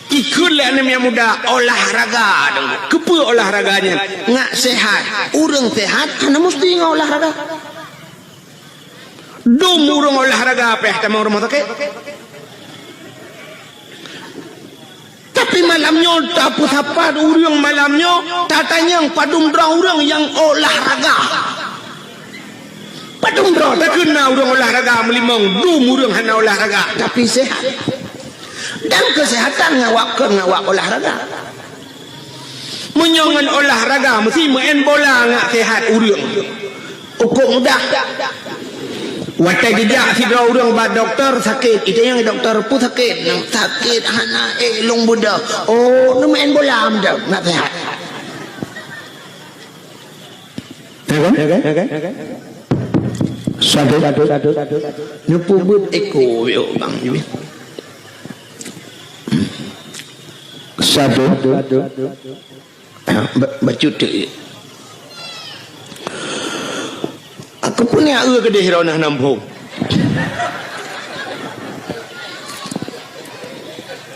Ikutlah ni yang muda olahraga dong. Kepa olahraganya ngak sehat. Urang sehat hana mesti ngak olahraga. Dum urang olahraga apa tamang rumah sakit. Tapi malamnya tak apa urang malamnya tatanya padum dra urang yang olahraga. Padum dra tak kena urang olahraga melimang dum urang hana olahraga tapi sehat. Dan kesehatan ngawak olahraga. Menyongan olahraga mesti main bola ngak sehat urang. Ukur dah. Watai dijak si dua orang bad doktor sakit. Itu yang doktor pun sakit. Nang sakit hana long budak. Oh, nu main bola amda ngak sehat. Okay. Satu. Nu pubut eko yo bang ni. Satu bacut aku punya ke dia hiranah nampung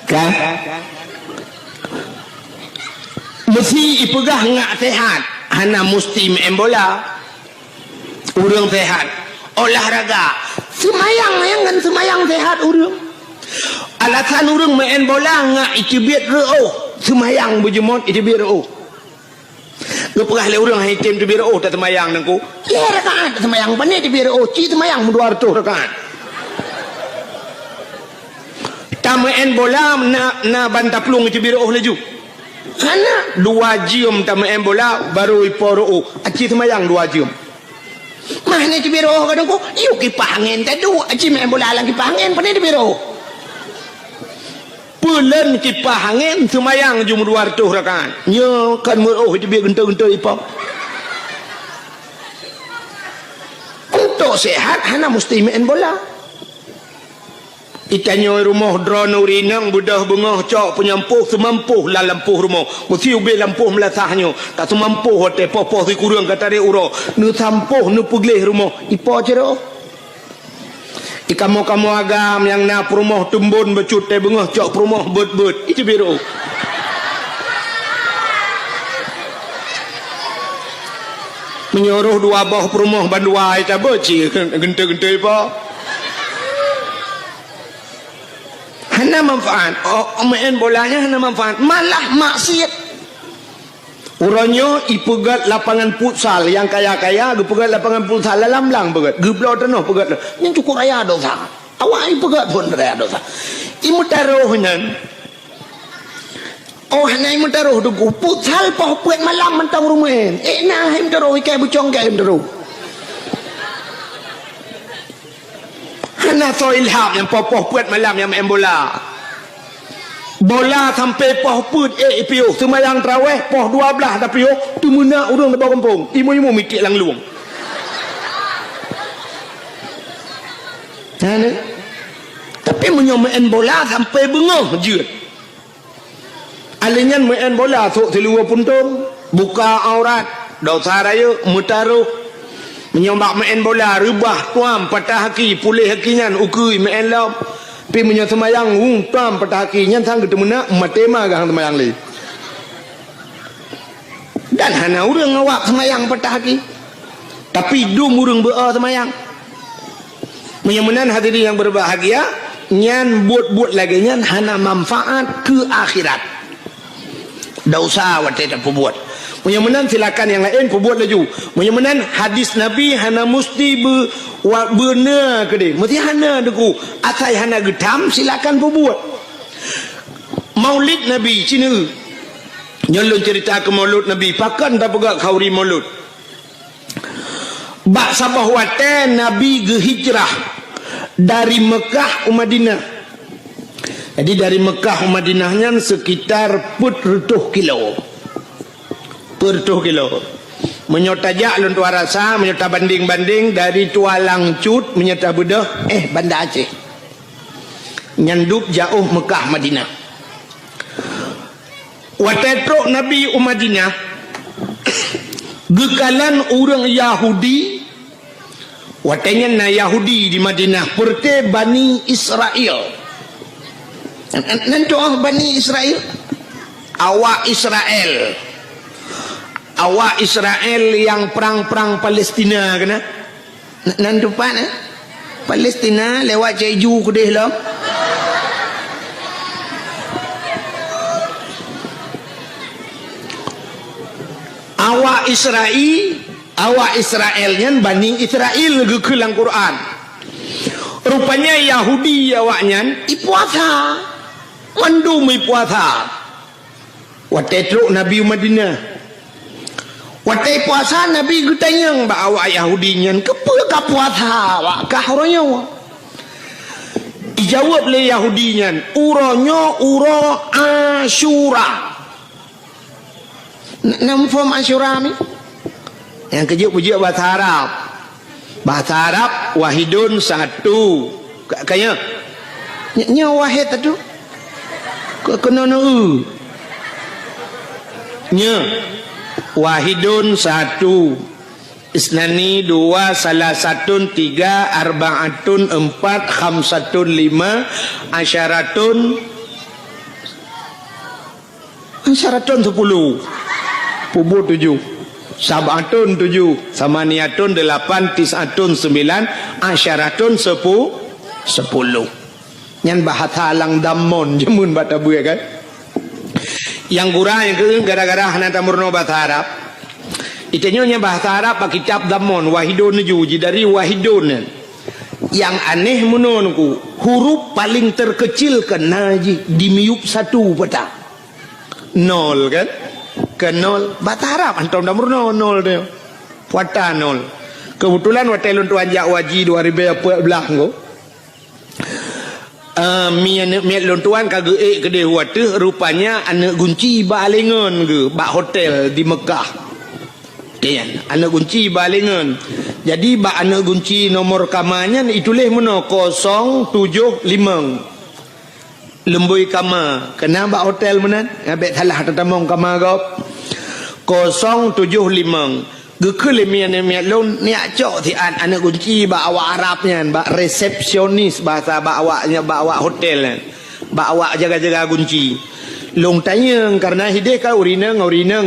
kan mesti ipegah ngak sehat hana mesti main bola urang sehat olahraga semayang kan semayang sehat urang. Alasan urang main bola ngak ikibit reo semayang bujemot ikibit reo. Gepegah le urang hai tim ikibit reo tak semayang nangku. Ya rakaat semayang pane ikibit reo ci semayang 200 rakaat. Ta main bola na bantaplung ikibit reo laju. Hana 2 jam ta main bola baru ipo reo. Aci semayang 2 jam. Mahne ikibit reo kadangku yuk kipangin tadu aci main bola lang kipangin pane ikibit reo. Pulen kipas angin semayang jum 200 rakaat. Nya kan oh dia genta-genta ipap. Untuk sehat hana mesti main bola. Ikannya rumah drone urinang budah bengah cok penyampuh semampuh lah lampuh rumah. Mesti ubi lampuh melasahnya. Tak semampuh hotel popoh si kurang kata dia uro. Nu sampuh nu puglih rumah. Ipa cerok. Kamu agam yang nak perumah tumbun becut teh bengah cok perumah bet itu biru. Menyuruh 2 bawah perumah bandua itu beci genta-genta apa? Hana manfaat. Main bolanya hana manfaat. Malah maksiat. Urangnya ipegat lapangan futsal yang kaya-kaya gepegat lapangan futsal lam-lang begat geblau tanah begat yang cukup raya dosa awak ipegat pun raya dosa imutarohnan oh na imutaroh dugu futsal pah puet malam mentang rumen nah imutaroh ikai bucong kai imutaroh hana so ilham yang popoh puet malam yang main bola bola sampai poh put piuh semayang terawih poh 12 dah piuh tu muna urang depan kampung imu-imu mikir lang luang tapi main bola sampai bengah je alinyan main bola sok seluar puntung buka aurat dosa raya mutaruh menyombak main bola rebah tuam patah haki pulih hakinyan ukui main lam pi menyo semayang tam patah haki nyan sang ketemu nak matema gang semayang li dan hana urang ngawak semayang patah haki tapi dum urang bea semayang menyemenan hadirin yang berbahagia nyan buat lagi nyan hana manfaat ke akhirat dosa wate tak buat menyemenan silakan yang lain buat laju menyemenan hadis Nabi hana mesti benar ke dia mesti hana deku asai hana getam silakan buat maulid Nabi cina nyolong cerita ke maulid Nabi pakan tak pegak khauri maulid bak sabah wate Nabi hijrah dari Mekah ke Madinah. Jadi dari Mekah ke Madinahnya sekitar 40 kilo. 40 kilo. Menyotajak luntua rasa, menyota banding-banding dari Tualang Cut, menyota bedah, Banda Aceh. Nyandup jauh Mekah Madinah. Watetrok Nabi Madinah, gekalan orang Yahudi, watenya na Yahudi di Madinah, perte Bani Israel. Nanti Bani Israel, awak Israel yang perang Palestina kena nanti Palestina lewat Jeju kedih lah. Awak Israel nyan Bani Israel ke dalam Quran. Rupanya Yahudi awaknya ipuasa. Mandum ipuasa. Watai teruk Nabi Madinah. Watai puasa Nabi gutanyang ba awak Yahudi nyan kepa ka puasa awak kah orangnya. Dijawab le Yahudi nyan uronyo uro Asyura. Nam form Asyura ni yang kejuk-kejuk bahasa Arab wahidun satu kayaknya nya wahid tu kena nya wahidun satu isnani dua salasatun tiga arbaatun empat khamsatun lima asyaratun 10 Pubu 7 Sabatun 7 Samaniatun 8 Tisatun 9 Asyaratun 10 Nyan bahasa alang damon jemun batabu ya kan. Yang gurah yang ke gara-gara hana tamurno bahasa Arab. Itenyonya bahasa Arab pak kitab damon wahidun juji dari wahidun. Yang aneh menurutku huruf paling terkecil kena dimiup satu peta. Nol kan? Ke nol bahasa Arab antum damur nol dia wata nol kebetulan watelun tu anjak waji 2014 ko mian lontuan kage kedai wate rupanya anak kunci balengan ke bak hotel di Mekah kan anak kunci balengan jadi bak anak kunci nomor kamarnya itulah mana 075 lembui kamar kena bak hotel mana ngabek salah tetamong kamar kau 075 gekele mian lon niak cok ti anak kunci bak awak Arabnya bak resepsionis bahasa bak awak hotel bak awak jaga-jaga kunci long tanya karena hideh ka urina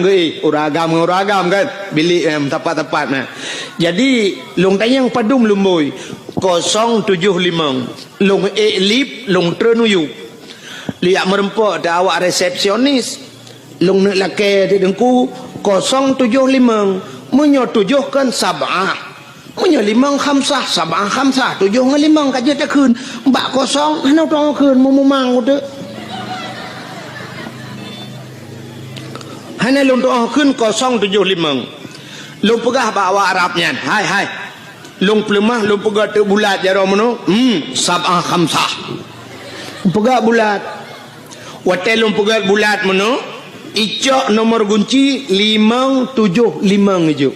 ge uragam kan bilik tempat-tempat nah jadi long tanya padum lembui 075 long lip long trenuyu liak merempok dah awak resepsionis long nak laki di dengku 075 menyatujuhkan sab'ah menyelimang khamsah sab'ah khamsah 7 dengan 5 kaja tak kun mbak kosong hanau tong kun memang udah hana long tong kun 075 long pegah bawa Arabnya hai long pelemah long pegah tu bulat jaro mano sab'ah khamsah pegah bulat watel long pegah bulat mano icok nomor kunci 575 hijau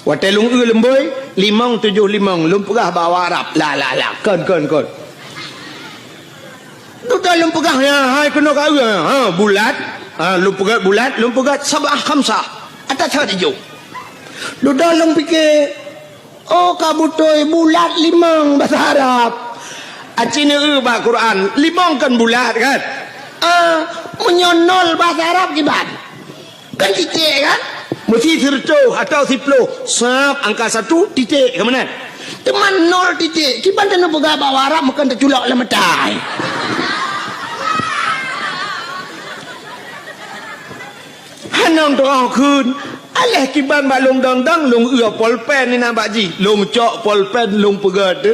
watel long lemboi 575 long pegah bawa Arab la kon tu dalam pegah ya hai kena kau bulat long pegah bulat long pegah sab'ah khamsah atas hijau tu dalam fikir oh kabutoi bulat 5 bahasa Arab acina ba Quran 5 kan bulat kan menyonol bahasa Arab gimana kan titik kan mesti serco atau siplo sab angka 1 titik ke mana teman 0 titik gimana nak pegang bawa Arab makan terculak lemetai hanong doa kun alah kiban balong dang long polpen ni nampak ji long cok polpen long pegat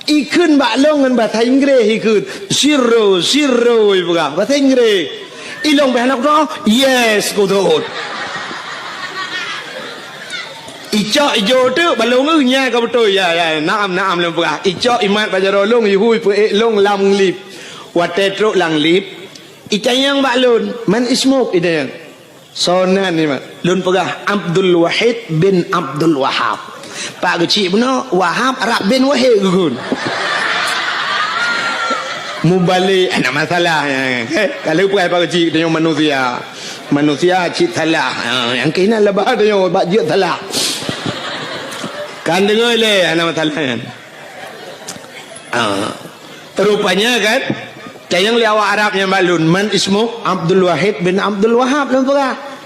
ikun baklong dengan bahasa Inggeris ikun zero ibuka bahasa Inggeris ilong behanak doa yes kudut icok ijo tu balong nya ka betul ya naam long buka icok imat bajarolong yuhui pe long lam lip watetro lang lip icayang baklon man ismuk idayang sonan ni mak lun pegah Abdul Wahid bin Abdul Wahab Pak kecil benar Wahab Arab bin Wahid gugun mubalik ada masalah kalau bukan Pak kecil dengan manusia cik salah yang kena lebah dengan bajik salah kan dengar le ada masalah rupanya kan Tayang liawa Arabnya balun. Man ismu Abdul Wahid bin Abdul Wahab lumpur.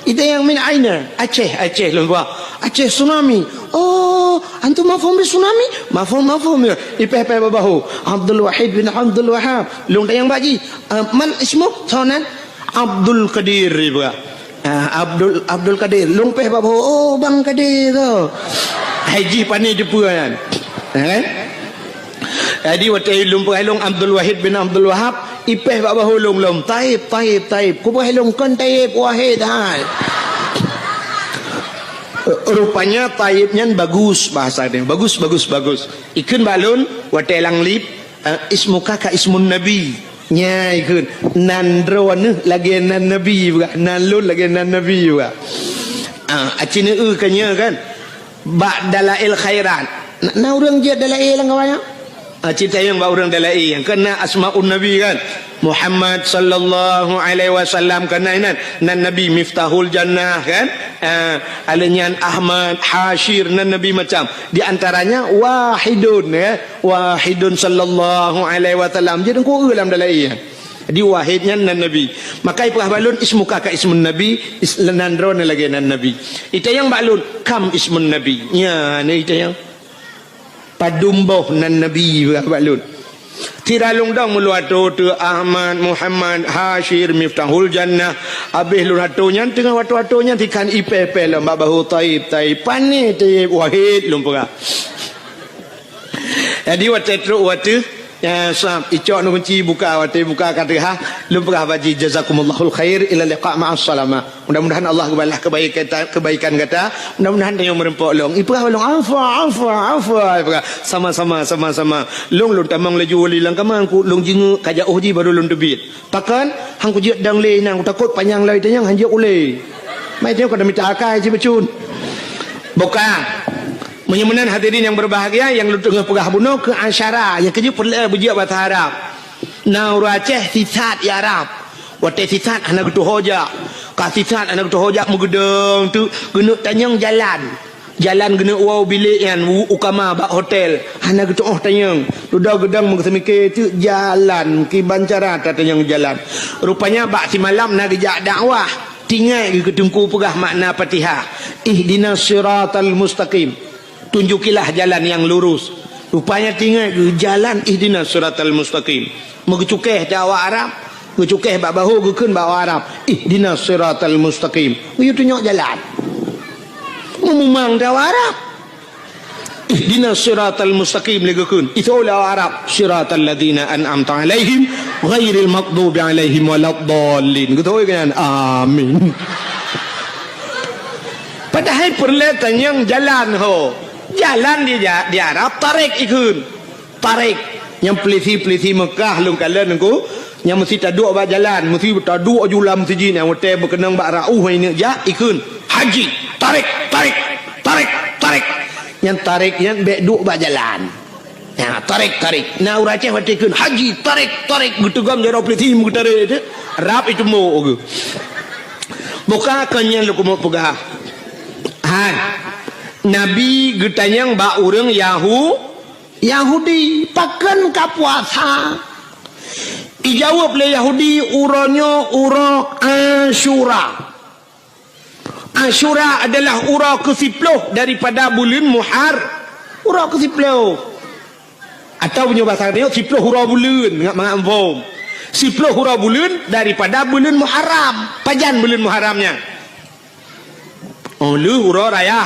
Itu yang min aina? Aceh lumpur. Aceh tsunami. Oh, antum mafhum bi tsunami? Mafhum ya. Ipeh babahu. Abdul Wahid bin Abdul Wahab. Lung tayang baji. Man ismu sonan Abdul Qadir ibu. Abdul Qadir. Lung peh babahu. Oh, Bang Qadir tu. Haji pani depu kan. Jadi waktu lumpur helong Abdul Wahid bin Abdul Wahab ipeh bak bahulung lom taib ku bahulung kan taib wahid hal. Rupanya taibnya bagus bahasa dia. Bagus. Ikun balun waktu elang lip ismuka ka ismun nabi. Nya ikun nandron lagi nan nabi juga. Nanlun lagi nan nabi juga. Acina kanya kan. Bak dalail khairat. Na urang je dalail lang kawaya. Cerita yang orang dalai yang kena asmaun nabi kan Muhammad sallallahu alaihi wasallam kena nan nabi miftahul jannah kan alanyan Ahmad Hashir nan nabi macam di antaranya wahidun sallallahu alaihi wasallam jadi ko ulam dalai di wahidnya nan nabi maka ipah balun ismuka ka ismun nabi islan ron lagi nan nabi itu yang balun kam ismun nabi nya ni itu yang padumboh nan nabi balun tiralung dong muluato tu Ahmad Muhammad Hashir miftahul jannah abih lunatonya tengah watu-watunya tikan IPP lembak bahu taib pani taib wahid lumpura jadi watu ya sam icok nu kunci buka kata ha lumpurah baji jazakumullahu khair ila liqa ma'as salama mudah-mudahan Allah balas kebaikan kata mudah-mudahan yang merempok long ipah long afa sama-sama long tamang laju wali lang kamang ku long jingu kaja uji baru long debit pakan hang ku je dang le nang takut panjang lai tanyang hang je ule mai tio kada minta akai je becun bukan menyemenan hadirin yang berbahagia yang tengah pegah bunuh ke Asyara yang kerja perlu berjiak bahasa Arab naur Aceh sisat ya Arab waktu sisat anak ketua hoja kasisat anak ketua hoja megedeng tu gena tanyang jalan gena wow bilik yang ukama bak hotel anak ketua tanyang ludah gedang mengesemike tu jalan ki bancara tanyang jalan rupanya bak si malam nak gejak dakwah tinggal ke tungku pegah makna Fatihah ihdinas siratal mustaqim tunjukilah jalan yang lurus rupanya tinggal jalan ihdinas siratal mustaqim megecukeh Jawa Arab gecukeh bak bahu gekeun bak Arab ihdinas siratal mustaqim you tunjuk jalan memang Jawa Arab ihdinas siratal mustaqim legekeun itu ulah Arab siratal ladzina an'amta alaihim ghairil maghdubi alaihim waladdallin gitu kan amin padahal perletan yang jalan jalan di Arab tarik ikun tarik yang peliti Mekah lung kalian aku yang mesti taduk ba jalan mesti taduk julam siji yang hotel berkenang ba rauh ini ja ikun haji tarik yang tarik yang bek duk ba jalan ya tarik na uraceh wate ikun haji tarik gutugam jaro peliti mutare itu Arab itu mo buka kanya lu mau pegah Nabi getanyang ba urang Yahudi pakan ka puasa ijawab le Yahudi uronyo uro Asyura adalah uro ke-10 daripada bulan Muhar uro ke-10 atau punya bahasa dia 10 uro bulan ngak mangam 10 uro bulan daripada bulan Muharram pajan bulan Muharramnya lu uro raya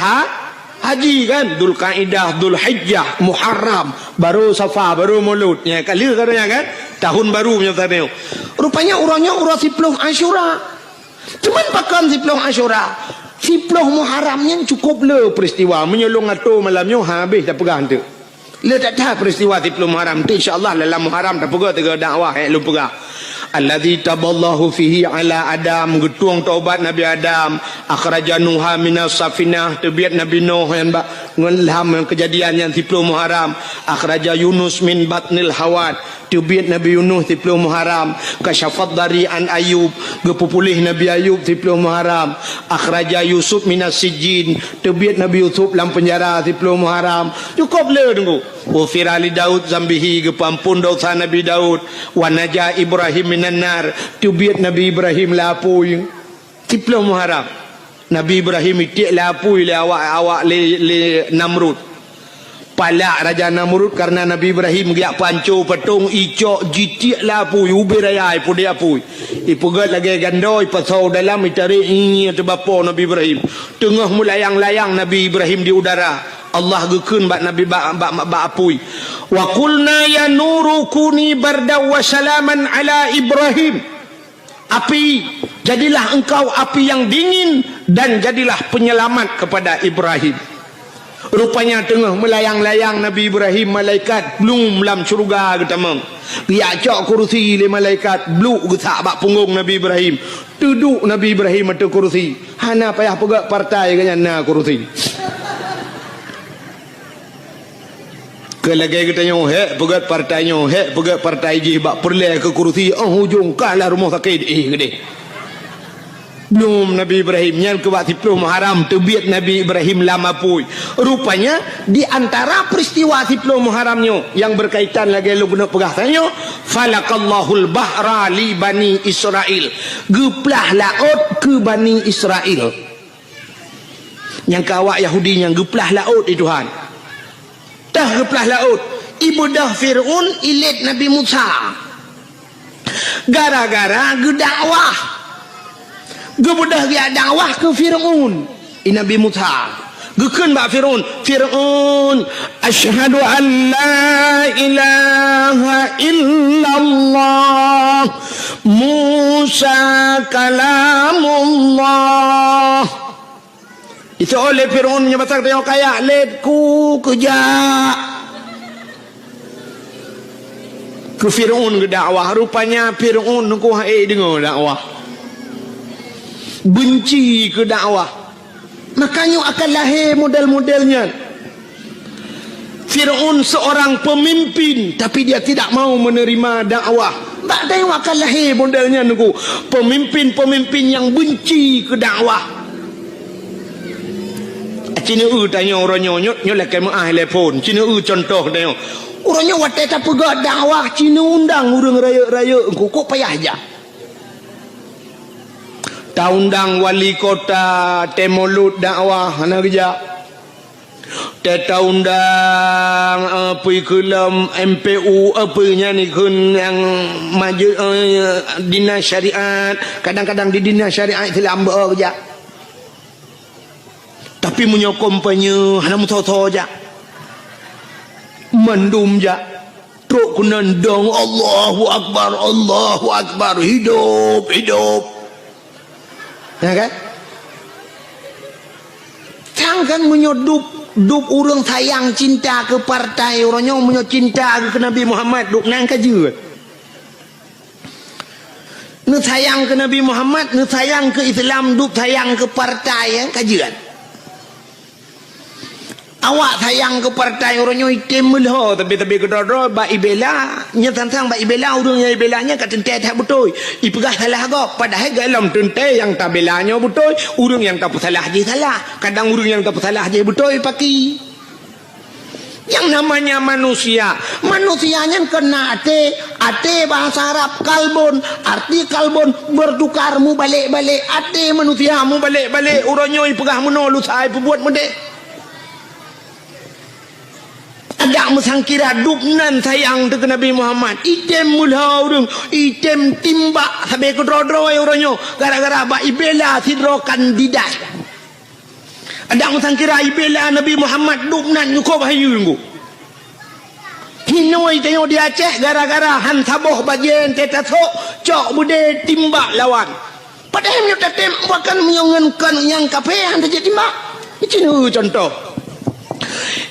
haji kan Dzulqa'dah Dzulhijjah Muharram baru Safar baru Maulud ya kali katanya kan tahun baru punya tadi rupanya urangnya urang 10 Asyura cuman pakan 10 Asyura 10 Muharramnya cukup le peristiwa menyolong atau malamnya habis dah pegang tu le tak tahu peristiwa 10 Muharram tu insyaallah dalam Muharram dah pegang tiga dakwah lu pegang alladzi taballahu fihi ala Adam getuang taubat Nabi Adam akhrajanuha minas safinah tebiat Nabi Nuh yang ngelham kejadian yang 10 Muharram. Akhraja Yunus min batnil hawad, tubit Nabi Yunus 10 Muharram. Kasyafat dari an Ayub, gepupulih Nabi Ayub 10 Muharram. Akhraja Yusuf minas sijin, tubit Nabi Yusuf dalam penjara 10 Muharram. Cukup le tunggu. Wa firali Daud zambihi, gepampun dosa Nabi Daud. Wa naja Ibrahim minan nar, tubit Nabi Ibrahim lapui 10 Muharram. Nabi Ibrahim itik lapui le awak le Namrud. Palak Raja Namrud karena Nabi Ibrahim giak pancu petung icok jitik lapui ubi raya ipu dia apui. Ipu gat lagi gandoi pasau dalam itari ini tebapo Nabi Ibrahim. Tengah melayang-layang Nabi Ibrahim di udara. Allah gekun bak Nabi bak apui. Wa qulna ya nuru kuni bardaw wa salaman ala Ibrahim. Api, jadilah engkau api yang dingin dan jadilah penyelamat kepada Ibrahim. Rupanya tengah melayang-layang Nabi Ibrahim, malaikat belum dalam syurga ketamang. Dia cok kursi le malaikat bluk gesak bak punggung Nabi Ibrahim. Duduk Nabi Ibrahim atau kursi. Hana payah pegak partai kanya na kursi. Kelagi kita nyo pegat partainya pegat partai je bak perleh ke kursi hujung kalah rumah sakit gede. Belum Nabi Ibrahim yang ke 10 Muharram tebiat Nabi Ibrahim lama pui. Rupanya di antara peristiwa 10 Muharramnya yang berkaitan lagi lu guna pegah tanya, falaqallahul bahra li bani Israel. Geplah laut ke Bani Israel. Yang kawak Yahudi yang geplah laut itu Tuhan. Dah geplah laut, ibu dah Fir'un ilit Nabi Musa gara-gara gedakwah gebudah dia dakwah ke Fir'un Nabi Musa gekun bak Fir'un asyhadu an la ilaha illallah Musa kalamullah. Itu oleh Fir'un nya pasal tengok kaya letku kejak ke Fir'un ke dakwah. Rupanya Fir'un ku dengar dakwah, benci ke dakwah, makanya akan lahir model-modelnya. Fir'un seorang pemimpin tapi dia tidak mau menerima dakwah. Tak tengok akan lahir modelnya nunggu pemimpin-pemimpin yang benci ke dakwah. Cina tanya orangnya nyolek maah telefon. Cina contoh tanya orangnya watai tak pegak dakwah. Cina undang orang raya-raya engkau kok payah aja. Tak undang wali kota Temolut dakwah anak kerja. Tak undang apa kelam MPU apa ni kun yang maju dinas syariat. Kadang-kadang di dinas syariat itu lambat kerja. Tapi menyokong penye hana mutoto aja mendum aja truk kunandang Allahu Akbar hidup ya kan jangan menyodup orang sayang cinta ke partai orangnya menyo cinta ke Nabi Muhammad duk nang kaje nu sayang ke Nabi Muhammad nu sayang ke Islam duk sayang ke partai yang kajian. Awak sayang ke partai orangnya item melah tapi kedua-dua bak ibela nya tantang bak ibela orangnya ibelanya kat tentai tak betul ipegah salah gak padahal dalam tentai yang tak belanya betul orang yang tak salah je salah kadang orang yang tak salah je betul paki yang namanya manusianya kena ate bahasa Arab kalbon arti kalbon bertukar mu balik-balik ate manusia mu balik-balik orangnya ipegah menolu sai buat mendek ada musangkira duknan sayang ke Nabi Muhammad item mulah orang item timbak sampai ke dro-dro orangnya gara-gara bak ibela sidro kandidat ada musangkira ibela Nabi Muhammad duknan cukup hayu nunggu hinoi tengok di Aceh gara-gara han saboh bagian tetasok cok bude timbak lawan padahal dia tembak kan menyongankan yang kape han terjadi timbak ini contoh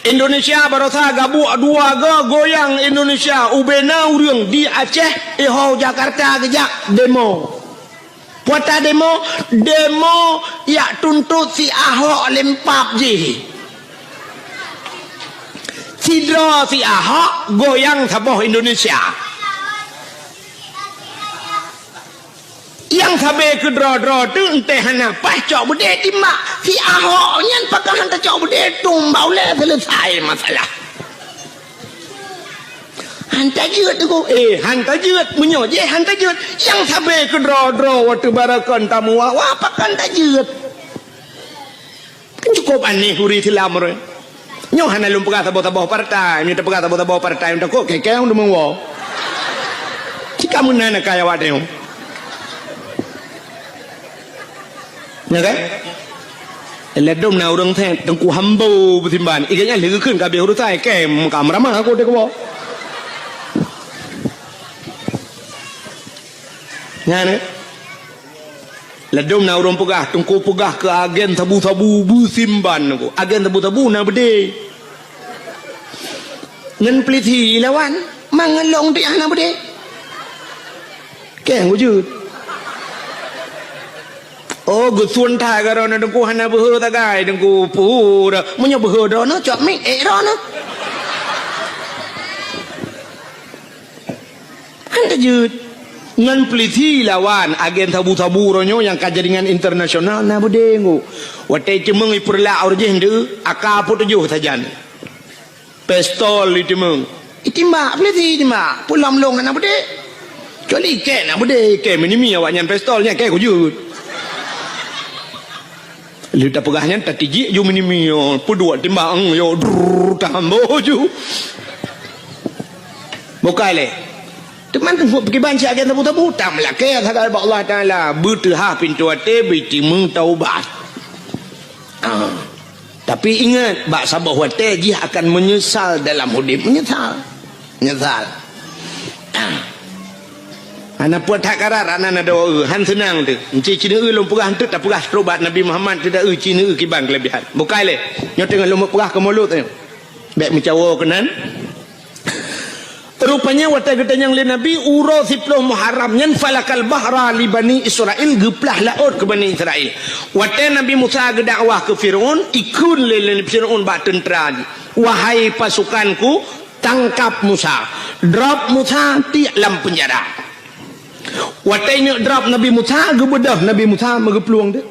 Indonesia barosa gabu dua goyang Indonesia ubena urang di Aceh Jakarta kejak demo puata demo ya tuntut si Ahok lempap je Sidra si Ahok goyang taboh Indonesia. Yang sabe ke dra-dra tu entah hana pas cok bude timak si Ahok nyan pakai hantar cok bude tumbau le selesai masalah. Hantar jeut tu hantar jeut munyo je hantar jeut yang sabe ke dra-dra waktu barakan tamu wa pakai hantar jeut. Kan cukup aneh huri tilam re. Nyo hana lum pegah taboh-taboh partai, minta pegah taboh-taboh partai untuk kok kekeh ung demeng wa. Jika munana kaya wadeu. Ya kan? Ledom na urang teh tengku hambo betimban. Iganya leuh keun ka beuru tai kem kamera mah aku dek wo. Nyane. Ledom na urang pegah tengku pegah ke agen tabu-tabu betimban aku. Agen tabu-tabu na bede. Ngan peliti lawan mangelong di ana bede. Keng wujud. Oh, gue suan thai karo na dengku hana beho tagai dengku pura munyo beho do no cok mik ro no anda jut ngan peliti lawan agen tabu-tabu ronyo yang kajaringan internasional na budengu wate cemeng ipurla urje hende aka putu juh tajan pistol itimeng itimba peliti itimba pulam long na bude coli ke na bude ke minimi awak nyan pistolnya ke ku jut Lita pegahnya tatiji ju minimi yo pudua timbang yo tambo ju bokale teman tengok pergi banci agen tabu-tabu tamlah ke kata Allah Taala bertah pintu ate biti meng taubat tapi ingat bak sabah wate dia akan menyesal dalam hidup menyesal Ana puat hak karar ana doa han senang tu. Enci cina lom pegah tu tak pegah terobat Nabi Muhammad tidak cina kibang kelebihan. Bukai le. Nyo tengah lom pegah ke mulut tu. Bek mencawa kenan. Rupanya wata getanyang le Nabi uro 10 Muharram nyan falakal bahra li bani Israel geplah laut ke bani Israel. Wata Nabi Musa gedakwah ke Firaun ikun le Firaun ba tentera ni. Wahai pasukanku tangkap Musa. Drop Musa di dalam penjara. Watainya drop Nabi Musa gebedah Nabi Musa megepeluang dia.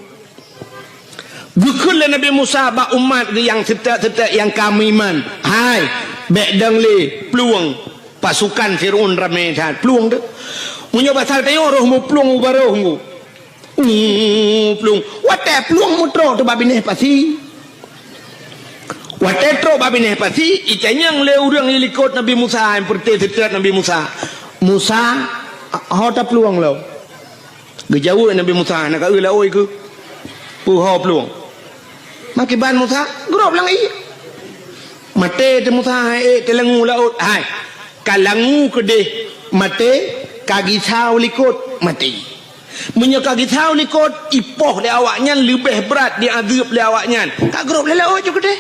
Gekul Nabi Musa ba umat yang tetap yang kami iman. Hai, bek dang le peluang pasukan Firaun ramai dah peluang dia. Munyo pasal tayo roh mu peluang baroh mu. Peluang. Watai peluang mutro tu babineh pasti. Watai tro babineh pasti icanyang le urang ilikot Nabi Musa yang perti tetap Nabi Musa. Musa hota peluang lo. Gejauh Nabi Musa nak ula oi ke. Pu ho peluang. Makiban Musa grob lang i. Mate te Musa te langu laut. Hai. Kalangu ke deh mate kagi thau likut mati. Munyo kagi thau likut ipoh le awaknya lebih berat di azab le awaknya. Kak grob le laut juga deh.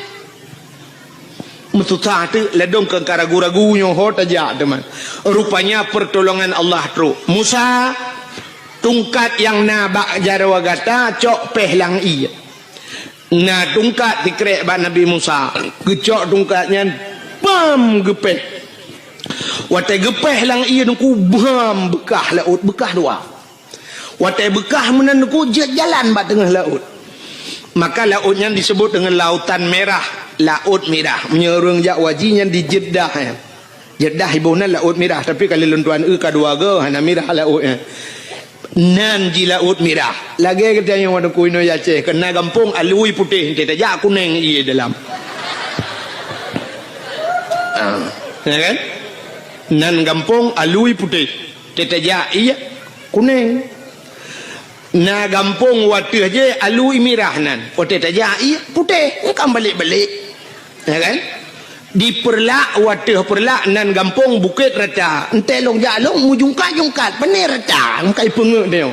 Mesusah tu ledong ke ragu-ragu nyo hot aja teman. Rupanya pertolongan Allah tru. Musa tungkat yang nabak jarawagata cok pehlang iya. Nah tungkat dikrek ba Nabi Musa. Gecok tungkatnya bam gepeh. Watai gepeh lang iya nungku bam bekah laut bekah dua. Watai bekah menan nungku jalan ba tengah laut. Maka lautnya disebut dengan lautan merah. Laut merah menyerung jak wajinya di Jeddah ya. Jeddah ibunan laut merah tapi kalau lentuan kedua go hana merah lautnya. Nan ji laut merah. Lagi kita yang wadu kuino Aceh kena kampung alui putih kita jak kuning iya dalam. Ya kan? Nan kampung alui putih kita jak iya kuning. Na kampung watu aja alui merah nan. Putih aja iya putih. Kan balik-balik. Ya kan? Di perlak wadah perlak nan gampung bukit rata entelong jalong mujungkat penir rata kai pengek dia.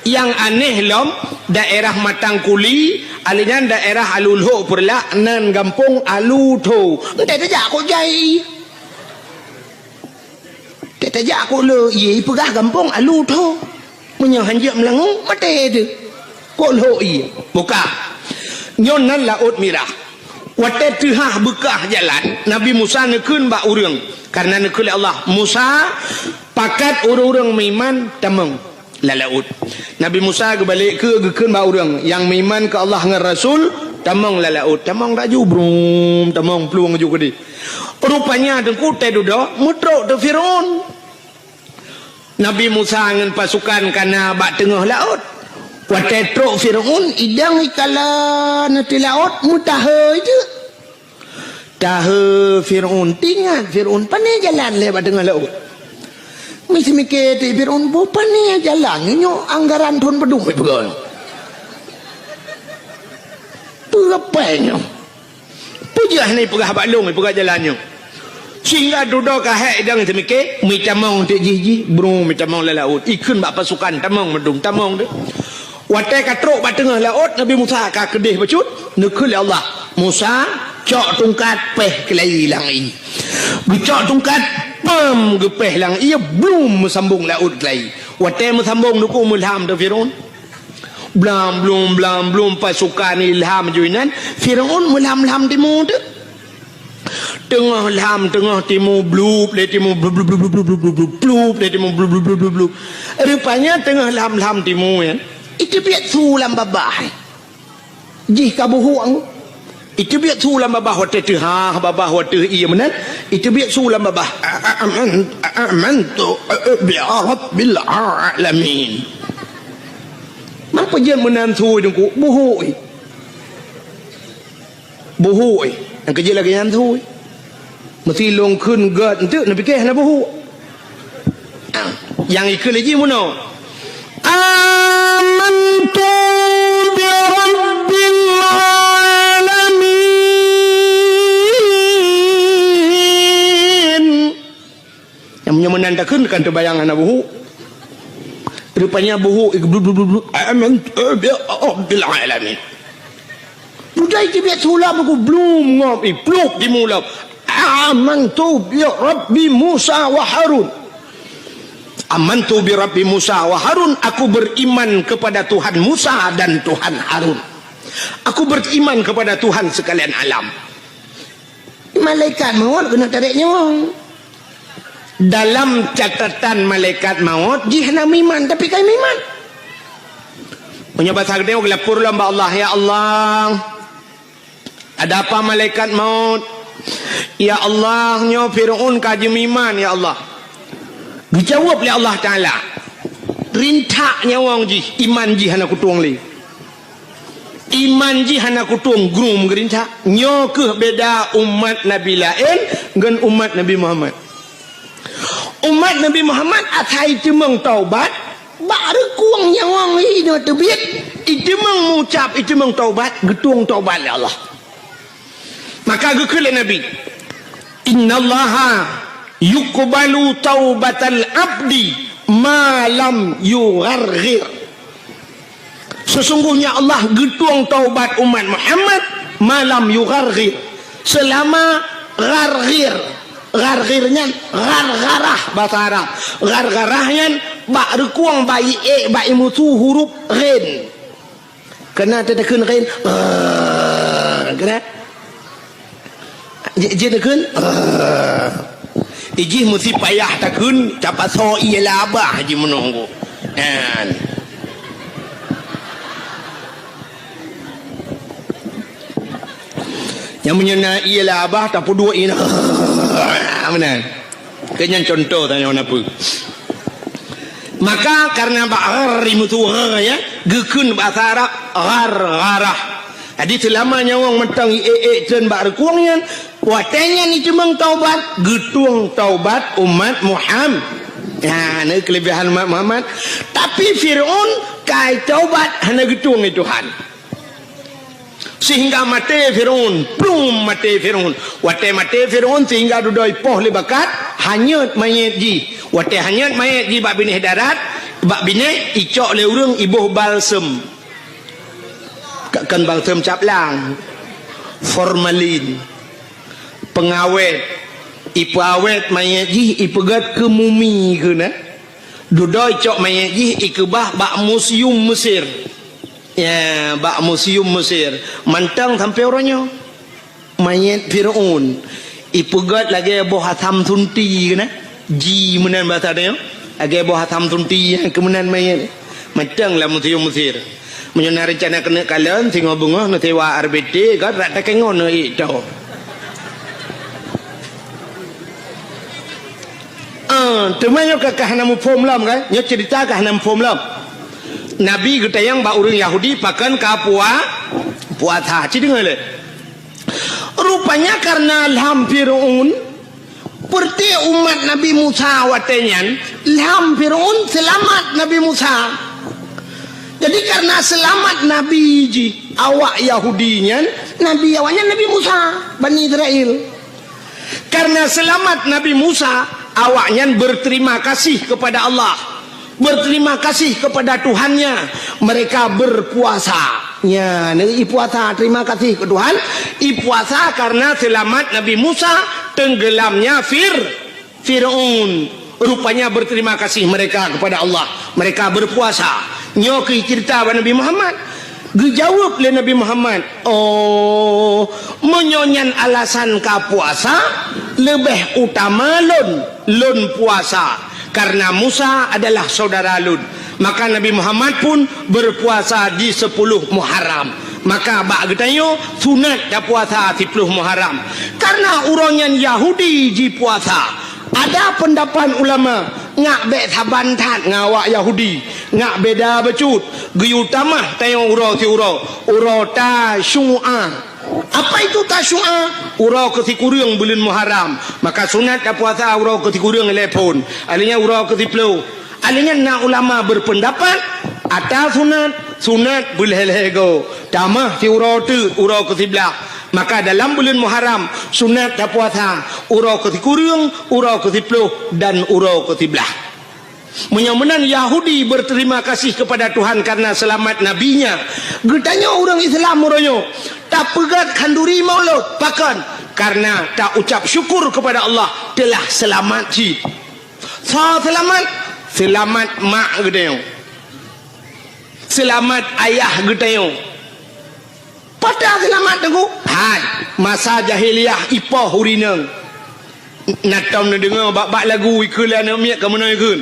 Yang aneh lom daerah Matangkuli alinan daerah Alulho perlak nan gampung Alutho entai tajak ko jai tajak ko le ye pegah gampung Alutho punya hanjak melangu mate tu ko lo i buka nyon nan laut merah. Wate tihah bekah jalan Nabi Musa nekun bak urang karena nekun Allah Musa pakat urang meiman tamang lalaut. Nabi Musa kebalik ke gekun bak urang yang meiman ke Allah dengan Rasul tamang lalaut tamang raju brum tamang peluang juga di rupanya dengku teh duduk mutrok tu Firaun. Nabi Musa dengan pasukan kana bak tengah laut wate trok Firaun idang ikala nanti laut mutaha itu taha Firaun tinggal Firaun pandai jalan lewat tengah laut mesti mikir ti Firaun bo pandai jalan nyo anggaran thun pedung pegang pegapainya pujah ni pegah balung pegah jalannya sehingga duduk kahek idang mesti mikir mi tamang ti jiji bro mi tamang laut ikun bak pasukan tamang medung tamang de watai katrok bak tengah laut Nabi Musa ka kedih bacut nekul Allah Musa cok tungkat peh kelai lang i cok tungkat pam gepeh lang ia belum sambung laut kelai watai sambung nuku mulham tu Firaun belum pasukan ilham juinan Firaun mulham timur tu tengah lam tengah timur blub le timur blub le timur blub rupanya tengah lam timur ya itu biar sulam babah jih kabuhuang itu biar sulam babah hote tu ha babah hote iya menan itu biar sulam babah amantu bi rabbil alamin mapa je menan thu dengku buhui yang kerja lagi yang thu mesti long kun gad tu nak fikir nak buhu yang ikut lagi mana amantu bi rabbil alamin yang menandakan kan terbayangan nak buhu rupanya buhu amantu bi rabbil alamin budai dia biar sulam aku belum ngop pluk di mulut amantu bi rabbi Musa wa Harun amantu bi rabbi Musa wa Harun aku beriman kepada Tuhan Musa dan Tuhan Harun aku beriman kepada Tuhan sekalian alam malaikat maut kena tarik nyawa dalam catatan malaikat maut jihna iman tapi kai iman punya bahasa gede lapor lamba Allah ya Allah ada apa malaikat maut ya Allah nyo Firaun kaji iman ya Allah dijawab oleh Allah Ta'ala rintak nyawang ji iman ji hana kutuang li iman ji hana kutuang grum gerintak nyo ke beda umat Nabi lain dengan umat Nabi Muhammad atai cemang taubat baru kuang nyawang li no tebit itu mengucap itu meng taubat getuang taubat ya Allah maka gekele Nabi innallaha yuqbalu taubatal abdi ma lam yugharghir sesungguhnya Allah getuang taubat umat Muhammad malam yugharghir selama gharghirnya ghargharah bahasa Arab ghargharahnya bak rekuang bai bai mutu huruf ghin kena tetekeun ghin kena je tekeun iji mesti payah takun capat so iya labah je menunggu kan yang menyena iya labah tak dua ina mana kenyan contoh tanya apa maka karena ba'ar mutu ya gekun bahasa Arab ghargharah jadi selama nyawang mentang jen ba'ar kuangnya watenya ni cuma taubat getuang taubat umat Muhammad ya ini kelebihan umat Muhammad tapi Firaun kai taubat hanya getuang itu Tuhan sehingga mati Firaun belum mati Firaun wate mati Firaun sehingga dudoi poh lebakat hanyut mayat ji wate hanyut mayat ji bak binih darat bak binih icok le urang ibuh balsem kan balsem caplang formalin pengawet ipu awet mayat ji ipegat ke mumi ke na dudoi cok mayat ji ikebah bak museum Mesir ya bak museum Mesir mantang sampai orangnya mayat Fir'aun ipegat lagi boh hatam tunti kena ji menan bahasa dia lagi boh hatam tunti kemudian mayat macam lah Mesir menyana rencana kena kalian tengok bunga nanti wa RBD kan rata kengon itu temannya kakak nama form lam kan nyo cerita kakak nama form lam Nabi kita yang ba orang Yahudi pakan kapua puasa cideng le rupanya karena lam Fir'aun seperti umat Nabi Musa watenyan lam Fir'aun selamat Nabi Musa. Jadi karena selamat Nabi ji awak Yahudinya Nabi awaknya Nabi Musa Bani Israel. Karena selamat Nabi Musa awaknya berterima kasih kepada Allah, berterima kasih kepada Tuhannya, mereka berpuasa. Ya, ini puasa terima kasih ke Tuhan. Puasa karena selamat Nabi Musa tenggelamnya Fir'aun. Rupanya berterima kasih mereka kepada Allah, mereka berpuasa. Nyoki cerita Nabi Muhammad dijawab oleh Nabi Muhammad, oh menyonyan alasan ka puasa lebih utama lun puasa karena Musa adalah saudara Lun. Maka Nabi Muhammad pun berpuasa di 10 Muharram. Maka bak getanyo sunat dah puasa 10 Muharram karena urangnya Yahudi ji puasa. Ada pendapat ulama ngak be saban tat ngawak Yahudi ngak beda becut guyutama tayong urau ta syu'a. Apa itu tasyu'a? Urau ketikuriang bulan Muharram. Maka sunat dah puasa urau ketikuriang lepon alinya urau ketiplu alinya na ulama berpendapat atas sunat bulhelego tamah ti urau tu urau ketiblah. Maka dalam bulan Muharram sunat dah puasa urau ketikuriang urau ketiplu dan urau ketiblah. Menyamanan Yahudi berterima kasih kepada Tuhan karena selamat nabinya. Getanya orang Islam muronyo tak pegat kanduri maulud pakan karena tak ucap syukur kepada Allah telah selamat ji. Selamat mak getanya, selamat ayah getanya. Pada selamat tengku had masa jahiliyah ipoh hurineng natam na dengar bak lagu ikulah nak miak ke mana ikun.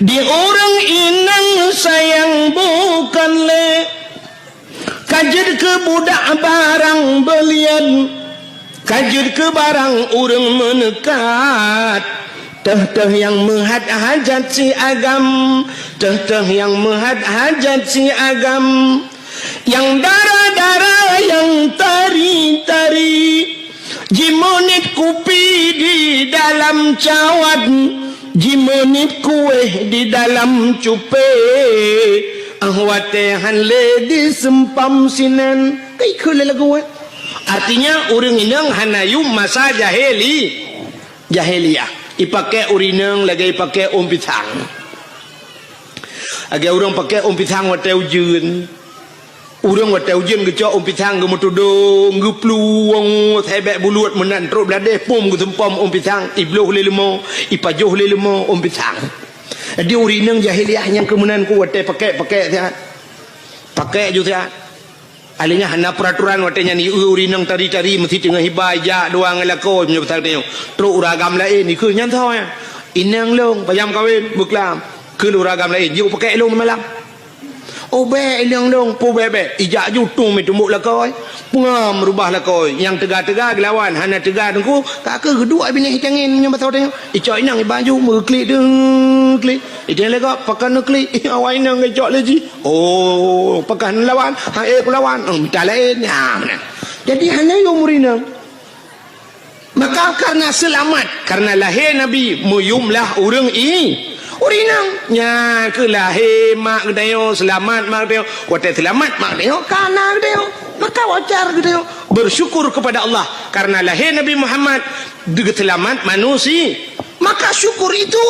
Di orang inang sayang bukan le kajir ke budak barang belian kajir ke barang orang menekat teh yang menghad hajat si agam teh yang menghad hajat si agam yang darah-darah yang tari-tari jimonit kupi di dalam cawat jimonit kue di dalam cupe ahwatehan le di sempam sinan kai kule lagu artinya uring inang hanayum masa jahiliyah ipakai urinang lagi ipakai pisang agak orang pakai pisang wate ujun urang wate ujun gecok pisang gemutudung gepluang sebek buluat menan teruk beladeh pom gesempam pisang ibloh le lemo ipajoh le lemo pisang di urinang jahiliyah yang kemudian ku wate pakai sihat pakai juga alinya hana peraturan watenya ni urinang tari-tari mesti tengah hibai ja doang elako menyebut tengok teruk uragam lain ni ke nyantau ya inang long payam kawin buklam ke uragam lain you pakai long malam obe inang long pu bebe ijak jutung metumbuk lakoi pengam merubah lakoi yang tegak-tegak lawan hana tegak tengku kak ke kedua bini hitangin menyebut tengok icak inang baju merklik deng klik itu lega pakan klik awak inang gejok lagi oh pakan lawan lawan minta lain ya mana jadi hanya yang murinang. Maka karena selamat karena lahir Nabi muyumlah urang urinang nya ke lahir mak gedayo selamat mak gedayo wate selamat mak gedayo kana gedayo maka wajar gedayo bersyukur kepada Allah karena lahir Nabi Muhammad selamat manusia maka syukur itu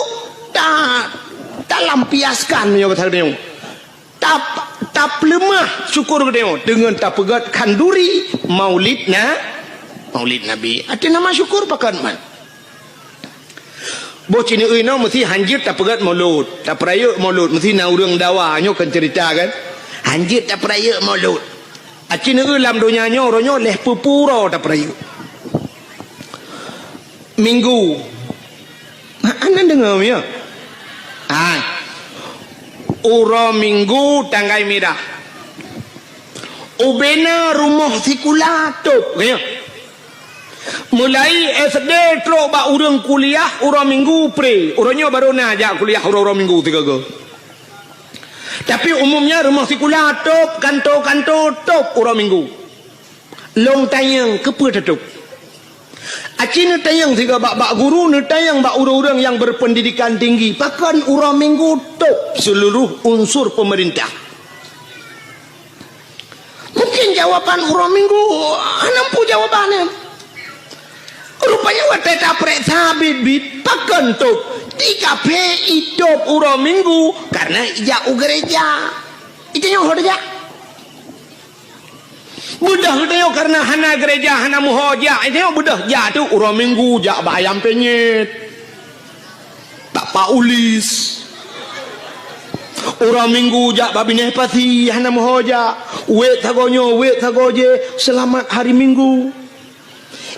tak lampiaskan menyebut gedayo tak lemah syukur gedayo dengan tak pegat kanduri maulid Nabi ada nama syukur pakan man bos ini ino mesti hanjir tak pegat maulud tak peraya maulud mesti na urang dawa nyo kan cerita kan hanjir tak peraya maulud Acin lam dunia ronyo leh pupuro da perayu. Minggu. Anda dengar ya? Uro minggu tanggai mirah. Ubena rumah sikulatuk ya. Mulai SD terus ba urang kuliah uro minggu pre. Uronyo baru najak kuliah uro minggu tiga go. Tapi umumnya rumah sikulatuk kanto top uro minggu. Long tayang kepa tetuk. Acina tayang tiga bak guru ni tayang bak orang-orang yang berpendidikan tinggi. Pakan uro minggu top seluruh unsur pemerintah. Mungkin jawaban uro minggu nampu jawabannya. Rupanya wadah taprek sabit pakan top 3P hidup uro minggu karena jauh gereja. Itu yang hodja. Budah itu karena hana gereja hana muhoja. Itu budah jatuh uro minggu jak bayam penyet. Tak paulis. Uro minggu jak babineh pati hana muhoja. Wet tagoje selamat hari minggu.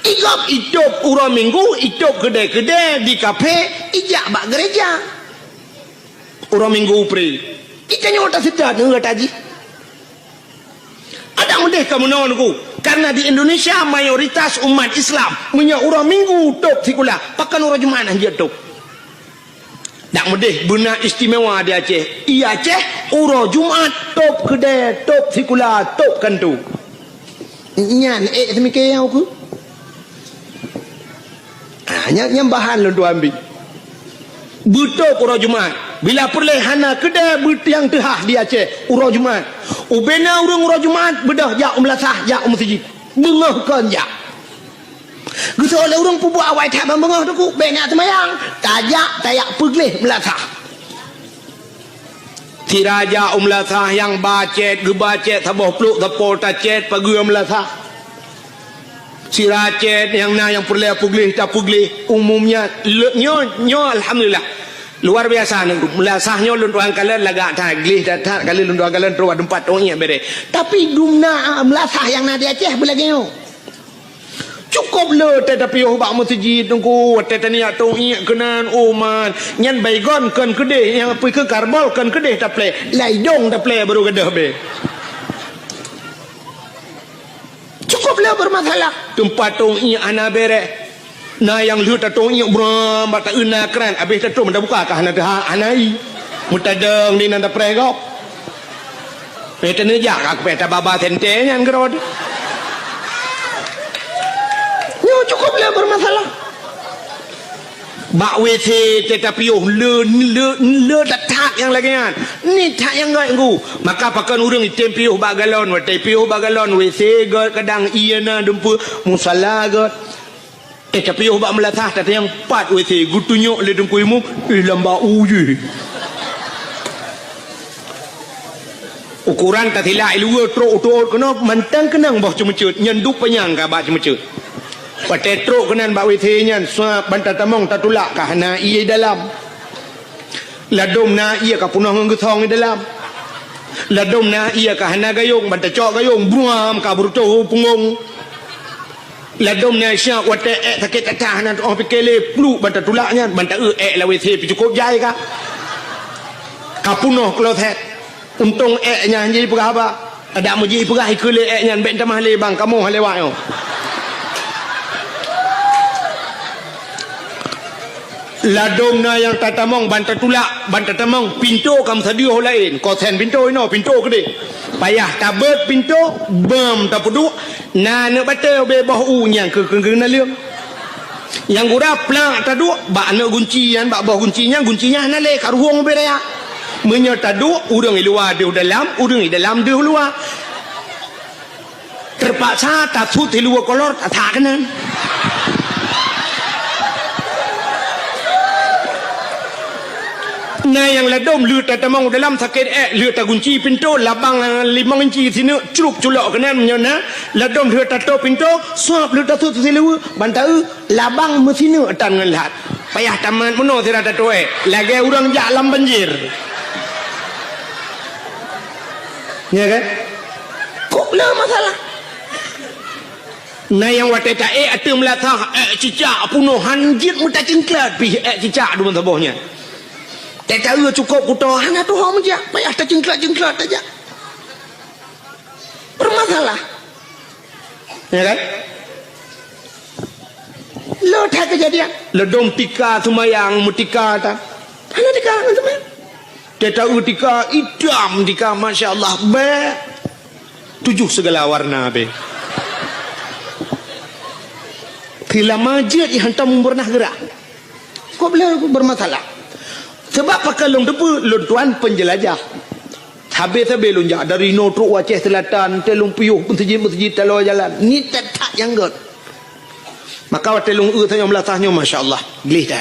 Igap hidup uro minggu hidup gede-gede di kafe ijak bak gereja. Uro minggu pre. Kita nyota sedar dengar taji. Ada mudah kamu nonku karena di Indonesia mayoritas umat Islam punya uro minggu top sikula pakan uro Jumat anjir top. Tak mudah benar istimewa di Aceh. Iya Aceh uro Jumat top gede top sikula top kantu. Nyan semikir aku. Hanya bahan lu ambil. Betul uro Jumat. Bila perlu hana kedai yang tehah di Aceh uro Jumat. Ubena urang uro Jumat bedah jak melasah jak masjid. Bengahkan jak. Gitu oleh urang pubu awai tak bengah tu ku bena semayang. Tajak tayak pegleh melasah. Tiraja melasah yang bacet gebacet taboh peluk tapol tacet pagi melasah. Si racet yang perlu pegleh tak pegleh umumnya nyo alhamdulillah. Luar biasa nih, melasahnya lunduan kalian lagak taglih datar kali lunduan kalian terus tempat orangnya bere. Tapi dumna melasah yang nadi Aceh belagio. Cukup le tetapi ubak masjid tunggu tetania tong kenan uman nyan baygon kan kedeh yang pergi ke karbol kan kedeh tak play laidong tak play baru kedah be. Cukup le bermasalah tempat tong ana bere. Nah yang lihat tatong iuk bram bata una kran habis tatong dah buka kah nak anai mutadeng ni nanda pregop petene jak ak peta baba tente nyan gerod yo cukup lah bermasalah bak WC tetapi le tak yang lagi kan ni tak yang gak nggu maka pakan urang item piuh bak galon watai piuh bak galon WC god kadang iana dempu musala god tapi ubak melatah tata yang pat WC gutunyok le dengkuimu lamba uji ukuran tak hilai luar trok kena mantang kenang bah cemecut nyenduk penyang ka bah cemecut pate trok kenan bah WC nyan suap bantat tamong tatulak ka hana iya dalam ladom na iya ka punah ngeusong di dalam ladom na iya ka hana gayung bantat cok gayung buam ka burto pungong ladom ni syak wate sakit tatah nan oh pikele plu banta tulaknya banta la WC pi cukup jai ka kapunoh kloset untung nya jadi peraba ada muji perah ikule nya ben tamah le bang kamu halewat yo ladom na yang tatamong banta tulak banta tamong pintu kam sadio lain kosen pintu ino pintu gede payah tabet pintu bam tapudu na ne batel be bah u nyang ke na leung yang gura plak tadu ba ne guncian ba bah guncinya na le ka ruang be ya menyo tadu urang luar di dalam urang di dalam di luar terpaksa tak sut di luar kolor tak kanan nah yang ladom lu tatamong dalam sakit lu tagunci pintu labang 5 inci sini curuk culok kanan menyona ladom lu tato pintu suap lu tato silu bantau labang mesinu atan ngelat payah taman meno sira tato lagi urang jak lam banjir ya kan kok lah masalah. Nah yang wateta atu melatah cicak punuh hanjit muta cingklat pi cicak du tabohnya. Tak tahu cukup kutohan atuh hom je payah ta cingklat aja. Bermasalah. Ya kan? Lo tak kejadian. Ledom tika tumayang mutika ta. Mana tika tumayang? Tak tahu tika idam tika masya-Allah be. 7 segala warna be. Kila majid dihantar pernah gerak. Kok boleh bermasalah? Sebab pakai long depu long tuan penjelajah. Habis lonjak dari Notruk Aceh Selatan telung puyuh mentejit talo jalan. Ni tak janggut. Maka telung tanya melatahnya masya-Allah. Gelih dah.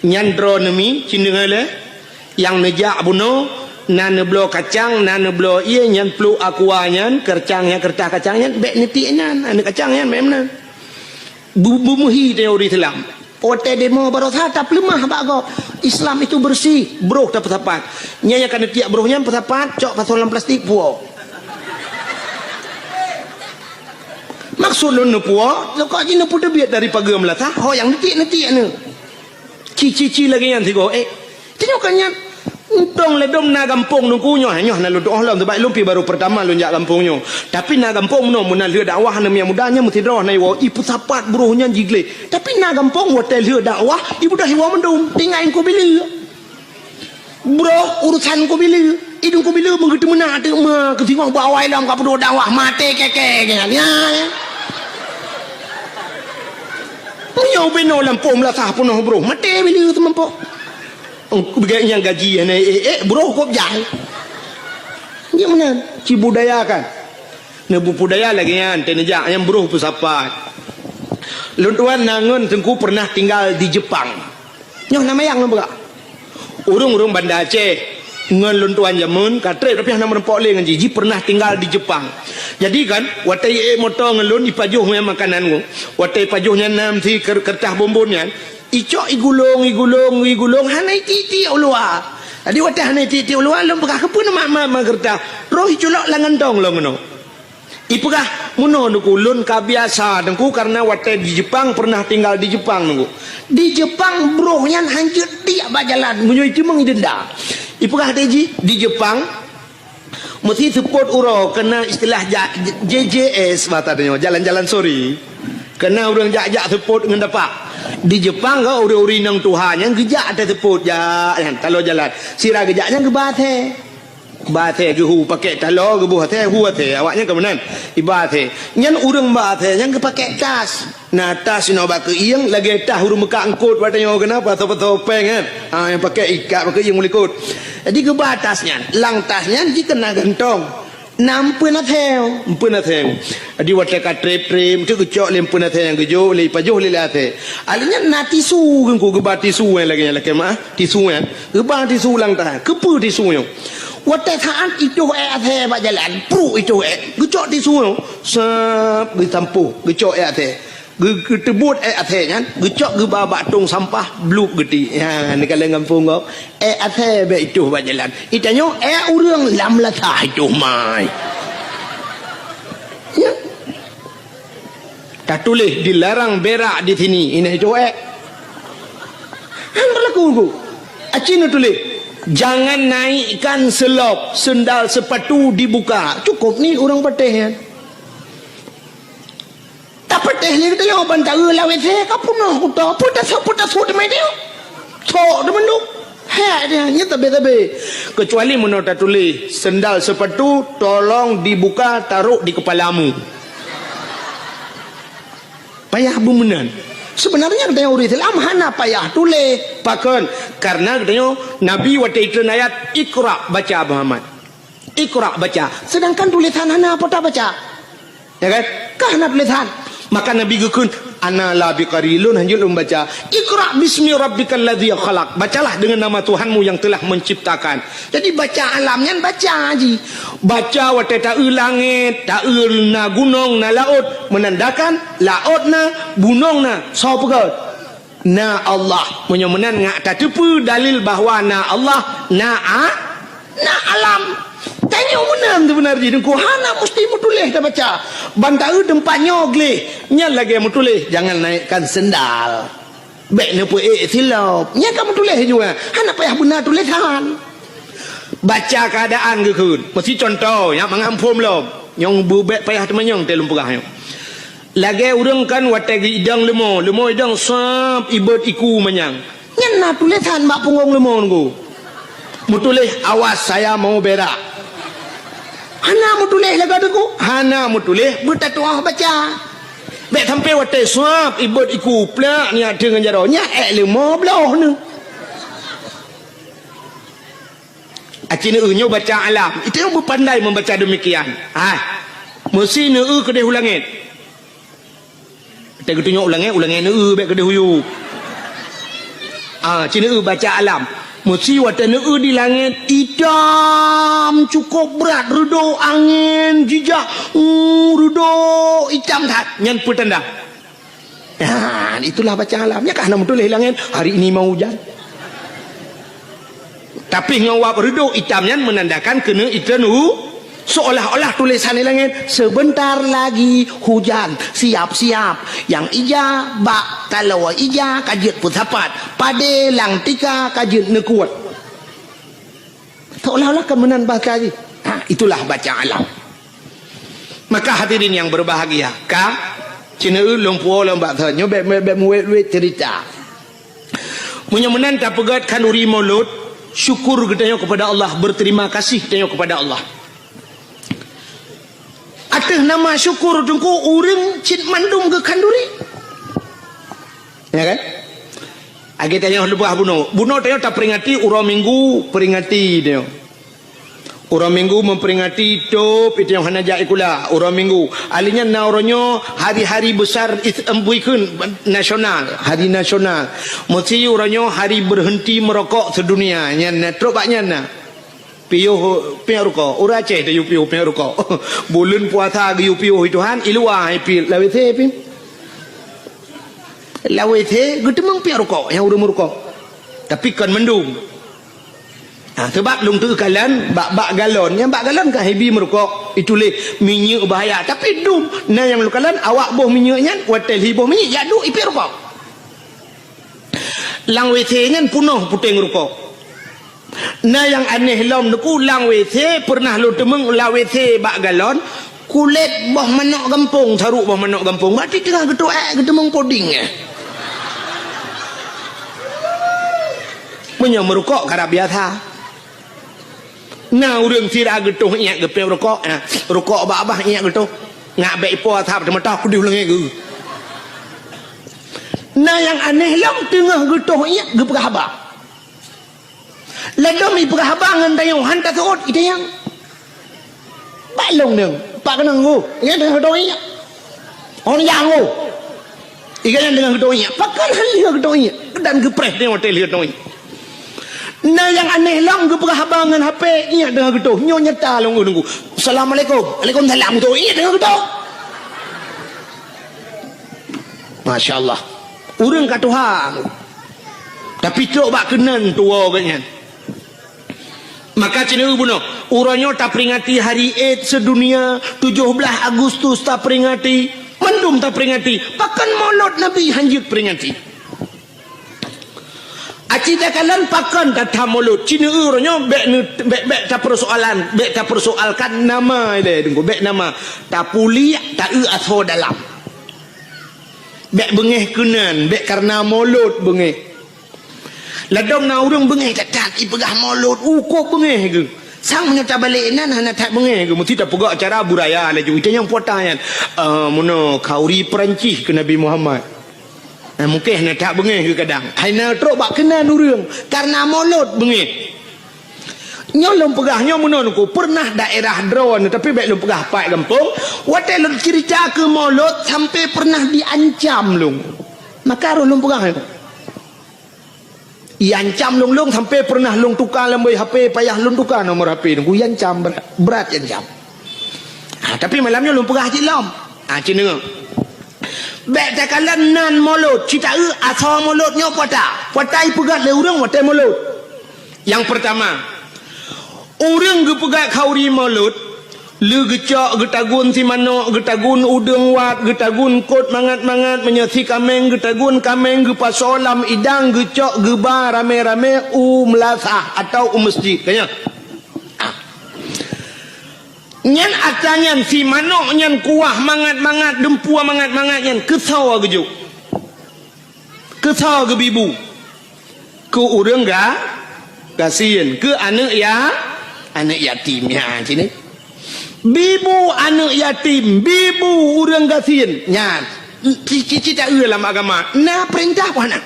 Nyandro nemi cindengale yang nejak buno nan blo kacang nan blo iya nyan plu akuanyan kercangnya kertah kacangnya bek nitiknya ane kacangnya memang bumuhi teori Islam. Ote demo barosa tak lemah bago. Islam itu bersih, broh tak pesapat. Nya kan tiak brohnya pesapat, cok pasolan plastik puo. Maksud lu puo, kok jin pu debiat dari pagi melata, ho yang netik ne. Cici lagi yang tigo tengoknya untung ledom na kampung nungkunyo nyoh na lu doh lam sebab lumpi baru pertama lu jak kampungnyo. Tapi na kampung no mun lieu dakwah na yang mudanya mesti roh na wo ipu sapat bruhnya jigle. Tapi na kampung hotel lieu dakwah ibu dah hiwa mendum tingain ko bili. Bro urusan ko bili idung ko bili mengetu mena de ma ke tingong bawai lam ka pedo dakwah mate keke ya. Punya beno lampung lah sah punoh bro mate bili tu mampo. Begini yang gaji bro kok jahil dia mana ci budaya kan nebu budaya lagi kan tenejak yang bro pesapat luntuan nangun tengku pernah tinggal di Jepang nyoh nama yang lembaga urung Banda Aceh ngen luntuan jamun katre tapi nama rempok le ngan jiji pernah tinggal di Jepang jadi kan watai motor ngelun ipajuh makanan ku watai pajuhnya nam si kertah bombonnya icok igulung hanai titi ulua adi watah hanai titi ulua lom pekah kepun mak gertah roh iculok langan dong lo ngono ipekah muno nuku lun kabiasa dengku karena watah di Jepang pernah tinggal di Jepang nunggu di Jepang brohnya hancur tiap bajalan munyo itu mengidenda ipekah teji di Jepang mesti support uro kena istilah JJS matanya jalan-jalan sorry kena orang jak support dengan dapat di Jepang kau uri-uri nang Tuhan yang gejak ada teput jak kalau jalan sirah gejaknya ke bathe ke hu pakai talo ke buah teh hu teh awaknya ke menan ibate nyan urang bathe yang ke pakai tas nah tas no bak ieng lagi tah huru meka angkut watanya kenapa topeng kan yang pakai ikat pakai ieng mulikut jadi ke batasnya lang tasnya dikena gentong nampun atheu di wate ka trep tu gecok lempun atheu yang gejo le pajuh le ate alinya natisu ku gebat tisu lagi mah tisu gebat tisu lang tah kepu tisu yo wate thaan itu ate ba jalan pru itu gecok tisu sep ditampu gecok ate getebut ate kan gecok ge babak tong sampah bluk gedi ya ni kalau kampung kau ate be itu ba jalan itanyo urang lam latah itu mai ya tak tulis dilarang berak di sini ini itu berlaku ku acin tulis jangan naikkan selop sendal sepatu dibuka cukup ni orang pateh kan pateh ni kita yo bantar lawe the kapuno kuto puta sud mai dia sok de menduk ha dia nya tabe kecuali menota tulis sendal sepatu tolong dibuka taruh di kepalamu payah bumenan sebenarnya katanya uri Islam hana payah tulis pakon karena katanya Nabi wate itu ayat Iqra baca Muhammad Iqra baca sedangkan tulisan hana apa tak baca ya kan kahna tulisan maka Nabi gekun ana la biqarilun hanjul membaca Iqra bismi rabbikal ladzi khalaq bacalah dengan nama Tuhanmu yang telah menciptakan jadi baca alamnya baca haji baca wate ta langit ta na gunung na laut menandakan laut na gunung na sapa na Allah menyemenan ngak ta tepu dalil bahawa na Allah na alam tanya menang tu benar je dengku hana mesti mutulih dah baca bantai tempatnya gle nya lagi mutulih jangan naikkan sendal baik ne pu silap nya kan mutulih juga hana payah benar tulisan baca keadaan ke kun mesti contoh yang mengampun lom yang bubek payah temenyong telum pegah lagi urang kan watagi idang lemo idang sap ibet iku manyang nya na tulisan mak punggung lemo nunggu mutulih awas saya mau berak hana mutulih laga deku hana mutulih bertatuah baca bek sampai watai suap ibut iku plak ni ada dengan jaronya lima belah ni acina nyo baca alam itu yang berpandai membaca demikian mesti ne kedeh ulangit kita tunjuk ulangit ne bek kedeh huyu cina baca alam mesti watana di langit hitam cukup berat redo angin jijak redo hitam tak nyan petanda itulah baca alamnya kan betul langit hari ini mau hujan tapi ngawap redo hitamnya menandakan kena itanu seolah-olah tulisan di langit sebentar lagi hujan siap-siap yang ija bak kalau ija kajit putapat pade lang tika kajit nekuat seolah-olah kemenan bahasa itulah baca alam maka hadirin yang berbahagia cina lompuo lombak tanya bek muwet cerita menyemenan tak pegat kanuri mulut syukur kita kepada Allah berterima kasih kita kepada Allah atas nama syukur tungku urang cit mandum ke kanduri ya kan agi tanya lebah buno tanya tak peringati urang minggu peringati dia urang minggu memperingati top itu yang hanaja ikula urang minggu alinya nauronyo hari-hari besar embuikeun nasional hari nasional mesti uranyo hari berhenti merokok sedunia nya trobaknya na piuh rokok ura Aceh dah piuh rokok bulan puasa ge piuh Tuhan ilua pi lawete pi lawete gedemang piuh rokok yang urang rokok tapi kan mendung sebab lung tu kalan bak galon yang bak galon kan hebi merokok itu le minyak bahaya tapi dum nah yang lu kalan awak boh minyaknya hotel hiboh minyak ya du ipi rokok lang wete ngan punuh puteng rokok nah yang aneh lom deku lang WC pernah lu temeng la WC bak galon kulit boh manok gampung saruk boh manok gampung berarti tengah gedemong poding punya merokok karena biasa nah urang sira getuh iak gepe rokok rokok abah iak getuh ngak baik po thap tematah ku diulangi ge nah yang aneh lom tengah getuh iak gepegah abah ledom ibu habangan tayong hanta tuot ite yang balong deng pak kenang go ingat dengan doinya on yang go ikan dengan doinya pakan hal doinya dan gepres dengan hotel doinya nah yang aneh lang gepegah habangan HP ingat dengan gedoh nyo nyata long nunggu assalamualaikum waalaikumsalam tu ingat dengan gedoh masyaallah urang ka Tuhan tapi cok bak kenan tua ganyan maka cina bunuh uranyo tak peringati hari Eid sedunia 17 Agustus tak peringati mendum tak peringati pakan maulud Nabi hanjit peringati acita kalan pakan tak maulud cina uranyo bek tak persoalkan nama dia tunggu bek nama tak puli tak aso dalam bek bengeh kenan bek karena maulud bengeh ladom na urang bengeh tak ipegah maulud ukok bengeh ke sang menyata balik nan hana tak bengeh ke mesti tak pegak acara buraya laju itu yang potayan mono kauri Perancis ke Nabi Muhammad mungkin hana tak bengeh ke kadang hana trok bak kenan urang karena maulud bengeh nyolong pegahnya mono ku pernah daerah drone tapi baik lu pegah pai kampung wate lu cerita ke maulud sampai pernah diancam lu maka lu pegah iancam long sampai pernah long tukar lembai HP payah long tukar nomor HP nunggu iancam berat iancam tapi malamnya long pegah cik lom cina bek takalan nan mulut cita asal mulutnya potai pegat le urang watai mulut yang pertama Orang ge pegak khauri maulud le gecak getagun si manok getagun udeng wat getagun kot mangat-mangat menyasi kameng getagun kameng ge pasolam idang gecak geba rame-rame melasah atau masjid kanya. Nyan atanyan si manok nyan kuah mangat-mangat dempua mangat-mangat nyan kesau gejuk. Kesau ge bibu. Ke urang ga kasihan ke anak yatim ya sini. Bibu anak yatim, bibu urang kasihan. Nyan cici tak dalam agama. Nah perintah apa nak?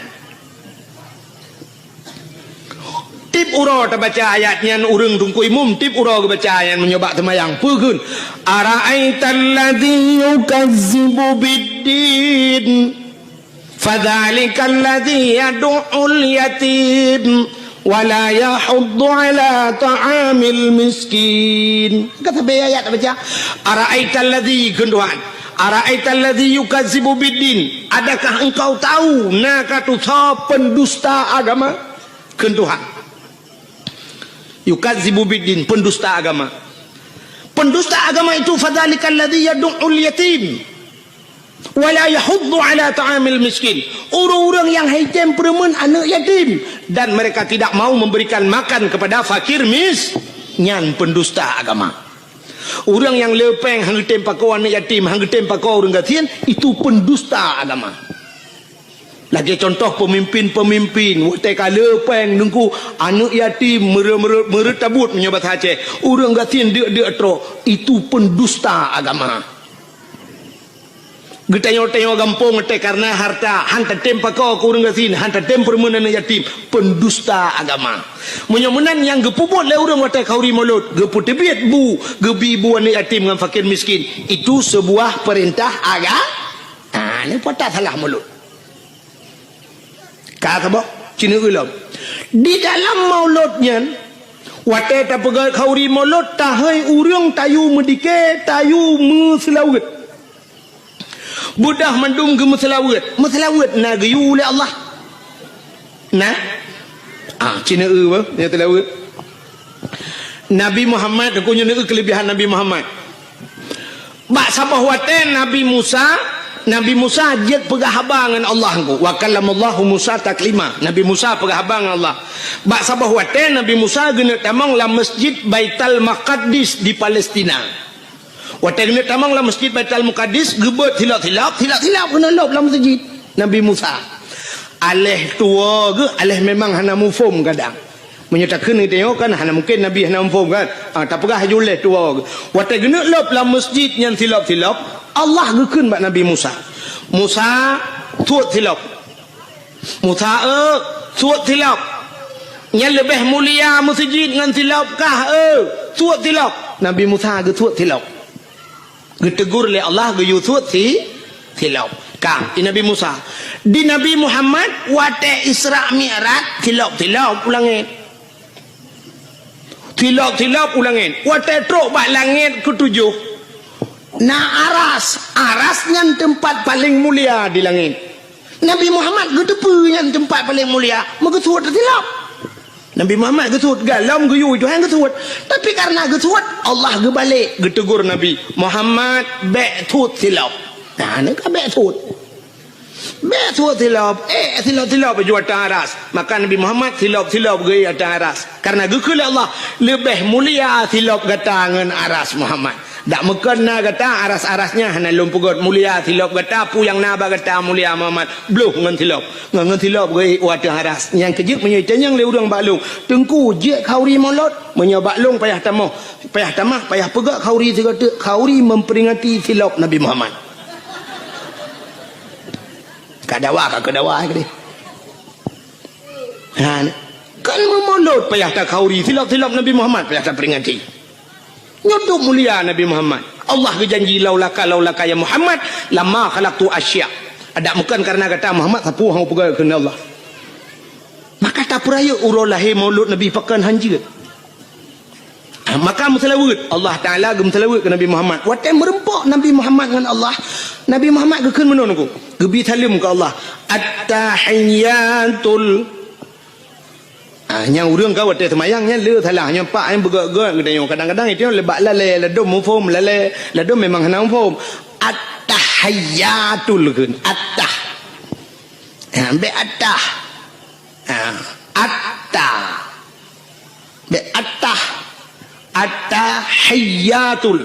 Tip uro ta baca ayatnya urang tungku imum tip uro ke baca ayat menyobak semayang pegun ara'aital ladzi yukazzibu biddin fadzalikal ladzi yad'ul yatim wala yahuddu ala ta'amil miskin. Kata ayat baca ara'aital ladzi genduan ara'aital ladzi yukazzibu biddin, adakah engkau tahu nak tu pendusta agama genduan yukadzibu biddin, pendusta agama. Pendusta agama itu fadzalikal ladzi yad'ul yatim wa la yahuddu ala ta'amil miskin. Orang-orang yang haitem peremen anak yatim dan mereka tidak mau memberikan makan kepada fakir nyan pendusta agama. Orang yang lepeng hang tem pakau anak yatim, hang tem pakau orang gatian itu pendusta agama. Lagi contoh pemimpin-pemimpin waktu kala peng nungku anak yatim meretabut menyobat Aceh urang gatin dia tro itu pendusta agama. Getanyo-tanyo gampung te karena harta hanta tempa kau urang gatin hanta tem permenan yatim pendusta agama. Menyomenan yang gepuput le urang waktu kauri mulut geput tebit bu gebibu anak yatim dengan fakir miskin itu sebuah perintah agama. Ni patah salah mulut. Kata apa? Cina ulam. Di dalam mauludnya, waktu tak pegang khauri maulud, tahai urang tayu medike, tayu meselawat. Budah mandung ke meselawat. Meselawat na gayu oleh Allah. Nah, Cina apa? Yang telawat. Nabi Muhammad, aku nyana kelebihan Nabi Muhammad. Bak sabah waktu Nabi Musa dia pegah habangan Allah ku. Wa kallamallahu Musa taklima. Nabi Musa pegah habangan Allah. Bak sabah wate Nabi Musa gena tamang la Masjid Baitul Maqdis di Palestina. Wate gena tamang la Masjid Baitul Maqdis gebet hilap kena lop la masjid Nabi Musa. Aleh tua ke aleh memang hana mufum kadang. Menyatakan kita kan hana mungkin Nabi hana mufum kan. Tak pegah juleh tua ke. Wate gena lop la masjid yang hilap Allah gekun bak Nabi Musa. Musa tuat tilap. Musa tuat tilap. Yang lebih mulia masjid dengan tilap kah? Tuat tilap. Nabi Musa ge tuat tilap. Getegur oleh Allah ge yu tuat tilap. Kang di Nabi Musa. Di Nabi Muhammad wate Isra Mi'raj tilap ulangin. Tilap ulangin. Wate truk bak langit ketujuh. Nah arasnya tempat paling mulia di langit. Nabi Muhammad getepunya tempat paling mulia. Mengetuat tilap. Nabi Muhammad getuat galam geyu Tuhan getuat. Tapi karena getuat Allah gebalik getegur Nabi Muhammad be'tut tilap. Nah ni kan be'tut. Be'tut tilap. Tilap baju atas aras. Maka Nabi Muhammad tilap gaya atas aras. Karena gekul Allah lebih mulia tilap gatangan aras Muhammad. Tak makan na kata aras-arasnya hana lumpugot mulia tilap kata pu yang naba kata mulia Muhammad bluh ngan tilap gay wadah aras yang kejut menyaitan yang le urang baklung tengku je khauri maulud menyobaklung payah tamah payah pegak khauri segala khauri memperingati tilap Nabi Muhammad kadawa ke dia kan maulud payah tak khauri tilap Nabi Muhammad payah tak peringati nyodok mulia Nabi Muhammad. Allah berjanji laulaka ya Muhammad lama khalaqtu asya. Ada bukan karena kata Muhammad sapu hang pegang kena Allah. Maka tak peraya urang lahir maulud Nabi pakan hanjir. Maka musalawat Allah Taala gemsalawat ke Nabi Muhammad. Waktu merempak Nabi Muhammad dengan Allah. Nabi Muhammad gekeun menon ku. Gebi salim ke Allah. At-tahiyatul Yang urang kau wate semayangnya le thalah nya pak yang bergerak kadang-kadang itu lebak lale ladum mufhum lale ladum memang hana mufhum at-tahiyyatul kun at-tah be at-tah at-tah be at-tah at-tahiyyatul.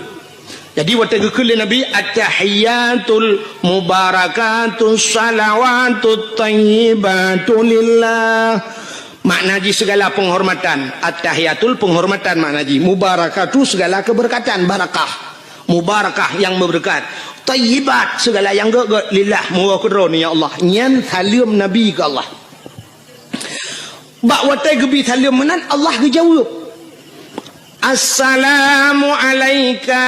Jadi waktu kekul Nabi at-tahiyyatul mubarakatus salawatut thayyibatu lillah. Makna ji segala penghormatan. At-tahiyatul penghormatan makna ji. Mubarakatu segala keberkatan, barakah. Mubarakah yang berberkat. Thayyibat segala yang gak lillah muwakadron ya Allah. Nyan salim Nabi ke Allah. Bak watai gebi salim menan Allah kejawab. Assalamu alayka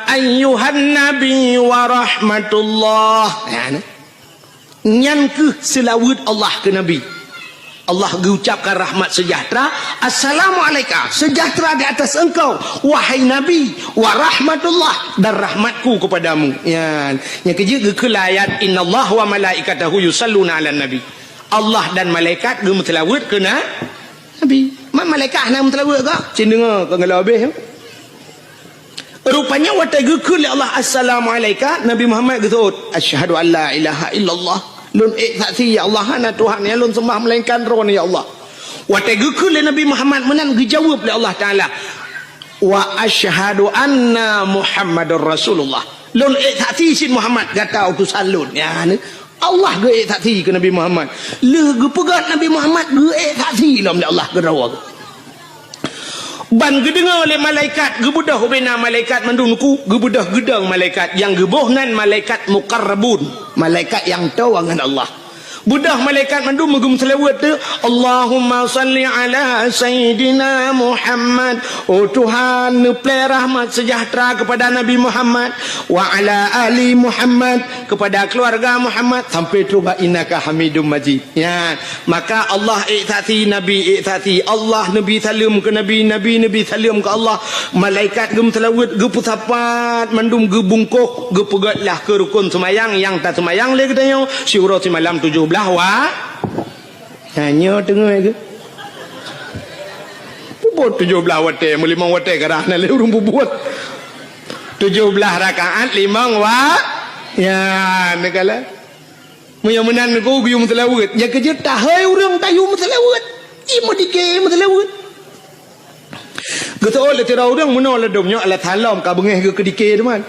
ayyuhan nabi wa rahmatullah. Nyan ke selawat Allah ke Nabi. Allah mengucapkan rahmat sejahtera. Assalamu alayka, sejahtera di atas engkau wahai Nabi, wa rahmatullah, dan rahmatku kepadamu. Yang kerja kelayat innallaha wa malaikatahu yusalluna ala nabi. Allah dan malaikat gemetelawat ke Nabi. Malaikat nak mentelawat ke? Cik dengar ke kalau habis. Rupanya waktu gekul Allah assalamualaikum Nabi Muhammad getut asyhadu an la ilaha illallah lun saksi ya Allah hana Tuhan ya lun sembah melainkan ron ya Allah. Waktu gekul Nabi Muhammad menan dijawab oleh Allah Taala wa asyhadu anna Muhammadur Rasulullah. Lun saksi sin Muhammad kata utusan lun ya Allah ge saksi ke Nabi Muhammad. Le ge pegat Nabi Muhammad ge saksi lam Allah ke rawa. Ban gedengar oleh malaikat gebudah bina malaikat mandungku gebudah gedang malaikat yang gebohnan malaikat muqarrabun malaikat yang tahu dengan Allah. Budah malaikat mandum megum selawat tu Allahumma salli ala sayyidina Muhammad. Oh Tuhan nuplai rahmat sejahtera kepada Nabi Muhammad wa ala ali Muhammad, kepada keluarga Muhammad sampai tu ba innaka hamidum majid. Ya, maka Allah iktati Nabi iktati Allah Nabi salam ke Nabi Nabi salam ke Allah. Malaikat gem selawat ge pusapat mandum ge bungkuk ge pegatlah ke rukun semayang yang tak semayang le katanya syura malam 17 wa hanya tengah ke buat 17 wate 5 wate kerana le urung buat 17 rakaat 5 wa ya negala mun menan ko guyum telawat ya kerja tahai urang tayu telawat imo dike telawat getol le tira urang mun le domnya ala thalam ka bengeh ke dike teman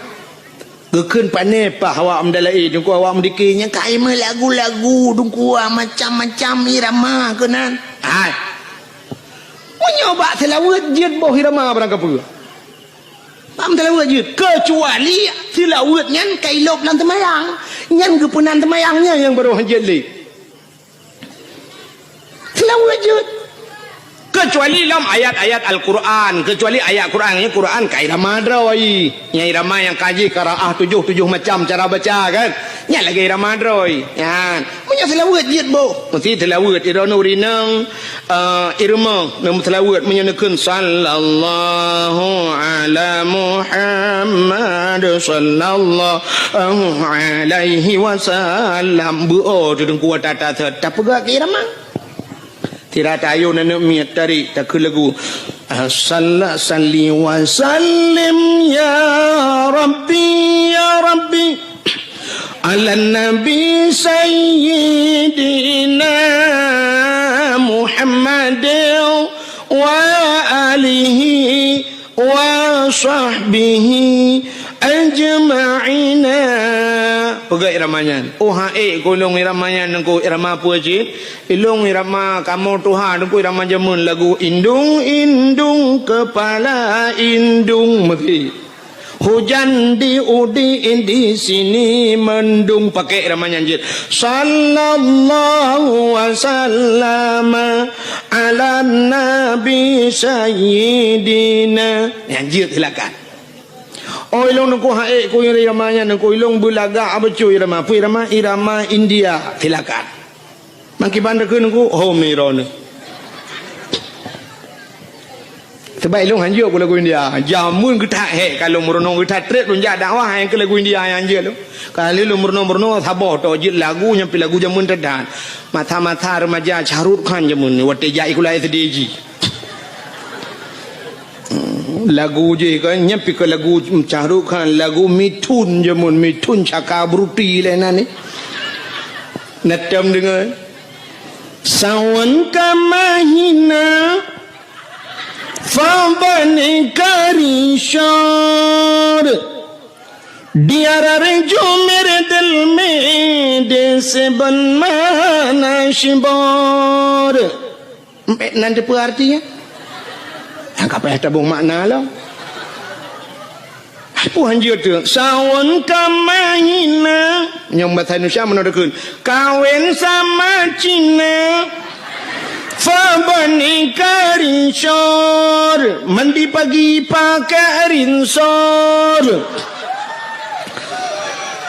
gekun pane pa awak mendalai dungku awak mendikirnya kaima lagu-lagu dungku macam-macam irama kenan hai menyoba selawat jid boh irama barang apa pam selawat jid kecuali selawatnya kailop lan temayang nyan gepunan temayangnya yang baru jid li selawat jid kecuali dalam ayat-ayat Al-Quran, kecuali ayat Quran, Quran ka irama droi, nya irama yang kaji qiraah 7 macam cara baca kan, nya lagi irama droi, ya, punya selawat jid bo, mesti selawat irana urinang, irama nam selawat menyenekeun sallallahu ala Muhammad sallallahu alaihi wasallam, bu tu dengku tata tak pegak irama. Tira tayo na miat dari tak lagu salli wa sallim ya rabbi ala nabi sayyidina Muhammad wa alihi wa sahbihi ajma'ina. Pegai iramanya oh hae golong iramanya nengku irama apa je ilung irama kamu Tuhan nengku irama jamun lagu indung kepala indung mesti hujan di udiin di sini mendung pakai iramanya je sallallahu wasallam ala nabi sayyidina anjir silakan. Oh ilong nengku hae ku iramanya nengku ilong bulaga apa cuy irama pu irama India silakan maki bandar ke nengku oh mirone sebab ilmu hanja aku lagu India jamun kita kalau merenung kita trek pun jadi dakwah yang ke lagu India yang hanja lu kalau lu merenung sabar tu je lagu nyampe lagu jamun terdan mata-mata remaja Shahrukh Khan jamun ni wate jai kulai sediji lagu je kan nyampe ke lagu Shahrukh Khan lagu Mithun jamun Mithun Chakraborty lain ni natam dengan sawan ka mahina Fabane kari shor Diara jo mere dil mein Dese banmana shibor Nanti apa artinya? Apa yang tabung makna lah Apa hanja tu? Sawan kamahina Yang bahasa Indonesia menurutkan Kawin sama Cina Fabani karinsor mandi pagi pakai rinsor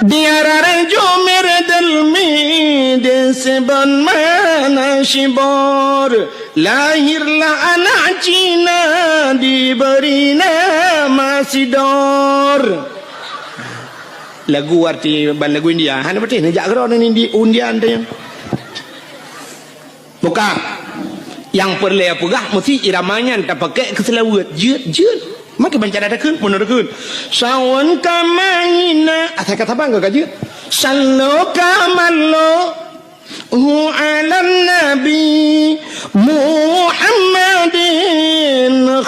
diarare jo mere dil mein dese ban mana shibor lahirlah anak Cina diberi nama Sidor lagu arti lagu India hanya betul ni jak geron ni undian dia bukan yang perlu apa gah mesti iramanya tak pakai keselawat jeut maka baca dah kun menurutkan sawan kamaina asal kata apa enggak jeut sallu kamallo hu ala nabi Muhammadin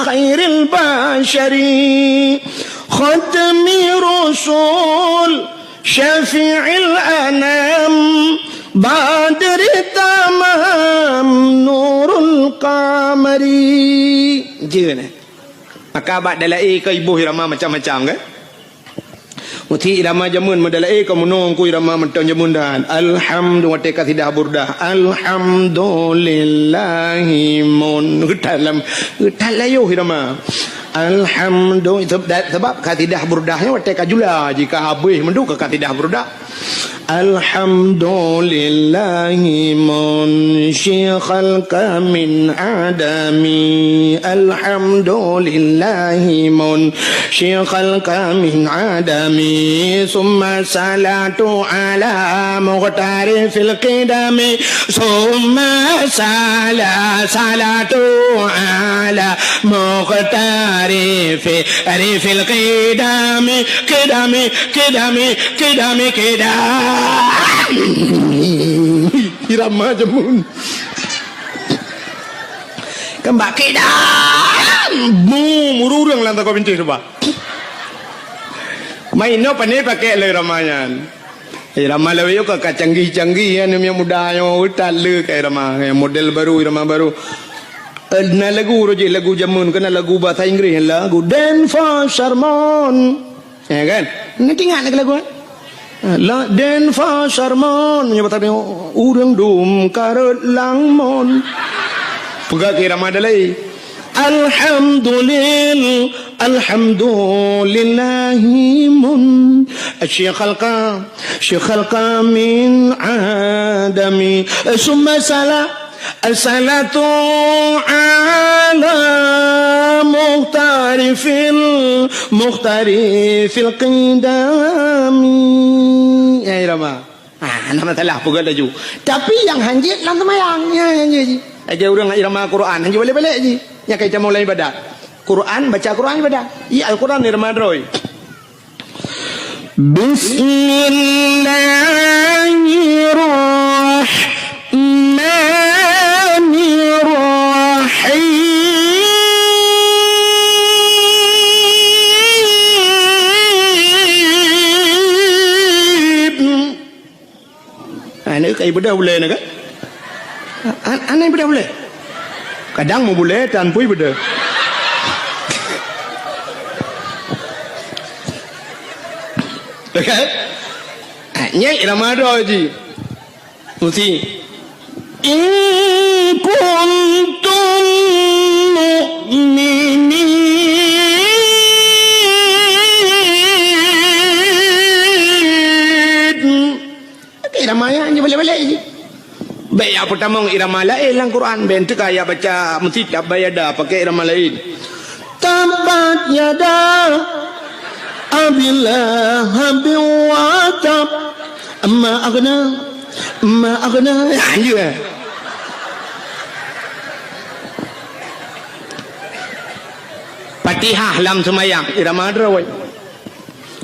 khairil bashari khatmi rasul syafi'il anam badri tamam nurul qamari je ni maka abad dalai ke ibu irama macam-macam kan muti irama jamun madalai ke menung ku irama mentang jamun dan alhamdulillah te kasidah burdah alhamdulillahi mun dalam yo irama alhamdulillah sebab kasidah burdahnya wate kajula jika habis mendu ke kasidah burdah alhamdulillahi munshi khalqa min adami alhamdulillahi munshi khalqa min adami summa salatu ala muqtari fil qidami summa salatu ala muqtari fil qidami qidami irama jamun kembak kedam mururang lantak kau benci coba main apa ni pakai le ramayan irama lewe yo ke canggih-canggih yang muda yang utat le ke irama model baru irama baru na lagu roje lagu jamun kena lagu bahasa Inggeris lagu Dan for Sharmon ya kan nanti ingat lagi lagu la den fa sarmon nyebut urang dum karut langmon pegak kira madalai alhamdulillahi mun syekh khalqa min adami summa salatu ala muhtari fil qidami ya irama nama salah pegak laju tapi yang hanjit lang temayangnya hanjit aja orang irama Quran hanjit balik-balik je yang kita mulai ibadat Quran baca Quran ibadat ya Al-Quran irama droi Bismillahirrahmanirrahim Anak ibadah boleh nak? Anak ibadah boleh. Kadang mau boleh tanpa ibadah. Okay? Nyai Ramadan ji. Mesti. In kuntum mu'minin. Irama je balik-balik je. Baik yang pertama irama lain dalam Quran. Bentuk ayat baca mesti tak bayar dah pakai irama lain. tabat yada abillahabi wa tab amma aghna ya Fatihah dalam semayang irama drawai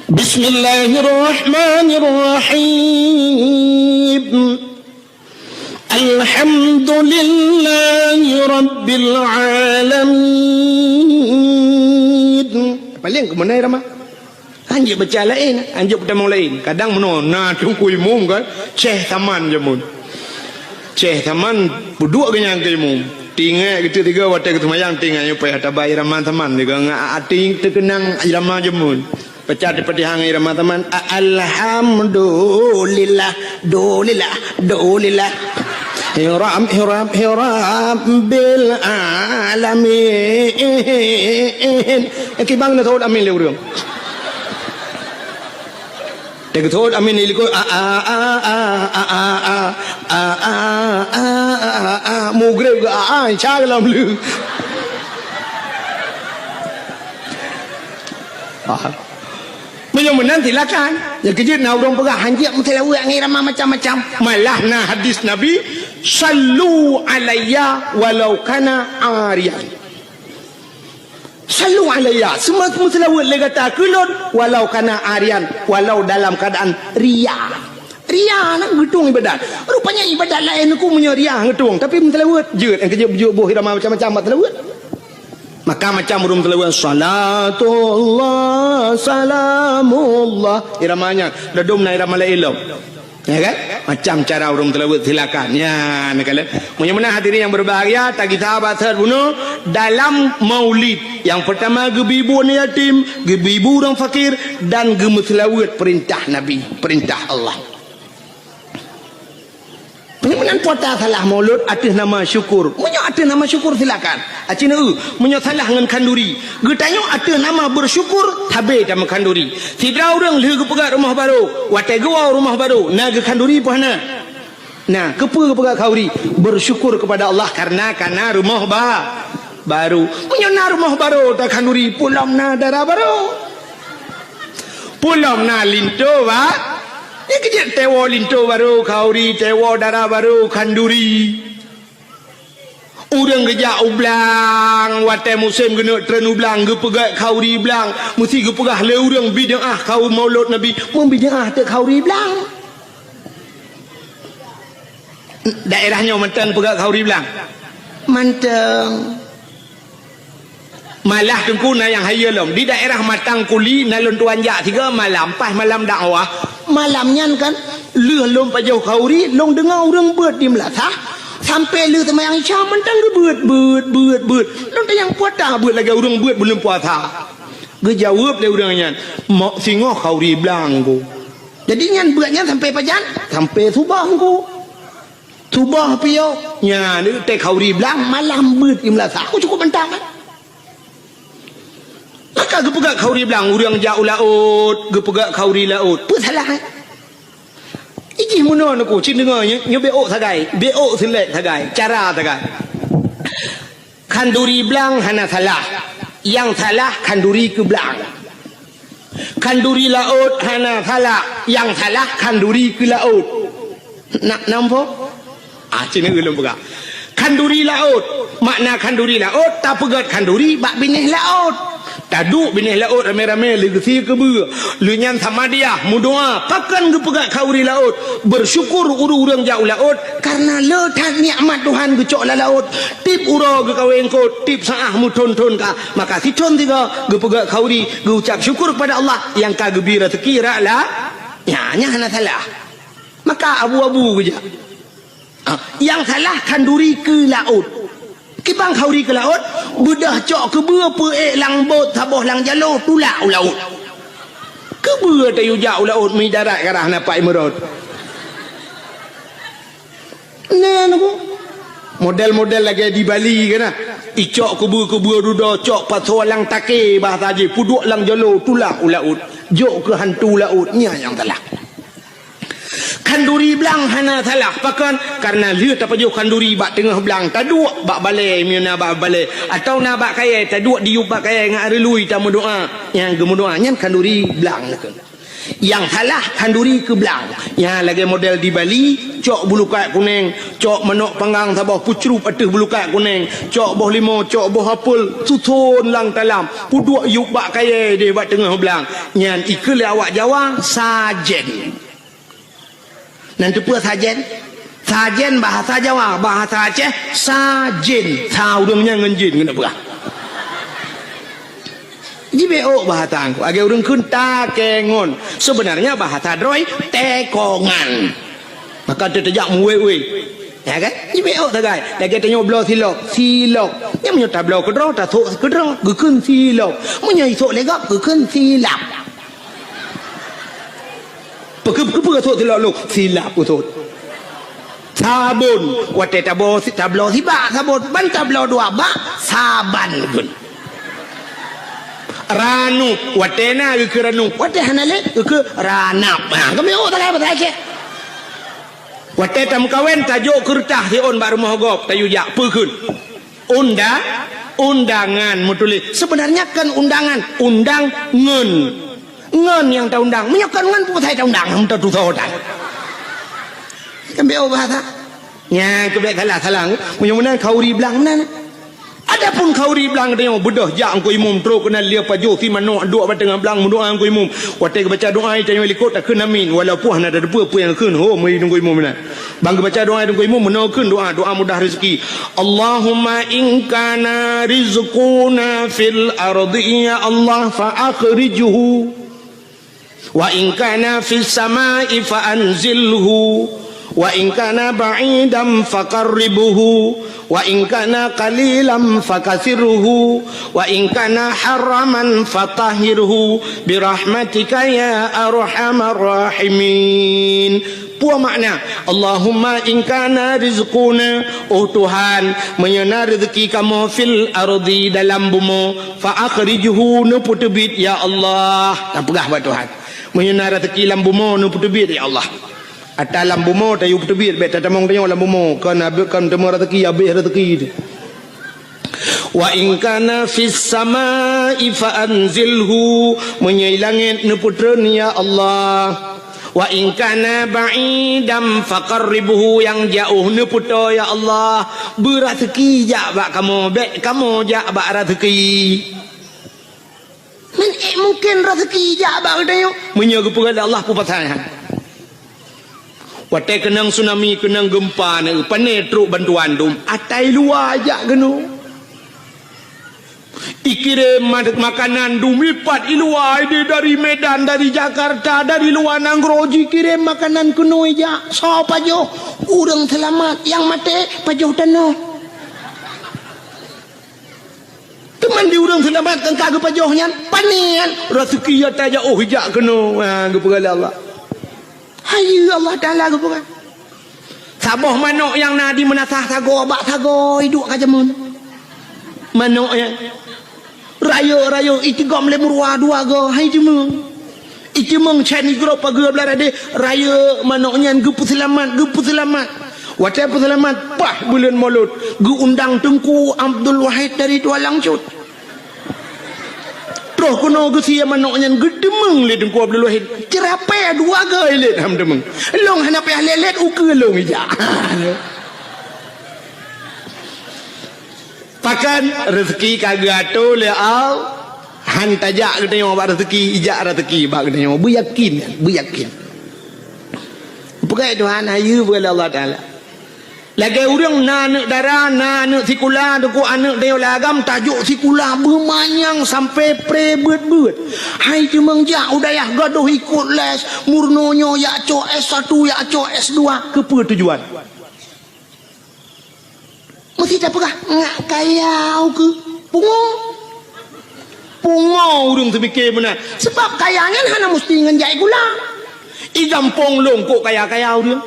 Bismillahirrahmanirrahim Alhamdulillahi Rabbil Alamin paling ke mana irama anjir baca lain anjir pertama lain kadang menona tungku imum kan Syekh Taman je mun Syekh Taman berdua kenyang ke imum tinggal kita tiga waktu kita semayang tinggal supaya ada bayi irama Taman juga ating terkenang irama je mun baca di Fatihah irama Taman Alhamdulillah dolillah hiram bil alamin kibang na thod amin le urang te thod amin iliko mugre cha lam lu Menyamunan silakan. Ya kejut na urang pegah hanjak mutelawa ngirama macam-macam. Malah na hadis Nabi sallu alayya walau kana ariyan. Sallu alayya semua mutelawa le kata kulun walau kana ariyan walau dalam keadaan ria. Ria nak gedung ibadat. Rupanya ibadat lain aku punya ria gedung tapi mutelawa jeut yang kejut buh irama macam-macam mutelawa. Maka macam urung telawat salatullah salamullah iramanya dadum na irama lain ya kan macam cara urung telawat silakan ya nakala munya-munya hadirin yang berbahagia tak kita baca bunuh dalam maulid yang pertama gebibu yatim gebibu orang fakir dan gemutlawat perintah Nabi perintah Allah Menyan puasa salah maulud atas nama syukur. Menyo atas nama syukur silakan. Acina menyo salah dengan kanduri. Getanyo atas nama bersyukur tabe sama kanduri. Sidra orang leh pegat rumah baru. Watai gua rumah baru. Na ke kanduri pohana. Nah, kepa pegat kauri bersyukur kepada Allah karena rumah baru. Menyo na rumah baru tak kanduri pulam na darah baru. Pulam na linto ba. Ini kejap tewo linto baru, kauri, tewo darah baru, kanduri. Urang kejap ublang, watai musim kena tren ublang, gepegak kauri belang. Mesti gepegah le urang bid'ah kau maulud Nabi, membid'ah te kauri belang. Daerahnya mentang pegak kauri belang. Mentang. Malah tengkuna yang hayalom di daerah Matang Kuli nalun tuan jak 3 malam pas malam dakwah malamnya kan leh lom pajau kauri long dengar orang beut di melatah sampai leh temayang isya mentang beut long tayang puasa beut lagi orang beut belum puasa ge jawab le urangnya mak singoh kauri belang ku jadi nyan beutnya sampai pajan sampai subah ku subah piau nya ni teh kauri belang malam beut di melatah aku cukup mentang kan maka gepegak kauri belang urang jauh laut gepegak kauri laut apa salah iki muno aku cin dengarnya nyo beo sagai beo selek sagai cara sagai kanduri belang hana salah yang salah kanduri ke belang kanduri laut hana salah yang salah kanduri ke laut nak nampak cin ulum pegak kanduri laut makna kanduri laut tak pegat kanduri bak binih laut taduk binih laut rame-rame legasi ke ber lunyan sama dia mudoa pakan gepegak kauri laut bersyukur urang jauh laut karena letak nikmat Tuhan gecok la laut tip ura ge kaweng ko tip saah mu ton-ton ka maka si ton tiga gepegak kauri ge ucap syukur kepada Allah yang ka gebira tekira la nya hana salah maka abu-abu geja yang salah kanduri ke laut kibang kauri ke laut bedah cok ke berapa lang bot taboh lang jalur tulak laut ke ber tayu jauh laut mi darat karah napai merot nah aku model-model lagi di Bali kan icok ke ber duda cok pasal lang take bahasa je puduk lang jalur tulak laut jok ke hantu laut nya yang salah kanduri belang hana salah pakan karena lihat apa jo kanduri bak tengah belang taduk bak balai miuna bak balai atau na bak kaya taduk diup bak kaya ngak relui tamu doa yang gemu doa nyan kanduri belang nakun yang salah kanduri ke belang yang lagi model di Bali cok bulu kat kuning cok menok panggang tabah pucru patih bulu kat kuning cok boh limo cok boh apel tutun lang talam puduk yup bak kaya dia bak tengah belang nyan ikul awak Jawa sajen. Nanti pula sajen bahasa Jawa bahasa Aceh sajen saudangnya ngenjin kena pula JBO bahasa aku agak urang kun takengon sebenarnya bahasa droi tekongan maka terjak muwe ya kan JBO tagai lagi tanya blo silok yang menyota blo kedro tak sok kedro gekun silok menyai sok legap gekun silap Pekep sok silap usut sabun wate tablo sibak sabun ban tablo dua bak saban pun ranu wate na ke ranu wate hanale ke ranap kami tak apa tak wate tam kawen tajuk kertas si on baru mohogop tayu jak pekun undangan mutuli sebenarnya kan undangan undang ngen yang tak undang menyokan ngen pun saya tak undang hang tak tutodan kembali bahasa nya kembali salah mudah-mudahan kauri belang mana adapun kauri belang dia bedah jak angko imum teruk kena lia pajo si manok duk pada dengan belang doa angko imum watai baca doa tanya likot tak kena amin walaupun ada apa yang keun ho mai tunggu imum mana bang baca doa tunggu imum menakeun doa mudah rezeki Allahumma in kana rizquna fil ardi ya Allah fa akhrijhu wa in kana fis samai fa anzilhu wa in kana ba'idan faqarribhu wa in kana qalilan fakasirhu wa in kana haraman fatahhirhu birahmatika ya arhamar rahimin. Puas makna Allahumma in kana rizquna Tuhan menyana rezeki kamu fil ardi dalam bumi fa akhrijhu nu putubit ya Allah tak pegah buat Tuhan menyana rezeki dalam bumi nu putubit ya Allah atas dalam bumi tayu putubit bet tamong tayu dalam bumi kan temu rezeki habis rezeki itu wa in kana fis samai fa anzilhu menyilangit nu putreun ya Allah wa in kana ba'idam faqarribhu yang jauh ne puto ya Allah berazeki jak bak kamu bek kamu jak bak rezeki mungkin rezeki jak bak dayo menyaga kepada Allah pu pasangan watai kenang tsunami kenang gempa ne panetru bantuan dum atai luar jak geno dikirim makanan dumipat iluai dari Medan dari Jakarta dari luar Nangroji kirim makanan kuno aja so pajo urang selamat yang mati pajo tanah teman di urang selamat kan kagak pajohnya panian rezeki ya taja oh hijak kuno kepada Allah hayu Allah Taala kepada sabah manuk yang nadi menasah sago bak sago hidup kajamun manuk ya rayo itigom le murwa dua go hai jemeng itimeng chani gro pageu blarade rayo manoknya gepu selamat watai selamat pah bulan Maulud gu undang Tengku Abdul Wahid dari Tua Langcut terus kuno gu sia manoknya gedemeng le Tengku Abdul Wahid cerape dua go le ham demeng long hana pe lelet uke long ija pakan rezeki kagak tu le au han tajak kita yang buat rezeki ijak rezeki bak kita yang beryakin pegai Tuhan ayu kepada Allah Taala lagi orang nak darah nak sikula deku anak dia lagam tajuk sikula bermanyang sampai pre-bet hai cemang jak udayah gaduh ikut les murnonyo yak co S1 yak co S2 kepa tujuan mesti tak pegah ngak kayau ke pungo urang terfikir benar sebab kayangan hana mesti ngenjai gula i gampong long kok kaya-kayau dia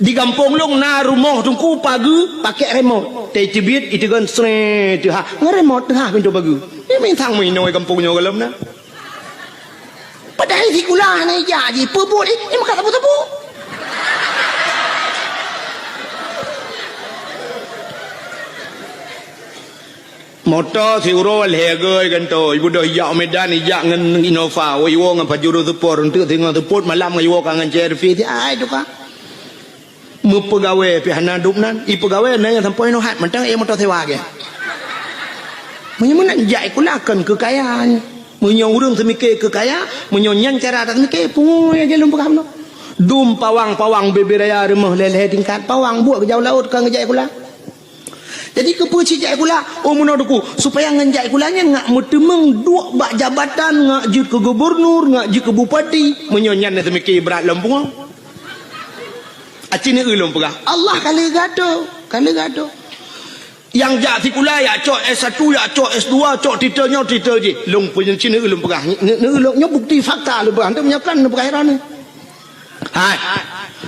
di gampong long na rumah tungku pagi pakai remote te cibit itu kan sre ha ngeremote ha pintu pagi ini thang mai noi kampungnya galam na padahal si gula hana jadi pebut ini maka tabu motor si uro legai kan to ibu dah yak Medan yak ngan Innova oi wo ngan pajuru support untuk tengah support malam ngai wo kangen CRV ti ai tu ka mu pegawai pi hana dup nan i pegawai nan yang sampai no hat mentang motor sewa ke menyemun jai kulakan kekayaan munyo urang semike kekaya munyo nyang cara tak semike pungu ya jalum pekam no dum pawang beberaya remah leleh tingkat pawang buat ke jauh laut kan ngejai kula. Jadi kepuci jai kula munoduku supaya ngenjai kulanya ngak mutemeng dua bak jabatan ngak jut ke gubernur ngak jut ke bupati menyonyan na semiki berat lempung acine ulum pegah Allah kali gado yang jak si kula ya cok S1 ya cok S2 cok titel je long punya cine ulum pegah ulumnya bukti fakta lu pegah tu menyakan pegah heran hai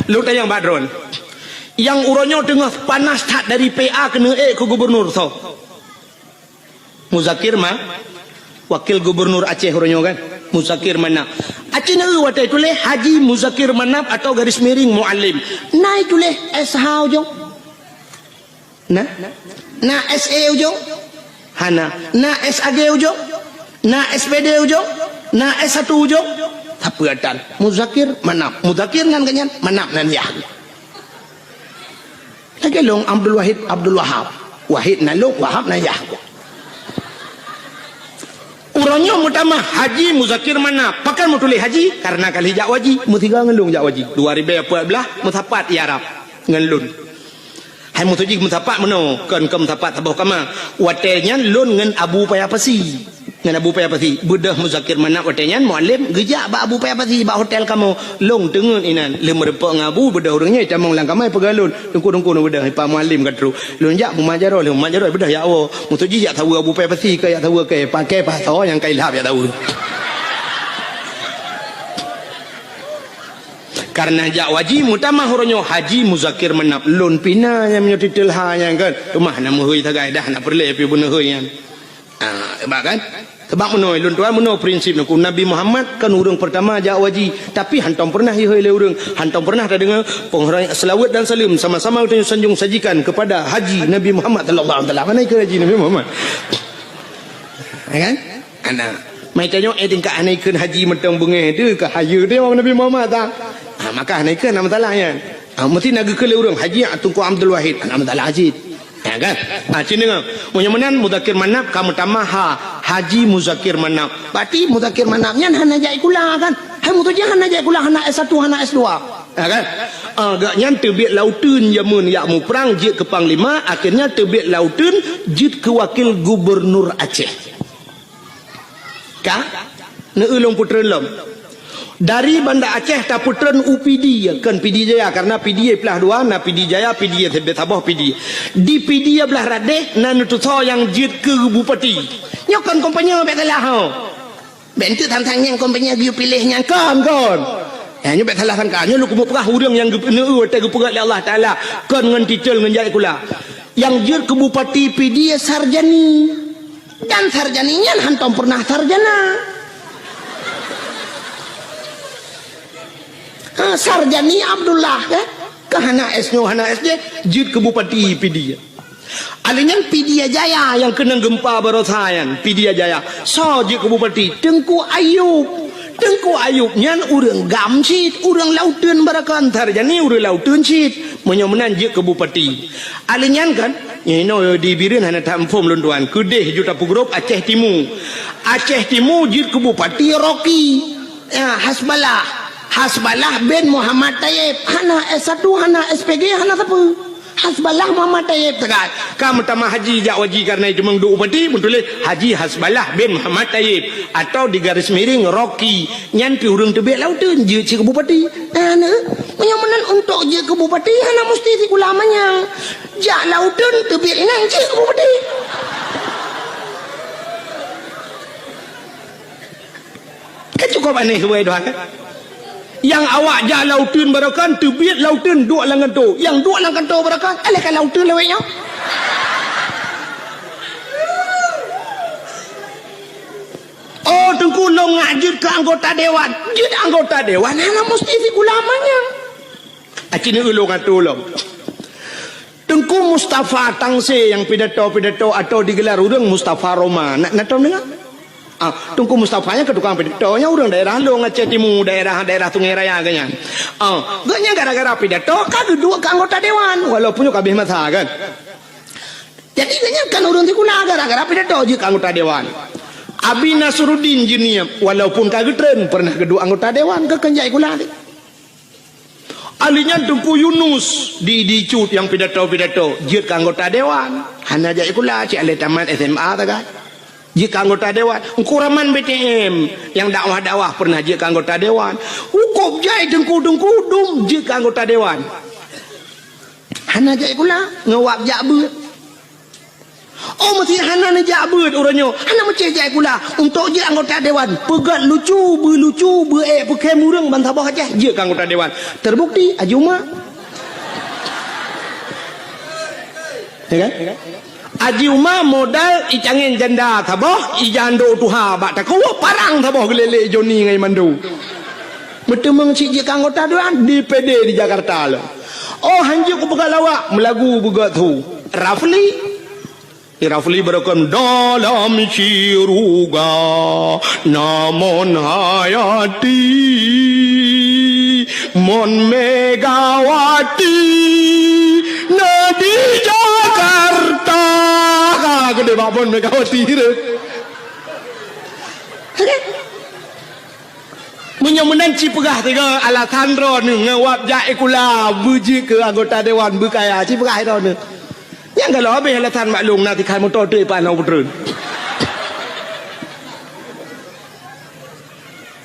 lu tayang badron yang uronyo tengah panas tak dari PA kena ke gubernur so Muzakir mah wakil gubernur Aceh uronyo kan Muzakir Manap Aceh na watai tule Haji Muzakir Manap atau garis miring muallim naik tule SH ujung na SE ujung hana na SAG ujung na SPD ujung na S1 ujung tapatan Muzakir Manap Muzakir nan kanyan Manap nan ya Tagalong Abdul Wahid nalok Wahab na yah uronyo mutama Haji Muzakir Manap pakan mutuli haji karena kali jak waji mutiga ngelung jak waji 2014 mutapat Arab ngelun hai mutuji mutapat meno kan ke mutapat tabuh kama watelnya lun ngen Abu Payapasi ngan Abu Payapasi budah Muzakir Manap watelnya muallim gejak ba Abu Payapasi ba hotel kamu long tengen inan le merepok ngabu budah urangnya camong lang kamai pegalun dengku budah pa muallim katru lun jak mumajaro budah ya awo mutuji jak tahu Abu Payapasi ke ya tahu ke pakai bahasa yang kai lap ya tahu karena jak waji mutama huronyo Haji Muzakir Manap lun pina yang menyotitel ha yang kan rumah nama hui tagai dah nak perle pi buna hui yang kan sebab menoi lun tuan menoi prinsip nak Nabi Muhammad kan urang pertama jak waji tapi hantam pernah hoi le urang hantam pernah tak dengar penghormatan selawat dan salam sama-sama kita sanjung sajikan kepada Haji Nabi Muhammad sallallahu alaihi wasallam mana ke Haji Nabi Muhammad kan ana mai tanyo tingkat anaikeun haji mentang bengeh tu ke hayu dia Nabi Muhammad tak maka anaikeun nama salahnya mesti naga ke le urang Haji Tunku Abdul Wahid nama salah Haji ya kan cini ngah menyemenan Muzakir Manap kamu tamah Haji Muzakir Manap berarti Muzakir Manapnya hana jai kula kan hai mutuja hana jai kula hana S1 hana S2 ya kan agaknya terbit lautun jamun yakmu perang jit ke panglima akhirnya terbit lautun jit ke wakil gubernur Aceh kah ne ulung putren lom dari Banda Aceh ta putren UPD kan PD Jaya karena PD belah dua na PD Jaya PD Tebet Sabah PD di PD belah radeh na nutuso yang jit ke bupati nyokan kompanya betalah ho bentuk tantang yang kompanya dia pilihnya kan nyo betalah kan nyo lu kumu perah urang yang gepenu te gepegat Allah Taala kan ngan titel ngan jai kula yang jit ke bupati PD sarjani dan sarjaninya hantam pernah sarjana Sarjani Abdullah ke hana S-nya hana SD jid ke bupati PD alingan PD Jaya yang kena gempa barosayan PD Jaya so jid ke bupati Tengku Ayub nyan urang gamsit urang lautun barakan Sarjani urang lautun sit menyomenan jid ke bupati alingan kan di birin hana tampom lun tuan kedeh juta pugrup Aceh Timur jid ke bupati Rocky Hasbalah bin Muhammad Tayyib hana S1 hana SPG hana apa Hasbalah Muhammad Tayyib tegai kamu tamah haji jak waji karena itu mengdu upati betul Haji Hasbalah bin Muhammad Tayyib atau di garis miring Rocky nyanti urang tebek lautun je ci ke bupati menyomenan untuk je ke bupati hana mesti si ulamanya jak lautun tebek nang ci ke bupati kan cukup aneh suai doa kan yang awak jah lautun barakan tebit lautun dua langan tu yang dua langan tu barakan alahkan lautun leweknya Tengku long ngajut ke anggota dewan jut anggota dewan hana mesti si ulamanya acini ulung atu long Tengku Tengku Mustafa Tangse yang pidato-pidato atau digelar urang Mustafa Roma. Nak tahu dengar? Tengku Mustafanya ke tukang pidatonya urang daerah Long Aceh Timur, daerah Sungai Raya ganyan. Ganyan gara-gara pidato kagak dua ke anggota dewan walaupun yo kabeh masa kan. Jadi ganyan kan urang ti kula gara-gara pidato je ke anggota dewan. Abi Nasruddin Jinia walaupun kagak tren pernah kedua anggota dewan ke kenjai kula ni. Alinya Tengku Yunus di cut yang pidato je ke anggota dewan. Hana jai kula cik ale tamat SMA ta kan. Jika anggota dewan, Kuraman BTM yang dakwah-dakwah pernah jika anggota dewan, Hukum jai Tengku dum jika anggota dewan. Hana jai kula ngawak jakbeut. Oh mesti hana ne jakbeut uranyo. Hana mesti jai kula untuk jika anggota dewan. Pegat lucu pakai murang bantabah aja jika anggota dewan. Terbukti Ajuma. Ya kan? Aji Umar modal icangin janda taboh ijando tuha bak takuwa parang taboh gelele Joni ngai mandu. Betul mengcik je anggota dewan di PD di Jakarta lo. Oh hanjuk ku pegalawak melagu begat tu. Rafli berakam dalam ciruga namun hayati mon Megawati Nadi Jakarta gede babon Megawati itu menyamunanci pegah tiga alasan ron ngawap jai kula buji ke anggota dewan berkaya ci pegah ron yang kalau habis alasan maklum nanti kan motor tu panau betul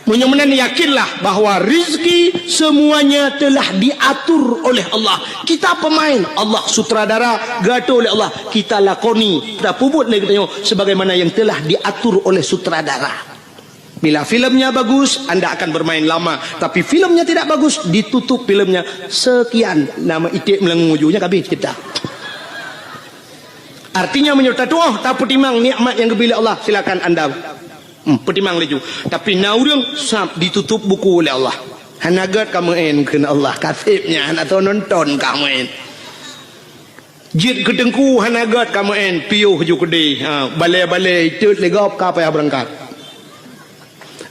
Mudah-mudahan yakinlah bahwa rizki semuanya telah diatur oleh Allah. Kita pemain, Allah sutradara, gato oleh Allah. Kita lakoni, kita puput lagi tengok sebagaimana yang telah diatur oleh sutradara. Bila filmnya bagus, anda akan bermain lama. Tapi filmnya tidak bagus, ditutup filmnya. Sekian nama itik melengung ujungnya kami kita. Artinya menyertai doa, tak pertimang nikmat yang diberi Allah. Silakan anda pertimang laju. Tapi naurang sab ditutup buku oleh Allah. Hanagat kamu en kena Allah kasibnya atau nonton kamu en. Jid kedengku hanagat kamu en piuh ju kede. Balai-balai cut legop ka payah berangkat.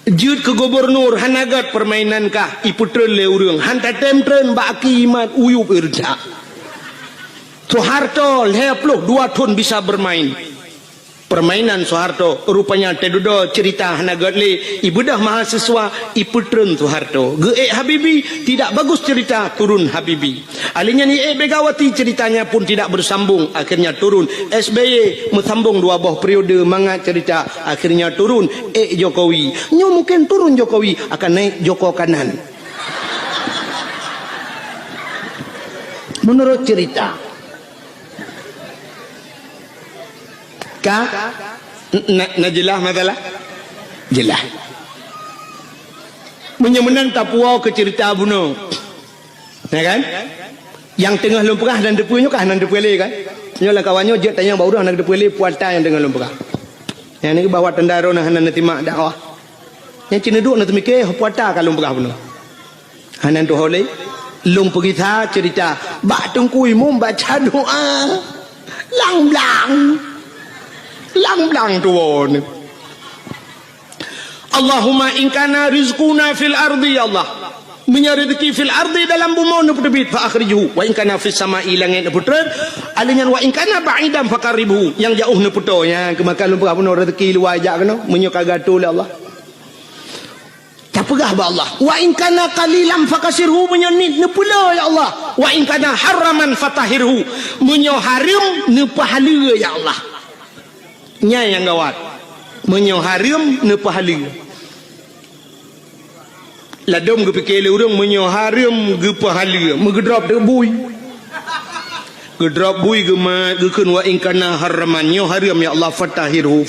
Jid ke gubernur hanagat permainan kah iputren le urang. Hanta temtren baki iman uyup irja. Soeharto leploh 2 tahun bisa bermain. Permainan Soeharto rupanya tedudo cerita hanagat le ibudah mahasiswa iputren Soeharto ge Habibi tidak bagus cerita turun Habibi alinya ni Megawati ceritanya pun tidak bersambung akhirnya turun SBY mesambung 2 buah periode mangat cerita akhirnya turun Jokowi nyo mungkin turun Jokowi akan naik Joko kanan menurut cerita na jelas masalah jelas menyemenan tapuau ke cerita bunuh ya kan yang tengah lumpurah dan depunya kah nan depule kan nyolah kawannya jet tanya baru nak depule puata yang tengah lumpurah yang ni bawa tendaro nah nan timak dakwah yang cina duk nak mikir puata ka lumpurah bunuh hanan tu holei lumpur kita cerita bak tengkui mum baca doa lang-lang tuan. Allahumma in kana rizquna fil ardi ya Allah. Menyarezeki fil ardi dalam bumi nu terbit fa akhrijuhu wa in kana fis samai langit nu putra alinyan wa in kana ba'idan faqarribuhu yang jauh nu putra yang kemakan lumpur apa rezeki luar ajak kena menyo kagato oleh Allah. Tak pegah ba Allah. Wa in kana qalilan fakasirhu menyo nit nu pula ya Allah. Wa in kana haraman fatahirhu menyo haram nu pahala ya Allah. Nya yang gawat menyo haram ne pahala ladom ge pikir le urang menyo haram ge pahala megedrop de bui gedrop bui ge ma ge keun wa in kana haraman nyo haram ya Allah fatahirhu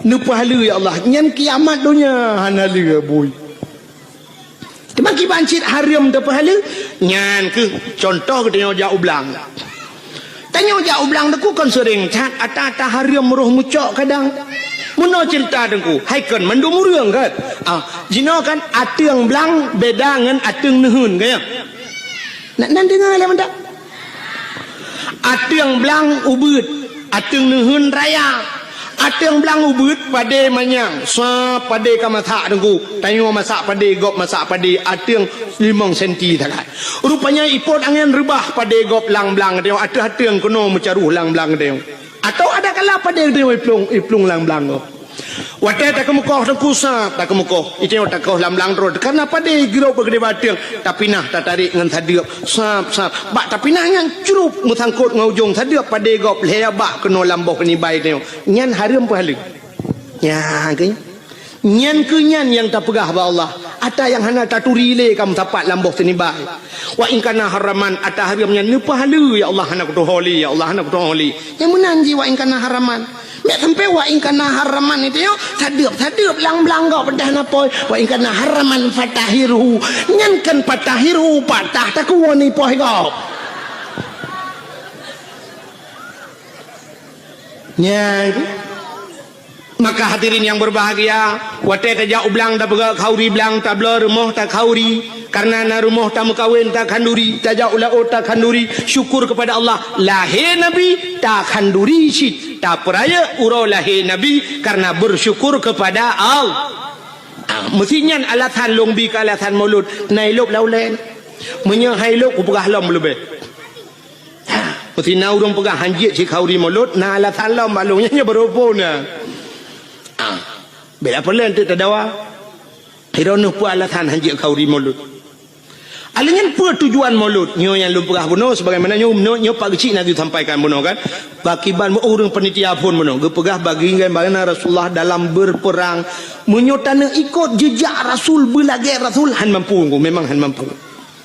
ne pahala ya Allah nyan kiamat dunia hanali bui temaki bancit haram de pahala nyan ke contoh ke tengok jauh belang tanya jauh belang deku kan sering cat ata haram roh mucok kadang muno cerita deku haikon mandum urang kan jino kan ateung belang beda ngan ateung nuhun kaya nak nan dengar le mendak Ateng belang ubud, ateng nuhun raya, ateng belang ubud pade manyang, sa pade kamasak dengku, tengok masak pade gop masak pade, ateng 5 senti takai. Rupanya ipot angin rebah pade gop lang-belang dia, ateng kono mencaruh lang-belang dia. Atau ada kala pade dia iplung lang-belang gop. Watai tak kemukoh dengku sa tak kemukoh, itu tak kau lang-belang road. Karena pade girau bergede bateng, tapi nah tak tarik ngan tadiap, sap. Bak tapi nah yang curup musangkut ngaujung tadiap pade gop leya bak keno lamboh ni baik dia. Nyan haram pahala. Ya ke? Nyan ke nyan yang tak pegah ba Allah. Ada yang hana taturi le kamu tapat lamboh ni baik. Wa in kana haraman ada haram nyan ne pahala ya Allah hana kutu holi ya Allah hana kutu holi. Yang menanji wa in kana haraman. Mek sampai wa in kana haraman itu yo sadeup lang-belang gau pedah napoi wa in kana haraman fatahiru nyan kan fatahiru patah tak kuoni poi gau nya. Maka hadirin yang berbahagia, watai tajak ublang tak bergerak khauri belang tak blur rumah tak khauri, karena na rumah tak mekawin tak khanduri, tajak ulau tak khanduri, syukur kepada Allah lahir Nabi tak khanduri syit, tak peraya urau lahir Nabi karena bersyukur kepada Allah. Mestinya alatan longbi ke alatan maulud, nailuk laulen, menyahailuk upegah lom lebih. Mesti na urang pegah hanjit si khauri maulud, na alatan lom balungnya berupuna. Bela pelan tu tadawa. Hironuh pu alatan hanjik khauri maulud. Alingan apa tujuan maulud? Nyo yang lumpurah buno sebagaimana nyo pak kecil nak disampaikan buno kan. Bakiban orang penitia pun buno. Gepegah bagi bagaimana Rasulullah dalam berperang menyotana ikut jejak Rasul belagi Rasul han mampu, memang han mampu.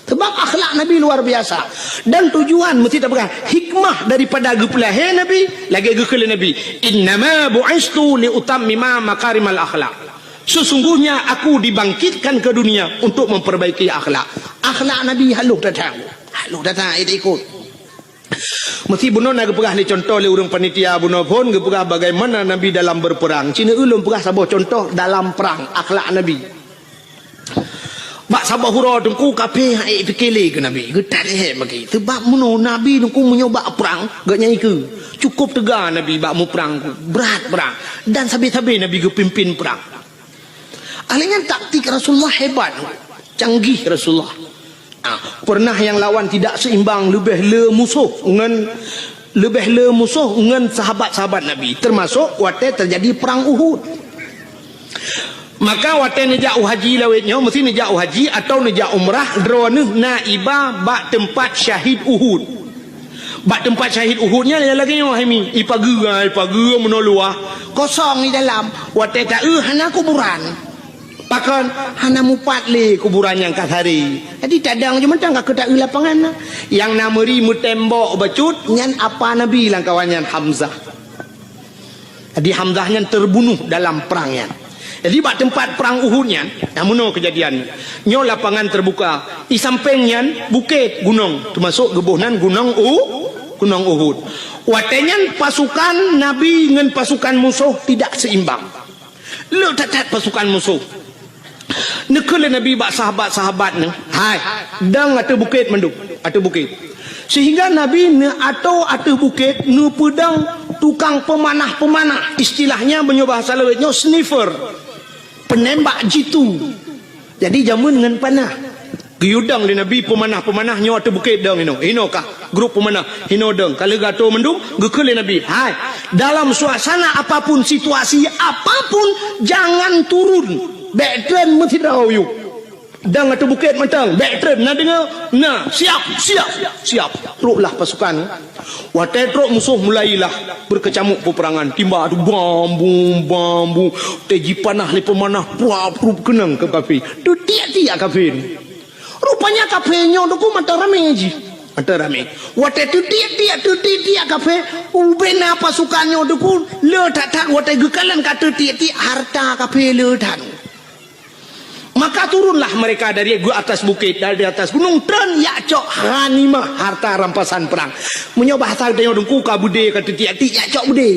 Sebab akhlak Nabi luar biasa. Dan tujuan mesti tak pegang hikmah daripada gepelahe Nabi lagi gekele Nabi. Innama bu'istu li utammima makarimal akhlak. Sesungguhnya aku dibangkitkan ke dunia untuk memperbaiki akhlak. Akhlak Nabi haluk datang ikut. Mesti buno nak gepegah ni contoh le urang panitia buno pun gepegah bagaimana Nabi dalam berperang. Cina ulun pegah sabah contoh dalam perang akhlak Nabi. Bak sabah hura dengku kape hai fikele ke Nabi getat he bagi sebab muno Nabi dengku menyoba perang gak nyai ke cukup tegar Nabi bak mu perang berat perang dan sabi-sabi Nabi ke pimpin perang. Alingan taktik Rasulullah hebat, canggih Rasulullah. Pernah yang lawan tidak seimbang lebih le musuh dengan sahabat-sahabat Nabi, termasuk waktu terjadi perang Uhud. Maka waktu nejak haji lawetnya mesti nejak haji atau nejak umrah drone naibah bak tempat syahid Uhud. Bak tempat syahid Uhudnya lagi nyo hemi ipagi menoluah kosong di dalam waktu tak hana kuburan. Pakan hana mupat le kuburan yang kat hari. Jadi tadang je mentang ka tak lapangan yang nameri mutembok bacut nyan apa Nabi lang kawannya Hamzah. Jadi Hamzahnya terbunuh dalam perangnya. Jadi bak tempat perang Uhudnya, namuno kejadian. Nyo lapangan terbuka, di sampingnya bukit gunung, termasuk gebuhnan gunung Uhud. Watenya pasukan Nabi dengan pasukan musuh tidak seimbang. Lu tatat pasukan musuh. Nekele Nabi bak sahabat-sahabat ni, hai, dang atau bukit menduk, atau bukit. Sehingga Nabi ne atau bukit ne pedang tukang pemanah, istilahnya bahasa lawetnya sniffer. Penembak jitu. Jadi jamun dengan panah. Giudang di Nabi pemanah nyo atau bukit dang ino kah grup pemanah hino dang kalau gato mendung gekele Nabi. Hai, dalam suasana apapun situasi apapun jangan turun. Backtrain mesti tahu you. Dang atau bukit mentang backtrain nak dengar nah siap teruklah pasukan watai teruk musuh mulailah berkecamuk peperangan timba adu bambu teji panah le pemanah pruap kenang ke kafir tu tiak kafir rupanya kafirnya tu mata rame watai tu tiak kafir ubena pasukannya tu le tak watai gekalan kata tiak harta kafir le tak. Maka turunlah mereka dari atas bukit, dari atas gunung dan yakcok ghanimah harta rampasan perang. Menyoba asal tengok dengku ka bude kata tiak yakcok bude.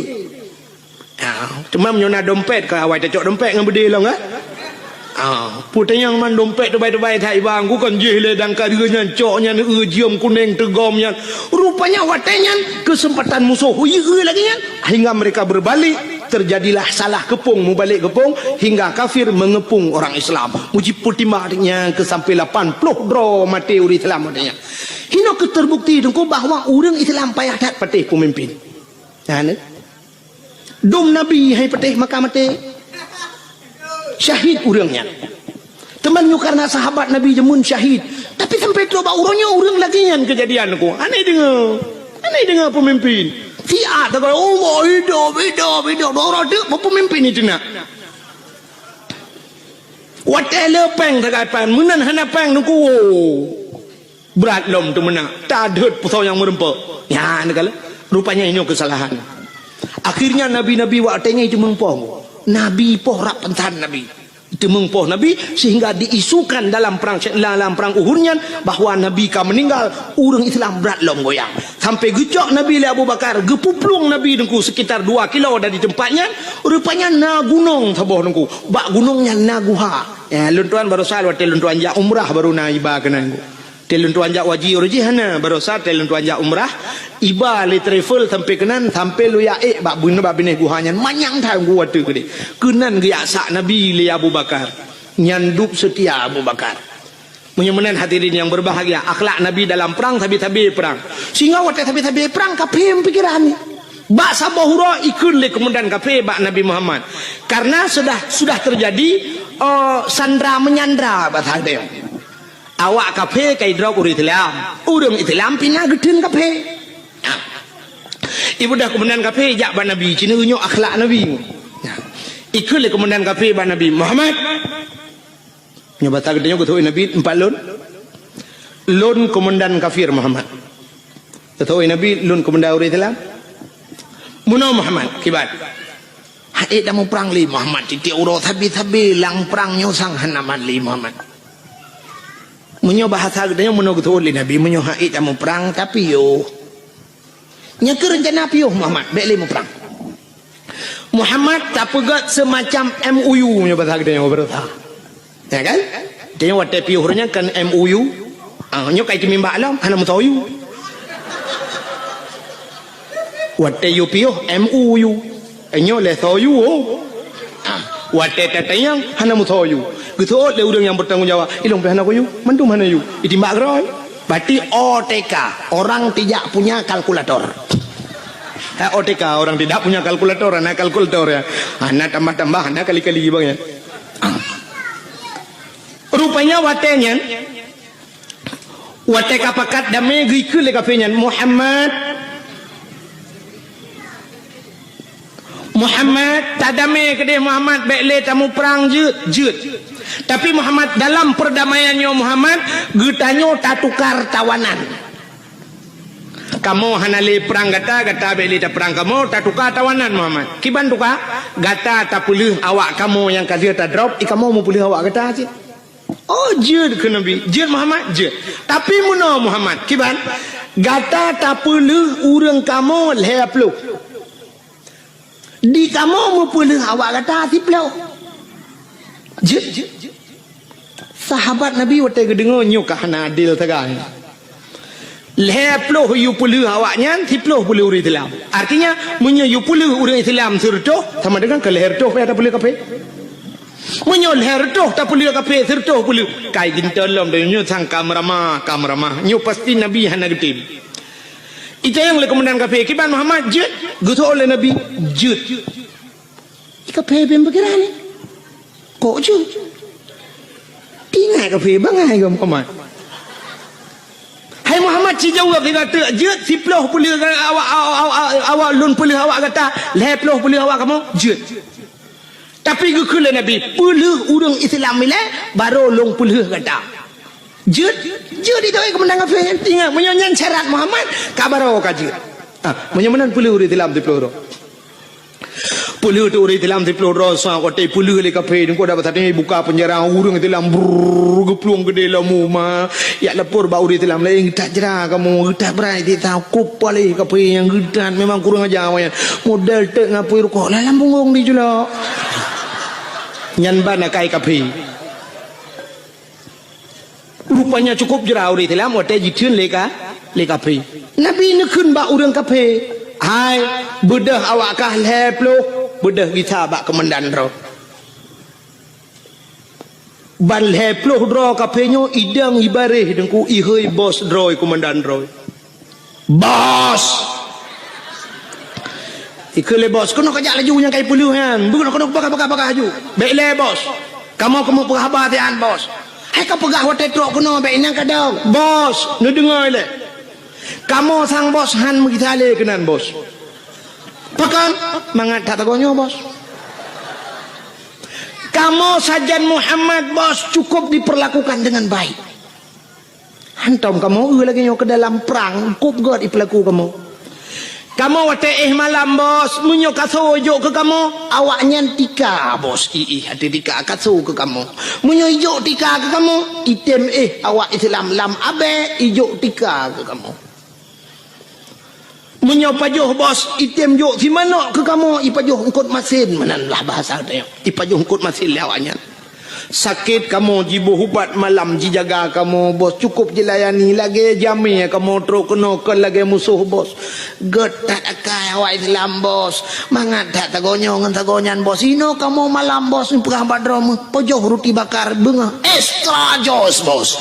Cuma menyona dompet ke awal cocok dompet dengan bude lah Putih yang man dompet terbaik-terbaik tak bang, ku kan jih ledang kadanya coknya jiam kuning tegomnya. Rupanya watenya kesempatan musuh lagi nya. Hingga mereka berbalik, terjadilah salah kepung, mubalik kepung hingga kafir mengepung orang Islam. Muji putih maknya ke sampai 80 dro mati uri Islam adanya. Hino keterbukti dengku bahawa orang Islam payah tak patih pemimpin. Dom Nabi hai patih maka mati. Syahid urangnya. Temannya karena sahabat Nabi jemun syahid. Tapi sampai tu urangnya urang lagi yang kejadian aku. Aneh dengar pemimpin. Fiat tak oh hidup. Orang tu pemimpin itu nak. Whatever peng tak pan. Menan hana peng nuku. Berat lom tu menang. Tak ada pusau yang merempak. Ya nak rupanya ini kesalahan. Akhirnya nabi-nabi waktunya itu mengpong. Nabi poh rak pentan Nabi itu mengpoh Nabi sehingga diisukan dalam perang Uhudnya bahawa Nabi kan meninggal orang Islam berat lom goyang sampai gejok Nabi le Abu Bakar gepuplung Nabi dengku sekitar 2 kilo dari tempatnya rupanya na gunung taboh dengku bak gunungnya na guha ya luntuan baru sal watel luntuan ja umrah baru na iba kenangku telun tuan jak wajib orjihana baru sat telun tuan jak umrah iba le travel sampai kenan sampai lu ya bak bune bak bine guhanya manyang tang gua tu gede kenan ge sak Nabi le Abu Bakar nyanduk setia Abu Bakar menyemenan hadirin yang berbahagia akhlak Nabi dalam perang tabi-tabi perang sehingga waktu tabi-tabi perang kapem pikiran bak sabahura ikun le kemudian kape bak Nabi Muhammad karena sudah terjadi sandra menyandra bahasa dia awak kafe kai drop urang Islam pina gedin kafe ibu dah kemudian kafe jak ban Nabi cina unjuk akhlak Nabi ikut le kemudian kafe ban Nabi Muhammad nyoba tak gedenya ketui Nabi 4 lon komandan kafir Muhammad ketui Nabi lon komandan urang Islam muno Muhammad kibat hai dah mau perang li Muhammad titik uro tabi lang perang nyosang hanaman li Muhammad menyo bahasa gedenya menurut oleh Nabi menyo haid mau perang tapi yo nya ke rencana piyo Muhammad bek le mau perang Muhammad tak pegat semacam MOU menyo bahasa gedenya berita ya kan dia waktu piyo hurnya kan MOU nyo kai timimba alam hana mutayu waktu yo piyo MOU nyo le toyu waktu tatayang hana mutayu gitu le urang yang bertanggungjawab ilong pe hana koyu mendum hana yu itimbak roy berarti OTK orang tidak punya kalkulator OTK orang tidak punya kalkulator anak kalkulator ya anak tambah anak kali-kali bang ya rupanya watenya wateka pakat damai gikul le kafenya Muhammad tadame kedai Muhammad bekle tamu perang jut tapi Muhammad dalam perdamaiannya Muhammad getanyo tak tukar tawanan kamu hanale perang gata bekle tak perang kamu tak tukar tawanan Muhammad kiban tukar gata tak pulih awak kamu yang kadir tak drop kamu mau pulih awak gata aja oh jut ke Nabi jut Muhammad jut tapi muno Muhammad kiban gata tak pulih urang kamu leplu di kamu mau pulih awak kata tiplau jut sahabat Nabi waktu kedengar nyuk kahana adil tegang leploh yu pulih awaknya tiploh pulih urang Islam artinya munyo yu pulih urang Islam sertoh sama dengan ke leher toh ada pulih kape munyo leher toh tak pulih kape sertoh pulih kai gintelom de nyu sang kamrama nyu pasti Nabi hana getim itu yang oleh komandan kafe kiban Muhammad jut gutu oleh Nabi jut kafe bem berkira ni kok jut tinggal kafe bangai ke Muhammad hai Muhammad si jawab dia kata jut si peluh pulih awak lun pulih awak kata leh peluh pulih awak kamu jut tapi gukul Nabi pulih urang Islam ile baru long pulih kata jut itu kemenangan kafir tinggal menyanyian syarat Muhammad kabaro kajut menyemenan puluh uri dalam di peluru puluh tu uri dalam di peluru so kote puluh le kafir ko dapat tadi buka penjara urang dalam geplung gede lamu ma ya lapor ba uri dalam lain tak jera kamu tak berai di tahu kupale kafir yang gedan memang kurang aja awan modal tek ngapui ko la lambung di jula nyan bana kai kafir rupanya cukup jerau di dalam hotel jitun leka kafe. Nabi ni kun ba urang kafe. Hai bedah awak kah leplo bedah kita bak komandan ro. Ban leplo dro kafe nyo idang ibareh dengku ihoi bos droi komandan ro. Bos. Ikule bos kono kajak laju yang kai puluh kan. Bukan kono bakar haju. Baik le bos. Kamu penghabar tian bos. Hai kau pegah hotel truk kono baik nang kadang. Bos, nu dengar le. Kamu sang bos han kita le kenan bos. Pakan mangat tak tagonyo bos. Kamu sajan Muhammad bos cukup diperlakukan dengan baik. Hantam kamu lagi nyo ke dalam perang kup god ipelaku kamu. Kamu wateh malam bos munyo kaso jo ke kamu awaknya tika bos hati tika kaso ke kamu munyo ijo tika ke kamu item awak Islam lam abe ijo tika ke kamu munyo pajuh bos item jo si mana ke kamu ipajuh ngkut masin mananlah bahasa dia ipajuh ngkut masin lawaknya sakit kamu jibu hubat malam jijaga kamu bos cukup jilayani lagi jami kamu truk kena ke lagi musuh bos getak akai awak Islam bos mangat tak tagonyo ngan tagonyan bos ino kamu malam bos perah badrom pojoh roti bakar bunga extra jos bos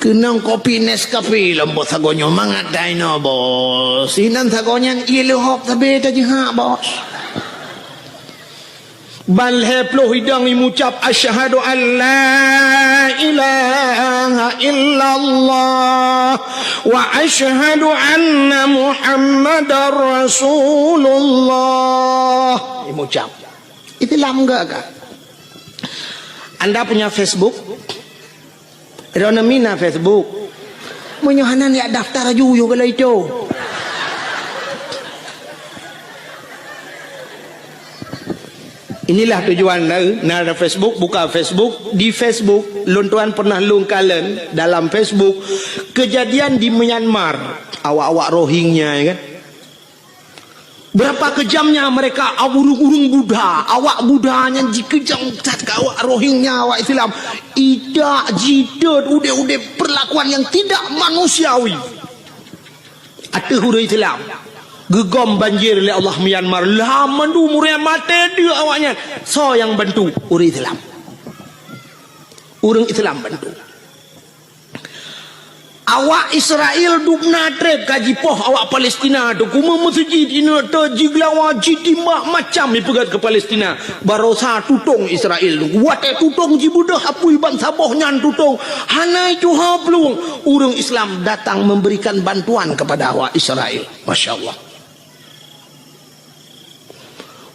kenang kopi Nescafe lembos tagonyo mangat daino bos inan tagonyan ilu hok tabe tajha bos bal heplo hidang mengucap asyhadu an la ilaha illallah wa asyhadu anna muhammadar rasulullah mengucap itu lam enggak kah anda punya Facebook Rona mina Facebook menyohanan ya daftar aja kalau itu. Inilah tujuan nara Facebook, buka Facebook. Di Facebook, luntuan pernah lungkalen dalam Facebook kejadian di Myanmar, awak-awak Rohingya ya kan. Berapa kejamnya mereka urung-urung Buddha, awak Buddhanya dikejam ke awak Rohingya, awak Islam. Ida jidad udah perlakuan yang tidak manusiawi. Ada huruf Islam. Gegom banjir oleh Allah Myanmar lama du murian mati dia awaknya so yang bantu orang Islam bantu awak Israel duk natrep kaji poh awak Palestina tu kuma masjid ini terjiglawa jidimak macam dipegat ke Palestina barosa tutung Israel tu wate tutung jibudah apui bangsa bohnya tutung hanai juha pelung orang Islam datang memberikan bantuan kepada awak Israel Masya Allah.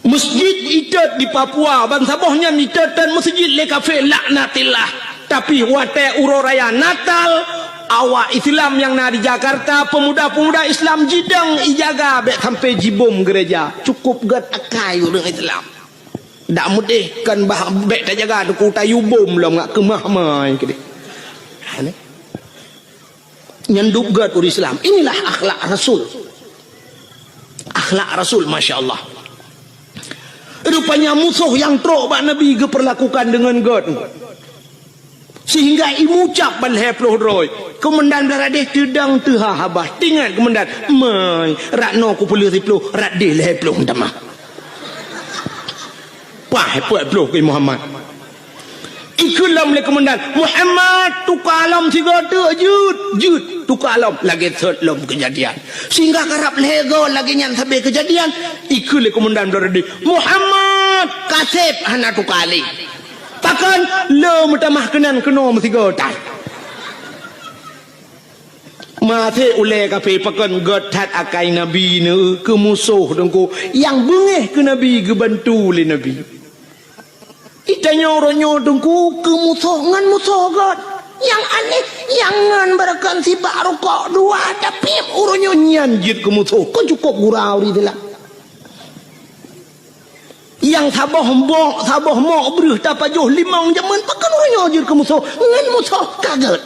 Masjid idat di Papua bangsa bohnya idat dan masjid le kafe laknatillah tapi wate uroraya Natal awak Islam yang na di Jakarta pemuda-pemuda Islam jidang ijaga bek sampai jibom gereja cukup gat akai orang Islam dak mudih kan bah bek tak jaga tu tayu bom lah ngak kemah mai kede ane nyanduk gat orang Islam inilah akhlak Rasul Masya-Allah. Rupanya musuh yang trok bak Nabi diperlakukan dengan God sehingga imucap ban heploh roy komandan beradeh tedang teha habah tinggal komandan mai rakno ku puluh riploh radeh heploh tamah pah heploh ke Muhammad ikulam le komandan Muhammad tukalam tiga jud tukalam lagi setlom kejadian sehingga karap lego lagi nyan sampai kejadian ikul le komandan beradi Muhammad kasep hana tukali takkan lo mutamah kenan keno tiga tai mate ule kape pakan gotat akai nabi ne ke musuh dengku yang bengeh ke nabi ke bantu le nabi itanya orangnya dengku ke musuh ngan musuh God yang aneh yang ngan berakan si baru kok dua tapi orangnya nyanjit ke musuh kok cukup gurau di dalam yang saboh mok berih tapajuh limang jaman pakan orangnya nyanjit ke musuh ngan musuh kaget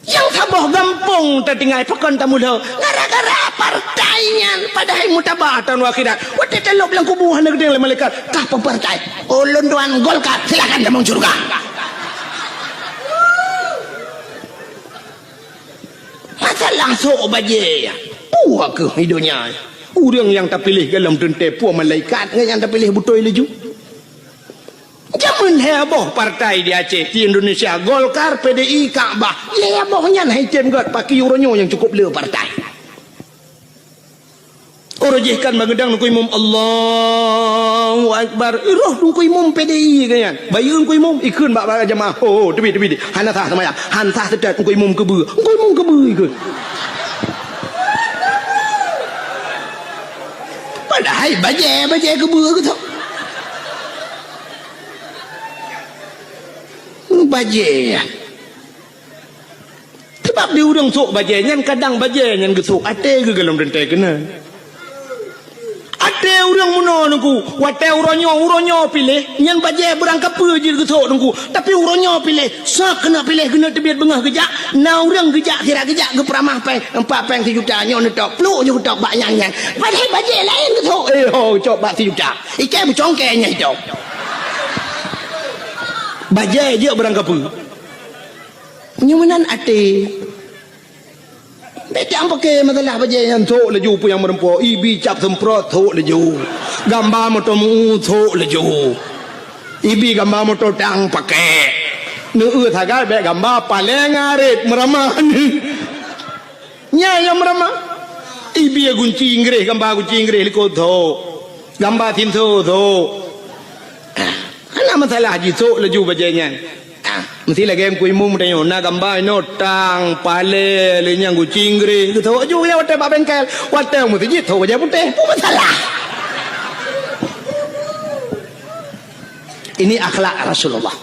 yang taboh gampung tertinggal pekan tamula gara-gara partainya padahal mutabatan wakidat wate telok bilang kubuhan negeri oleh malaikat kah partai ulun tuan Golkar silakan damang surga. Masa langsung baje puak ke hidupnya orang yang terpilih dalam tente puak malaikat yang terpilih betul leju. Jaman heboh partai di Aceh, di Indonesia, Golkar, PDI, Kaabah. Hebohnya haiten got pakai euronyo yang cukup le partai. Orojihkan magedang nungku imam Allahu Akbar. Roh nungku imam PDI kan. Bayun nungku imam ikun bak jamaah. Oh, tebi. Hanatah sama ya. Hantah tedat nungku imam kebe. Nungku imam kebe ikun. Padahal baje kebe ke tu. Baje sebab dia orang sok baje nyan kadang baje nyan gesok ate ke dalam rentai kena ate orang muno nungku wate uronyo pilih nyan baje berangkap je gesok nungku tapi uronyo pilih sak kena pilih kena tebiat bengah gejak na orang gejak kira gejak ke peramah peng 4 peng 1 juta nyon tok pluk je tok bak yang padahal baje lain gesok cok bak 1 juta ikai bercongkenya itu bajai je berangkap nyumanan ate beda pakai masalah bajai yang tok leju pu yang merempo ibi cap semprot tok leju gambar motor mu tok leju ibi gambar motor tang pakai nu thagai be gambar paling arit meramah ni nya yang meramah ibi gunci inggris gambar gunci inggris liko tok gambar tim tok ana masalah ji tok leju bajanya mesti lagi yang kuimum tanya na gambar no tang pale le nyang gu cingre tu tahu ju ya wate ba bengkel wate mesti ji tok baja putih pu masalah ini akhlak Rasulullah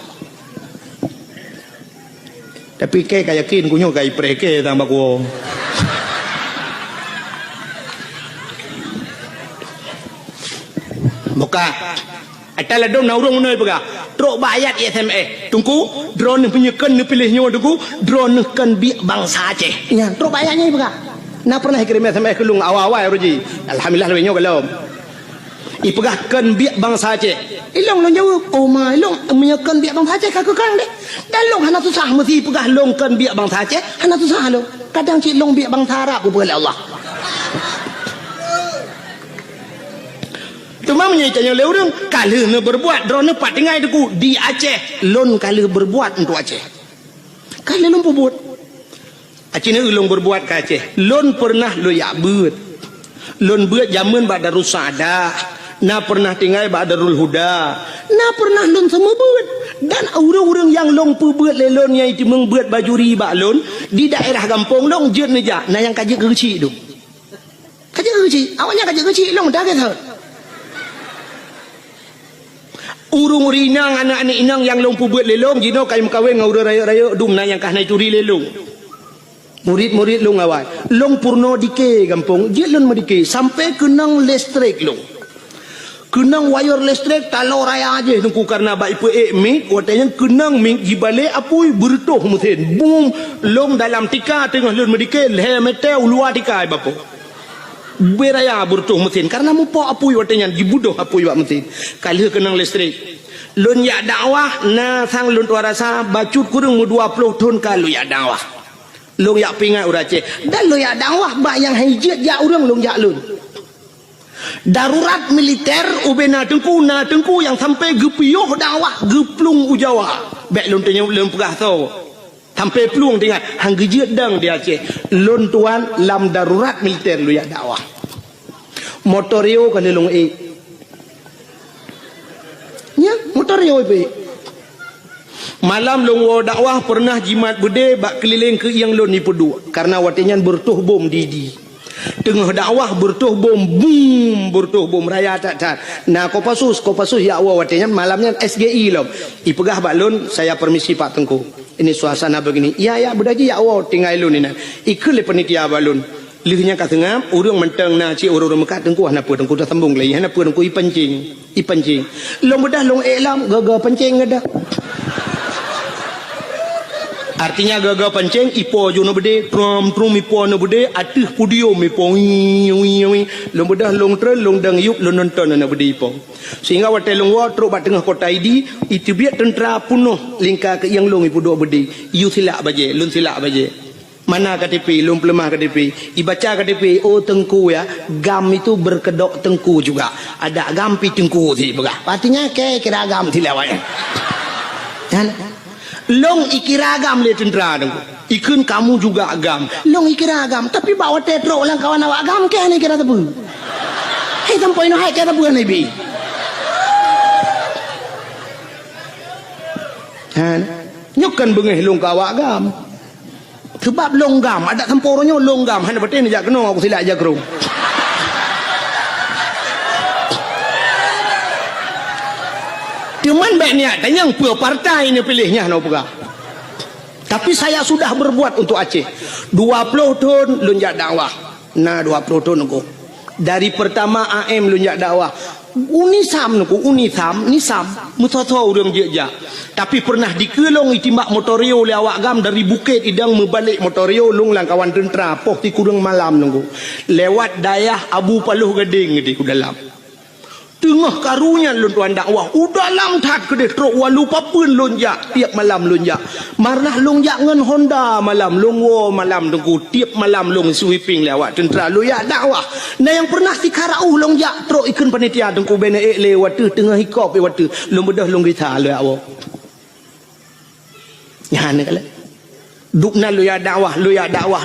tapi kayak yakin kunyo kai preke tang bako buka atala dong na urang unai pega trok bayat SMA tungku drone penyekan ni pilihnya tungku drone kan bi bangsa Aceh nya trok bayatnya pega na pernah kirim SMS ke lung awal-awal roji alhamdulillah lebihnya kalau ipegah kan bi bangsa Aceh ilong lo jawab oh ma ilong menyekan bi bangsa Aceh kakak kang deh dan long hana susah mesti pegah long kan bi bangsa Aceh hana susah lo kadang cik long bi bangsa Arab boleh Allah cuma menyaitannya oleh orang kalau nak berbuat drone pat tinggal deku di Aceh lon kalau berbuat untuk Aceh kalau lon berbuat Aceh ni lon berbuat ke Aceh lon pernah lo yak beut lon beut zaman bak Darus Saadah na pernah tinggal bak Darul Huda na pernah lon semua beut dan orang-orang yang lon perbuat lelon yang itu membuat bajuri bak lon di daerah kampung lon jet neja na yang kaji kecil tu kaji kecil awalnya kaji kecil lon dah kata urung rinang anak-anak inang yang lompu buat lelong jino kai mekawin ngau raya-raya dumna yang kah naik turi lelong murid-murid long awal long purno dike kampung je lon medike sampai kenang listrik long kenang wire listrik talo raya aja nungku karena baik pe mik watanya kenang mik jibale apui bertuh mesin boom long dalam tika tengah lon medike le metel luar tika bapo beraya bertuh mesin karena mupo apui watanya dibudoh apui wak mesin kali kenang listrik lun ya dakwah na sang lun tuarasa bacut kurang mu 20 ton kalau ya dakwah lun ya pingat urace dan lun ya dakwah bak yang hijat ya urang lun ya lun darurat militer ubena tengku yang sampai gepioh dakwah geplung ujawa bek lun tanya lun pegah tau sampai peluang tinggal hang gejit dang di Aceh lon tuan lam darurat militer lu ya dakwah motorio kan long nya motorio malam long dakwah pernah jimat bede bak keliling ke yang lon ni pedu karena watinyan bertuh bom didi tengah dakwah bertuh bom boom bertuh bom raya tak nah kopasus ya Allah watinyan malamnya SGI lom ipegah bak lon saya permisi Pak Tengku ini suasana begini ya berdaji ya Allah tinggal lun ini ikut le panitia balun lihnya kat tengah urang mentang na ci urang mekat tengku hana pu tengku dah sambung lagi hana pu tengku ipancing long bedah long elam gaga pancing ngada Artinya gagal pancing ipo jo no bede trom ipo no bede atuh pudio ipo long bedah long tren long dang yup long nonton na bede ipo sehingga wate long wa tro bat tengah kota idi itu biak tentera punuh lingkar ke yang long ipo do bede yu silak baje lun silak baje mana KTP long pelemah KTP ibaca KTP oh tengku ya gam itu berkedok tengku juga ada gam pi tengku ti begah artinya ke kira gam tilawai kan long ikira agam le tentera dong ikun kamu juga agam long ikira agam tapi bawa tetro lang kawan awak agam ke ni kira tebu hei tampoi no hai kira tebu ni bi han nyukan bengeh long kawak agam sebab long gam ada temporonyo long gam han betul ni jak kena aku silap jak kerung cuman baiknya dan yang pua partai ini pilihnya no pegah. Tapi saya sudah berbuat untuk Aceh 20 tahun lunjak dakwah nah 20 tahun aku dari pertama AM lunjak dakwah unisam nisam mutoto urang jeja tapi pernah dikelong itimbak motorio le awak gam dari bukit idang membalik motorio lung lang kawan tentera poh ti kurang malam nunggu lewat dayah Abu Paluh Gading di ku dalam tengah karunya lun tuan dakwah udah lam tat ke truk walu papun lonjak tiap malam lonjak marnah lonjak ngan Honda malam longwo malam tunggu tiap malam long sweeping lewat tentera lu ya dakwah nah yang pernah tikarau lonjak truk ikun panitia tunggu bene lewat tengah hikop lewat long bedah long kita lu awak nyane kala dukna lu ya dakwah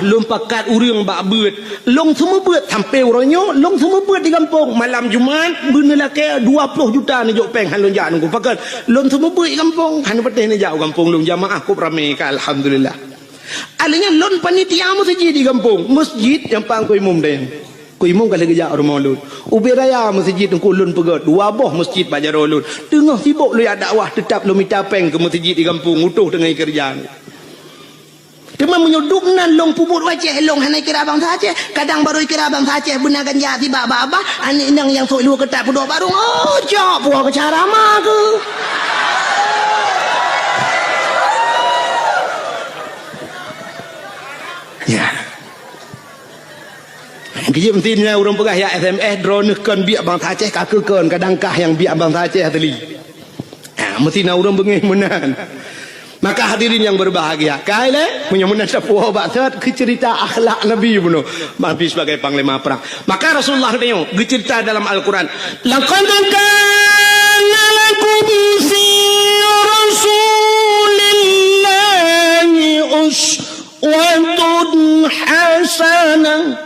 lom pakat urang bak beut long semua beut sampai uronyo long semua beut di kampung malam Jumaat beunela ke 20 juta ni jok peng han lonjak nunggu pakat long semua beut di kampung han peteh ni jauh kampung long jamaah ku rame ka alhamdulillah alinya lon panitia masjid di kampung masjid yang pang ku imum dayang ku imum kala gejak rumah lun ubi raya masjid ku lun pegat dua boh masjid bajar lun tengah sibuk lu ya dakwah tetap lu minta peng ke masjid di kampung utuh tengah kerjaan cuma menyudup nan long puput wajah long hanai kira bang saja kadang baru kira bang saja benar ganja tiba baba ani nang yang sok lu ketak pudok baru oh jok buah kecara mah ke ya kijim tinnya urang pegah ya SMS drone kan biak bang saja kakekeun kadang kah yang biak bang saja tadi mesti na urang bengih menan. Maka hadirin yang berbahagia, kaile punya menasapuh bakat ke cerita akhlak Nabi bunuh, Nabi sebagai panglima perang. Maka Rasulullah tengok cerita dalam Al-Quran. Laqad kana lakum fi Rasulillahi uswatun hasanah.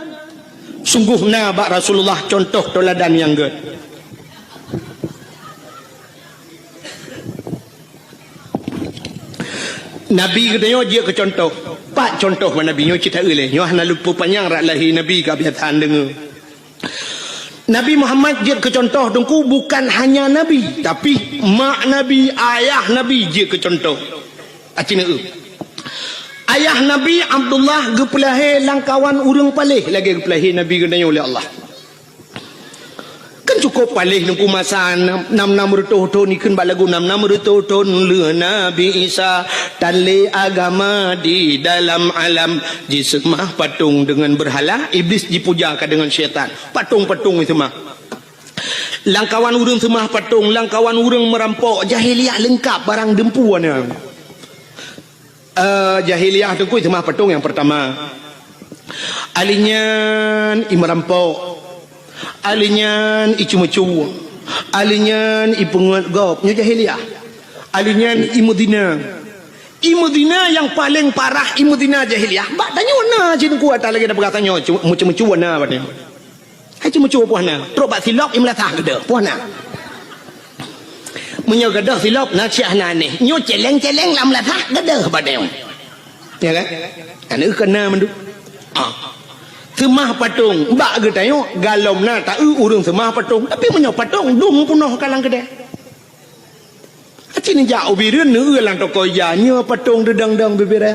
Sungguhnya bak Rasulullah contoh teladan yang good. Nabi katanya dia ke contoh pak contoh mana Nabi nyo cerita oleh nyo hana lupa panjang rak lahi Nabi kebiasaan dengar Nabi Muhammad dia ke contoh dengku bukan hanya Nabi tapi mak Nabi ayah Nabi dia ke contoh acina ayah Nabi Abdullah gepelahe langkawan urang palih lagi gepelahe Nabi katanya oleh Allah kan cukup palih nungku masa 6 tahun ikan balagu 6 tahun le Nabi Isa tali agama di dalam alam jisemah patung dengan berhala iblis dipujakan dengan syaitan patung-patung itu mah langkawan urang semah patung langkawan urang merampok jahiliah lengkap barang dempuannya jahiliah tu itu mah patung yang pertama alinyan imerampok alinyan icu-mecu alinyan ipungat gop nyo jahiliah alinyan imudina yang paling parah imudina jahiliah bak tanya warna cina kuat lagi dah berkatanya mecu-mecu warna batnya hai cu-mecu puana teruk bak silap imlatah gede puana menyo gede silap nak syahna ni nyo celeng-celeng lam latah gede batnya ya kan kan kena mendu semah patung bak kita tengok galom na tak urung semah patung tapi menyok patung dum punoh kalang kedai acini jauh birin nu lang toko ya nyo patung dedang-dang bibir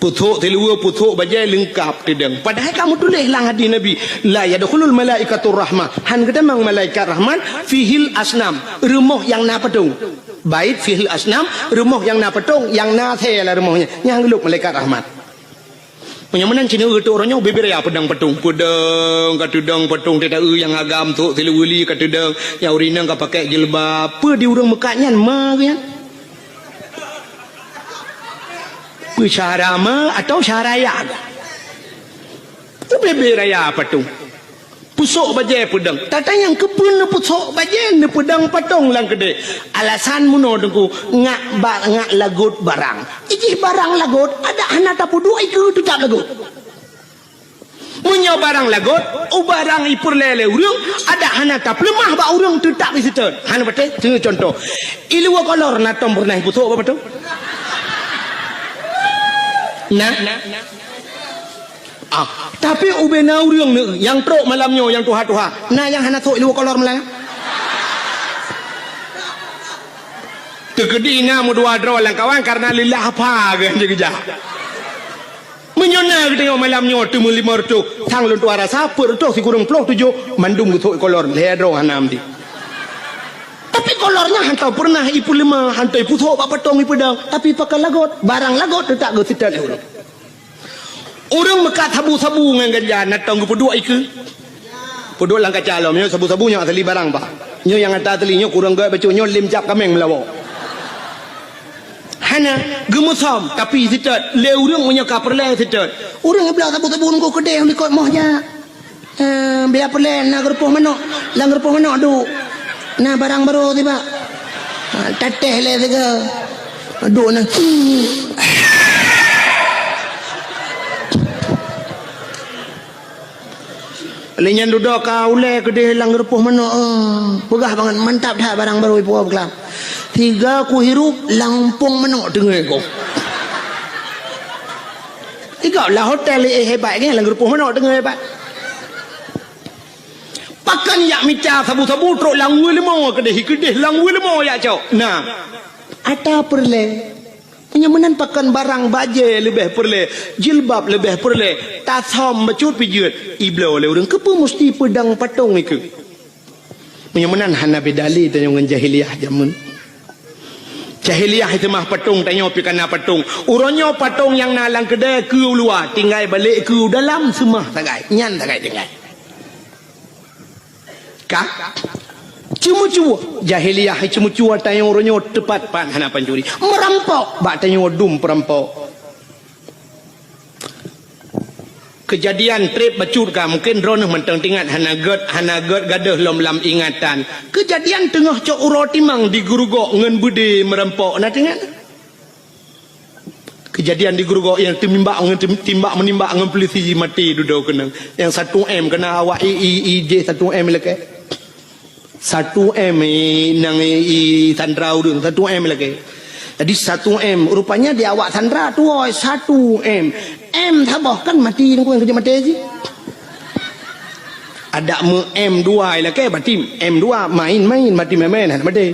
puthuk telua puthuk bajai lengkap tidang. Padahal kamu tulis lang hadis Nabi, la yadkhulul malaikatur rahmah. Han kata mang malaikat rahman fihil asnam, rumah yang na patung. Bait fihil asnam, rumah yang na patung, yang na the lah rumahnya. Yang geluk malaikat rahmat. Punya menang Cina tu orangnya beber ya pedang patung. Pedang katudang patung tidak yang agam tu teluli katudang yang urinang ka pakai jilbab. Apa di urang Mekahnya mah kan? Syahara ma atau syahraya tu bebe raya patung pusuk bajai pedang tata yang kepun pusuk bajai ne pedang patong lang gede alasan muno dengku ngak lagut barang iji barang lagut ada anak tapu dua iku tu tak lagut munyo barang lagut barang ipur lele urang ada anak tap lemah ba urang tu tak bisa han bete contoh ilu kolor natom pernah pusuk apa patung tapi ubena urang ne yang trok malamnya yang tuha-tuha yang hana sok ilu kolor melang tegedi ngamu dua dro lang kawan karena lillah apa kan jegeja menyona tengok malamnya tu lima tu thang lun tuara sapur tu si kurang plok tujuh mandum sok kolor ledro hanam di tapi kolornya hantar pernah ipu lima hantar ipu thok patong ipu dang tapi pakai lagot barang lagot tak go sitat orang Mekah sabu-sabu ngan ganja natang gu pedua iku pedua lang kacalom nyo sabu-sabu nyo asli barang ba nyo yang ata teli nyo kurang gak bacu nyo lim cap kameng melawo hana gemusam tapi sitat le urang punya kaperle sitat urang belah sabu-sabu ngko kedeh ni kot mohja biar perle na gerpoh manok lang gerpoh manok du nah barang baru tiba tateh le tiga duk na lenyan duduk kau le kedai lang repuh mana pegah banget mantap dah barang baru ibu kelam tiga ku hirup lampung mana dengar kau tiga lah hotel hebat kan lang repuh mana dengar hebat pakan yak mica sabu-sabu truk lang lima kedai lang lima yak cok nah ada perle penyamanan pakan barang baje lebih perle jilbab lebih perle tasom becut pijut iblo le urang kepa mesti pedang patung iku penyamanan hana bedali tanya dengan jahiliyah jamun jahiliyah itu mah patung tanya pi kana patung uronyo patung yang nalang kedai ke luar tinggal balik ke dalam semah tagai nyan tagai tinggal ka cuma-cuma jahiliyah cuma-cuma tayang orangnya tepat pan hana pancuri merampok bak tayang dum perampok kejadian trip bacut ka mungkin drone mentang tingat hana ged gadah lam ingatan kejadian tengah cok uro timang di gurugok ngen budi merampok na tingat kejadian di gurugok yang timbak menimbak ngen polisi mati duduk kena yang 1M kena awak IJ 1M leke 1M nang Sandra urang 1M lagi. Jadi 1M rupanya di awak Sandra tu 1M. M tabah kan mati ni kerja mati sih. Ada M2 lagi berarti M2 main mati main mati.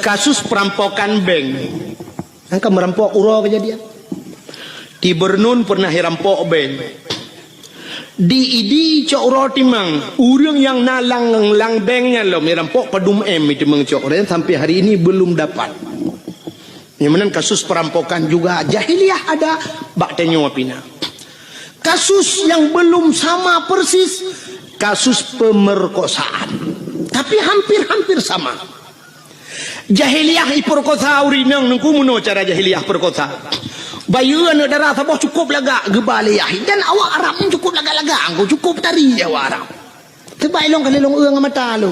Kasus perampokan bank. Angka merampok uro kejadian. Di Bernun pernah dirampok bank. Di cok roti mang urang yang nalang lang banknya lo merampok padum M itu mengcok dan sampai hari ini belum dapat. Yang kasus perampokan juga jahiliyah ada bak tenyo apina. Kasus yang belum sama persis kasus pemerkosaan tapi hampir sama. Jahiliyah iperkosa urinang nungku muno cara jahiliyah perkosa. Bayu anak darah sabah cukup lagak gebaliah dan awak Arab pun cukup lagak-lagak angku cukup tari awak Arab terbaik long kali long uang mata lo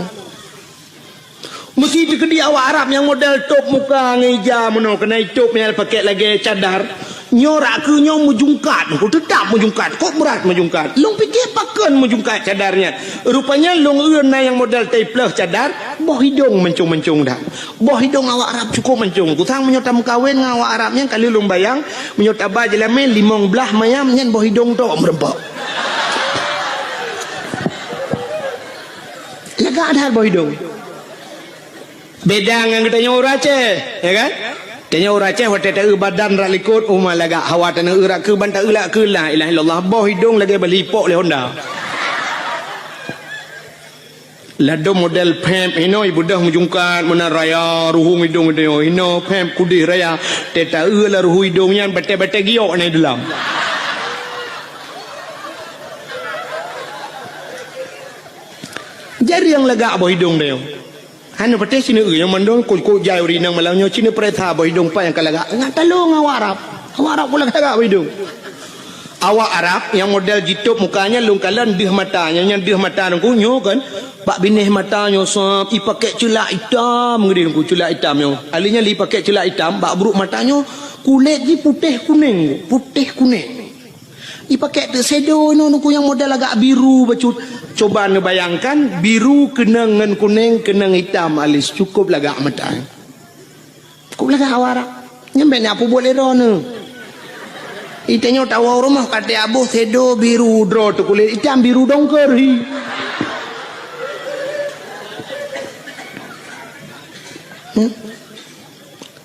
mesti dikedi awak Arab yang model top muka ngeja meno kena top yang pakai lagi cadar nyorak ke nyom mujungkat kau tetap mujungkat kok berat mujungkat long fikir pakan mujungkat cadarnya rupanya long uang yang model tapeleh cadar boh hidung mencung-mencung dah boh hidung awak Arab cukup mencung kusang menyotam kawin dengan awak Arabnya kali long bayang menyotap jelamen limong belah mayam nyan boh hidung tu merempok lega ada boh hidung beda dengan kita nyorah ce ya kan Tanya orang Aceh waktu tak badan rak likut umah laga hawa tanah urak ke bantak ulak ke la ilaha illallah boh hidung lagi belipok le Honda. Lado model pemp ino ibu dah menjungkat mana raya ruhung hidung dia ino pemp kudih raya teta la ruhu hidungnya bete-bete giok ni dalam. Jari yang lega boh hidung dia. Hanya pete sini yang mandong kul jai uri nang malangnya sini pereta boh hidung pa yang kalaga ngat talung awak Arab pula kalaga boh hidung. Awak Arab yang model jitup mukanya lungkalan dih matanya yang dih mata nungku nyo kan pak binih matanya sop i pakai celak hitam ngedi nungku celak hitam nyo alinya li pakai celak hitam bak buruk matanya kulit ji putih kuning i pakai sedo no nungku yang model agak biru bacut. Coba ngebayangkan biru kena ngan kuning kena hitam alis cukup lagak mata. Cukup lagak awak nyampe ni apa boleh rono. Itanya tahu rumah kata abuh sedo biru draw tu kulit hitam biru dongker hi.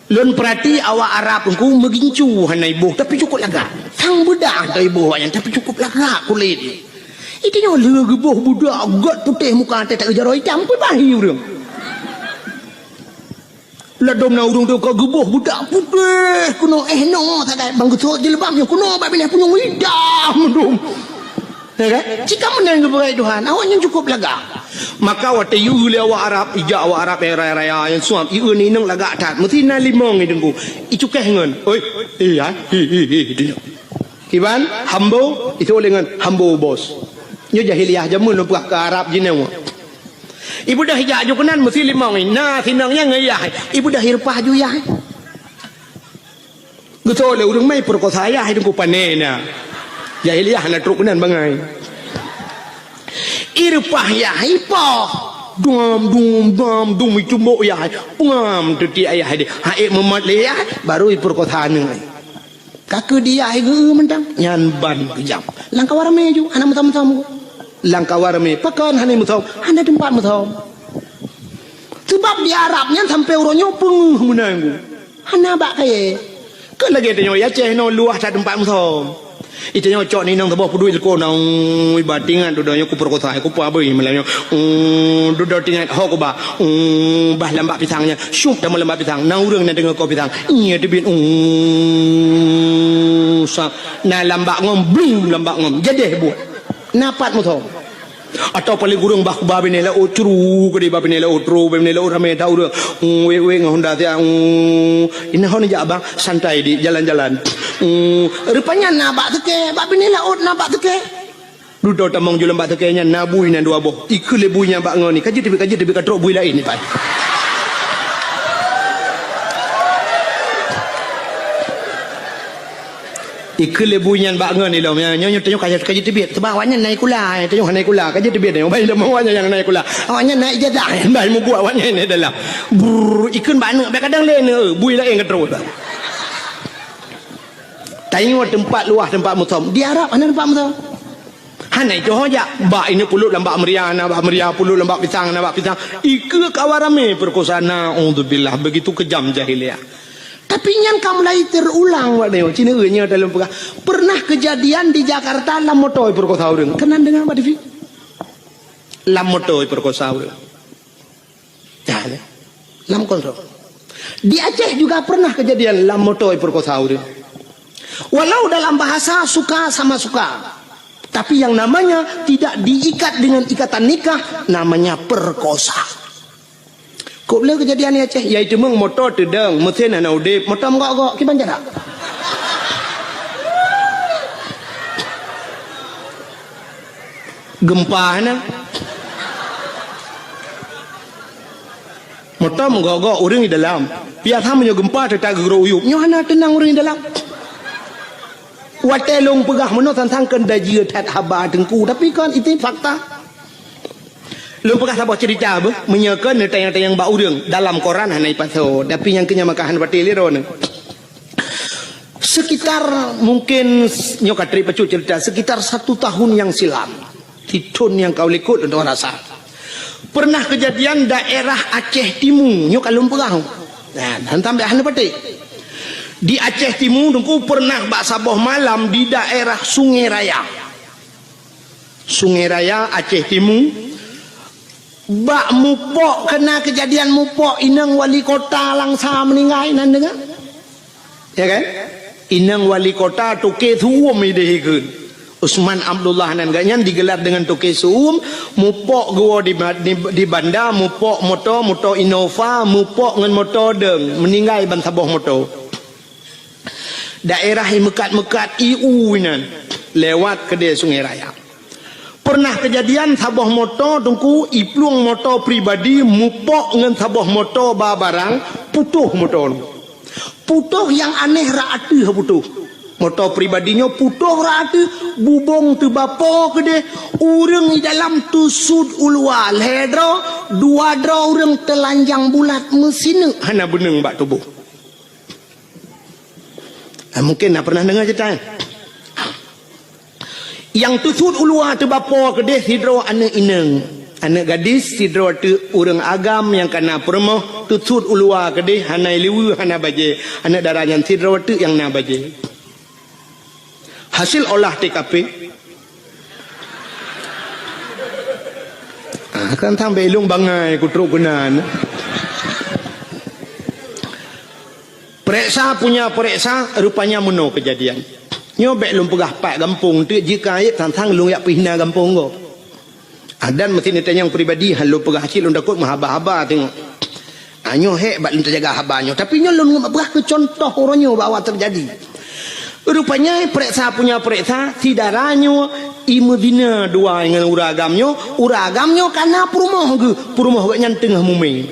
Lun perhati awak Arab ku megincu hanai ibu tapi cukup lagak. Sang budak tu ibu yang tapi cukup lagak kulit. Itanya lagi boh budak got putih muka tak jaro hitam pun bahi urang. Ladom na urang tu ka geboh budak putih kuno no tak ada bang getok jilbabnya kuno bab pilih punya hitam dum. Ya kan? Jika menang kepada Tuhan, awaknya cukup lagak. Maka waktu you le awak Arab, ija awak Arab raya yang suam, iu ni nang lagak tat. Mesti na limong ni dengku. Icukeh ngan. Oi, iya. Kiban hambo itu dengan hambo bos. Nyo jahiliyah jamun lupa ke Arab jinewa. Ibu dah hijak ju kenan mesti limong ni. Nah sinangnya ngayah. Ibu dah hirpah ju yah. Betul le urang mai perkosa ayah hidung ku panena. Jahiliyah na truk kenan bangai. Irpah yah ipah. Dum itu mbok yah. Pengam teti ayah dia. Haik memat le yah baru perkosa ni. Kakak dia ge mentang nyan ban kejam. Langkah warame ju ana mutam-mutam. Langkah warame pakan hane mutam, hana tempat mutam. Sebab di Arabnya sampai uronyo peng menanggu. Hana bak kaye. Ke lagi tanyo ya Aceh no luah tak tempat mutam. Itanya cok ni nang tebah puduit ko nang batingan dudanya ku perkosa ku pa beuy melanyo. Duduk tingan ho ko ba. Bah lambak pisangnya. Syup dah lambak pisang. Nang urang na dengar ko pisang. Iya debit na lambak ngom blum lambak ngom jadi buat napat mutom atau paling gurung bah babi nela otru ke di babi nela otru babi nela rame dah urang we ngahonda dia ini hon ja abang santai di jalan-jalan rupanya nabak teke babi nela ot nabak teke duduk tamang jual lambak teke nya nabui nan dua boh ikule buinya bak ngoni kaji tebi kadrok bui lain ni pai. Ikut lebunya bangun ni loh, nyonya tanya kaji tebet, sebab awaknya naik kula, tanya naik kula, kaji tebet ni, baik dah awaknya yang naik kula, awaknya naik jadah, baik mau buat awaknya ni dalam, ikut banyak, kadang lain, bui lain keterus. Tanya tempat luah tempat mutam, di Arab mana tempat mutam? Hana itu aja, bak ini pulut lambak meriah, nambak meriah pulut lambak pisang, ikut kawarame perkosana, alhamdulillah begitu kejam jahiliyah. Tapi yang kamu mulai terulang waktu Cina nya dalam pernah kejadian di Jakarta lamotoi perkosa orang. Kenan dengan Pak Devi? Lamotoi perkosa orang. Ya, lam kontrol. Di Aceh juga pernah kejadian lamotoi perkosa orang. Walau dalam bahasa suka sama suka. Tapi yang namanya tidak diikat dengan ikatan nikah namanya perkosa. Kau boleh kejadian ni Aceh, iaitu meng motor tedeng, mesin ana udip, motor gok kiban jarak. Gempa na. Motor gok orang di dalam. Biasa menyo gempa tetap gero uyup. Nyo ana tenang orang di dalam. Watelong pegah meno tantang kan daji tat haba tengku, tapi kan itu fakta. Lu pernah sabar cerita apa? Menyakan tayang-tayang bau urang dalam koran hanai paso. Tapi yang kenya makahan batil liron. Sekitar mungkin nyokatri pacu cerita sekitar 1 tahun yang silam. Titun yang kau likut untuk rasa. Pernah kejadian daerah Aceh Timur nyok alum perang. Nah, hantam dah hana batik. Di Aceh Timur dengku pernah bak saboh malam di daerah Sungai Raya. Sungai Raya Aceh Timur. Bak mupok kena kejadian mupok inang wali kota langsa meninggal nan dengar. Ya kan? Inang wali kota tuke suum idehekeun. Usman Abdullah nan ganyan digelar dengan tuke suum, mupok gua di banda, mupok moto Innova, mupok ngan moto deng meninggal ban saboh moto. Daerah yang mekat-mekat IU nan lewat ke dia Sungai Raya. Pernah kejadian saboh moto tungku iplung moto pribadi mupok ngan saboh moto barang putuh motor. Putuh yang aneh raatu putuh. Motor pribadinya putuh raatu bubong tu bapo ke dia urang di dalam tu sud ulwal hedro dua dro urang telanjang bulat mesin hana beneng bak tubuh. Mungkin nak pernah dengar cerita yang tusud ulua tu bapa kedeh sidro anak ineng anak gadis sidro tu orang agam yang kena permoh tusud ulua kedeh hana liwu hana baje anak darahnya sidro tu yang na baje hasil olah TKP akan tambah ilung bangai kutruk kenan. Periksa punya periksa rupanya meno kejadian. Nyobek lum pegah pak kampung tu jika ayat tantang lung yak pihna kampung go. Adan mesti ni tanya yang pribadi halu pegah kecil lum takut mahaba-haba tengok. Anyo hek bak lum terjaga habanyo tapi nyo lum pegah ke contoh oronyo bawa terjadi. Rupanya periksa punya periksa sidaranyo imudina dua dengan uragamnyo kana perumoh ge perumoh gak tengah muming.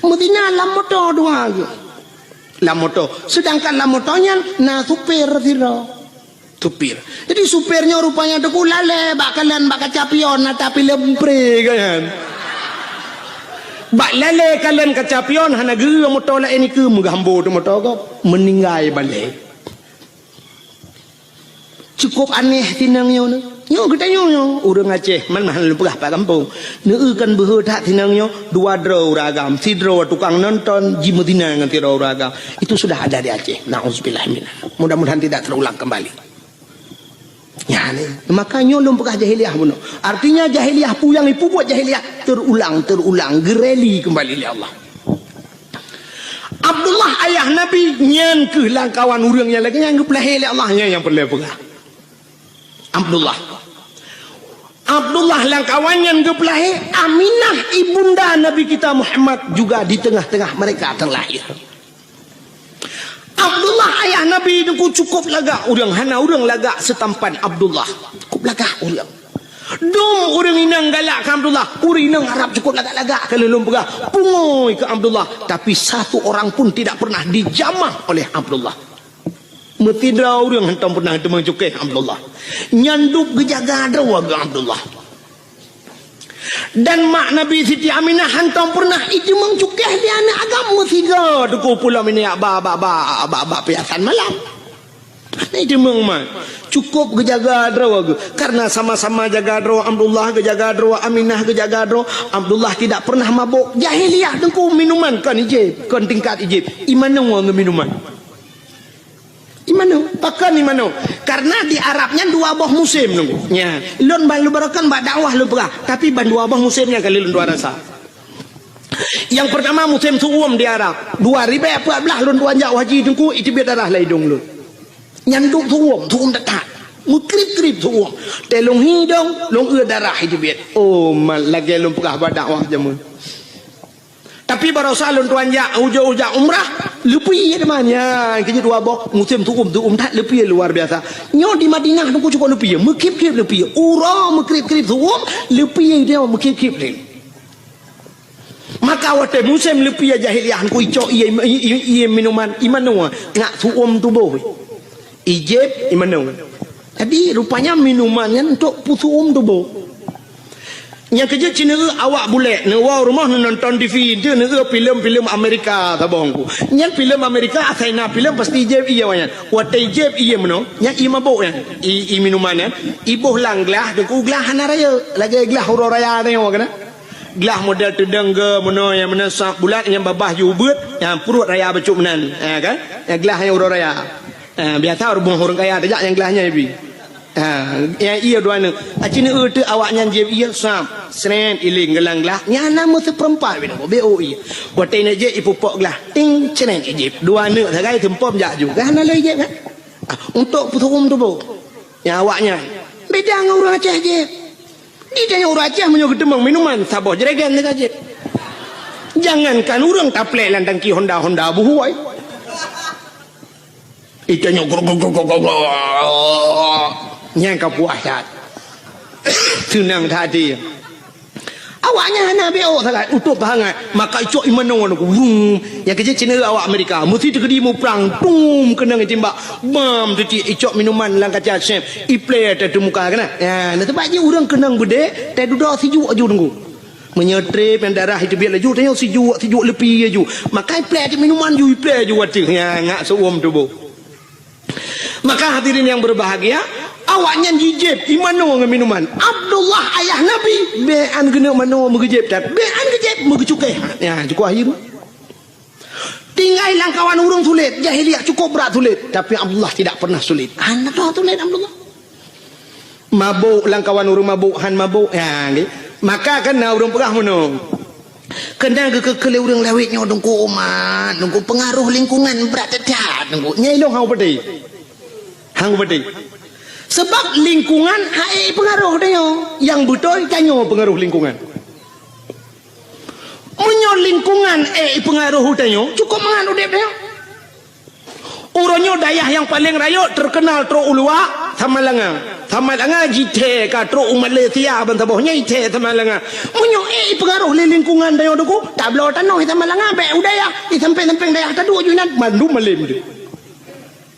Medina lam motor dua ge. Lamoto, sedangkan lamotonya na supir tiro supir. Jadi supirnya rupanya tu lale bakalan bak kacapion tapi lempre kan. Bak lale kalian kacapion hana geus motor la ini ke menggambo tu motor ko meninggal balik. Cukup aneh tinangnya ni. Nyo kita nyo urang Aceh man mahal pegah pak kampung. Neukan beuh tak tinangnya dua dro ragam, sidro tukang nonton ji Medina ngan tiro ragam. Itu sudah ada di Aceh. Nauzubillah minna. Mudah-mudahan tidak terulang kembali. Ya ni, makanya lum pegah jahiliyah buno. Artinya jahiliyah puyang ipu buat jahiliyah terulang gereli kembali oleh Allah. Abdullah ayah Nabi nyen ke langkawan urang yang lagi yang geplah oleh Allah yang perlu pegah. Abdullah langkawannya geplah Aminah ibunda Nabi kita Muhammad juga di tengah-tengah mereka terlahir. Abdullah ayah Nabi itu cukup laga urang hana urang laga setampan Abdullah cukup laga urang dong urang inang galak ke Abdullah urang inang harap cukup laga-laga kalau lum pegah pungoi ke Abdullah tapi satu orang pun tidak pernah dijamah oleh Abdullah. Metidra orang hentam pernah temang cukai Abdullah nyanduk gejaga drawaga Abdullah dan mak Nabi Siti Aminah hentam pernah itu mengcukai dia anak agama tiga duku pulau ini abah piasan malam itu mengman cukup gejaga drawaga karena sama-sama jaga drawa Abdullah gejaga drawa Aminah gejaga drawa Abdullah tidak pernah mabuk jahiliyah dengku minuman kan ijib kan tingkat ijib imana wang minuman imano pakan imano karena di Arabnya dua boh musim nunggu nya lon balu barakan bak dakwah lu pegah tapi ban dua boh musimnya kali lon dua rasa yang pertama musim suum di Arab 2014 lon dua jak haji tungku itu biar darah lai dong lu nyanduk suum dekat mukrip-krip suum telung hidung long darah itu biar oh mal lagi lon pegah bak dakwah jamun tapi baru salun tuan jak ujung-ujung umrah lepi temannya kerja dua boh musim tuum tak lepi luar biasa nyo di Madinah tu cukup lepi mekip-kip lepi ura mekrip-krip tuum lepi dia mekip-kip ni maka waktu musim lepi jahiliyah ku ico iya minuman imanu ngak tuum tu boh ijib imanu jadi rupanya minumannya untuk tuum tu boh yang kerja Cina awak boleh nawa rumah nonton TV dia nega filem-filem Amerika tabongku yang filem Amerika asaina filem pasti jeb iya wanya watai jeb iya meno yang imabok yang minuman yang ibuh lang gelah deku gelah hana raya lagi gelah huru raya ni wakana gelah model tedeng ke mana yang menasak bulat yang babah jubut yang perut raya becuk menan kan yang gelah yang urang raya biasa orang kaya tajak yang gelahnya ibi yang ia dua ni acini tu awaknya je ia sam senen iling gelang gelah nyana mu seperempat bina bo ia botai na je ipupok gelah ting senen ijip dua ni sagai tempom jak ju kan ala je kan untuk puturum tu bo yang awaknya beda dengan orang Aceh je di tanya orang Aceh menyo gedemang minuman saboh jeregan ni je jangankan orang taplek landang ki Honda buhuai itanya yang kau puas senang tadi awaknya hana beo sangat utup hangat maka icok imano aku yang kerja Cina awak Amerika mesti terkedi mu perang tum kena ngetimbak bam tu icok minuman lang kaca chef iple ada muka kena ya nanti bagi orang kenang gede tak duduk sejuk aju tunggu menyetrip yang darah itu biar laju tanya sejuk lebih aju maka iple ada minuman ju iple aju wati ya ngak seuam tu bo. Maka hadirin yang berbahagia awaknya jijib imano dengan minuman Abdullah ayah Nabi bean kena mano megejib tak bean kejib megecukai ya cukup akhir tinggal langkawan urung sulit jahiliah cukup berat sulit tapi Abdullah tidak pernah sulit anak tu sulit Abdullah mabuk langkawan urung mabuk han mabuk ya maka kena urung pegah mano kena kekele urang lawitnya dengku umat dengku pengaruh lingkungan berat tetat dengku nyailong hau pedih hang pedih sebab lingkungan hai pengaruh dia yang betul tanyo pengaruh lingkungan menyo lingkungan pengaruh dia cukup menganu dia uronyo dayah yang paling rayok terkenal tro ulua Tamalanga jite ka tro Malaysia bantabohnya ite Tamalanga menyo pengaruh lingkungan dia doku tablo tano Tamalanga be udaya sampai dayah tadu junan mandu malim dia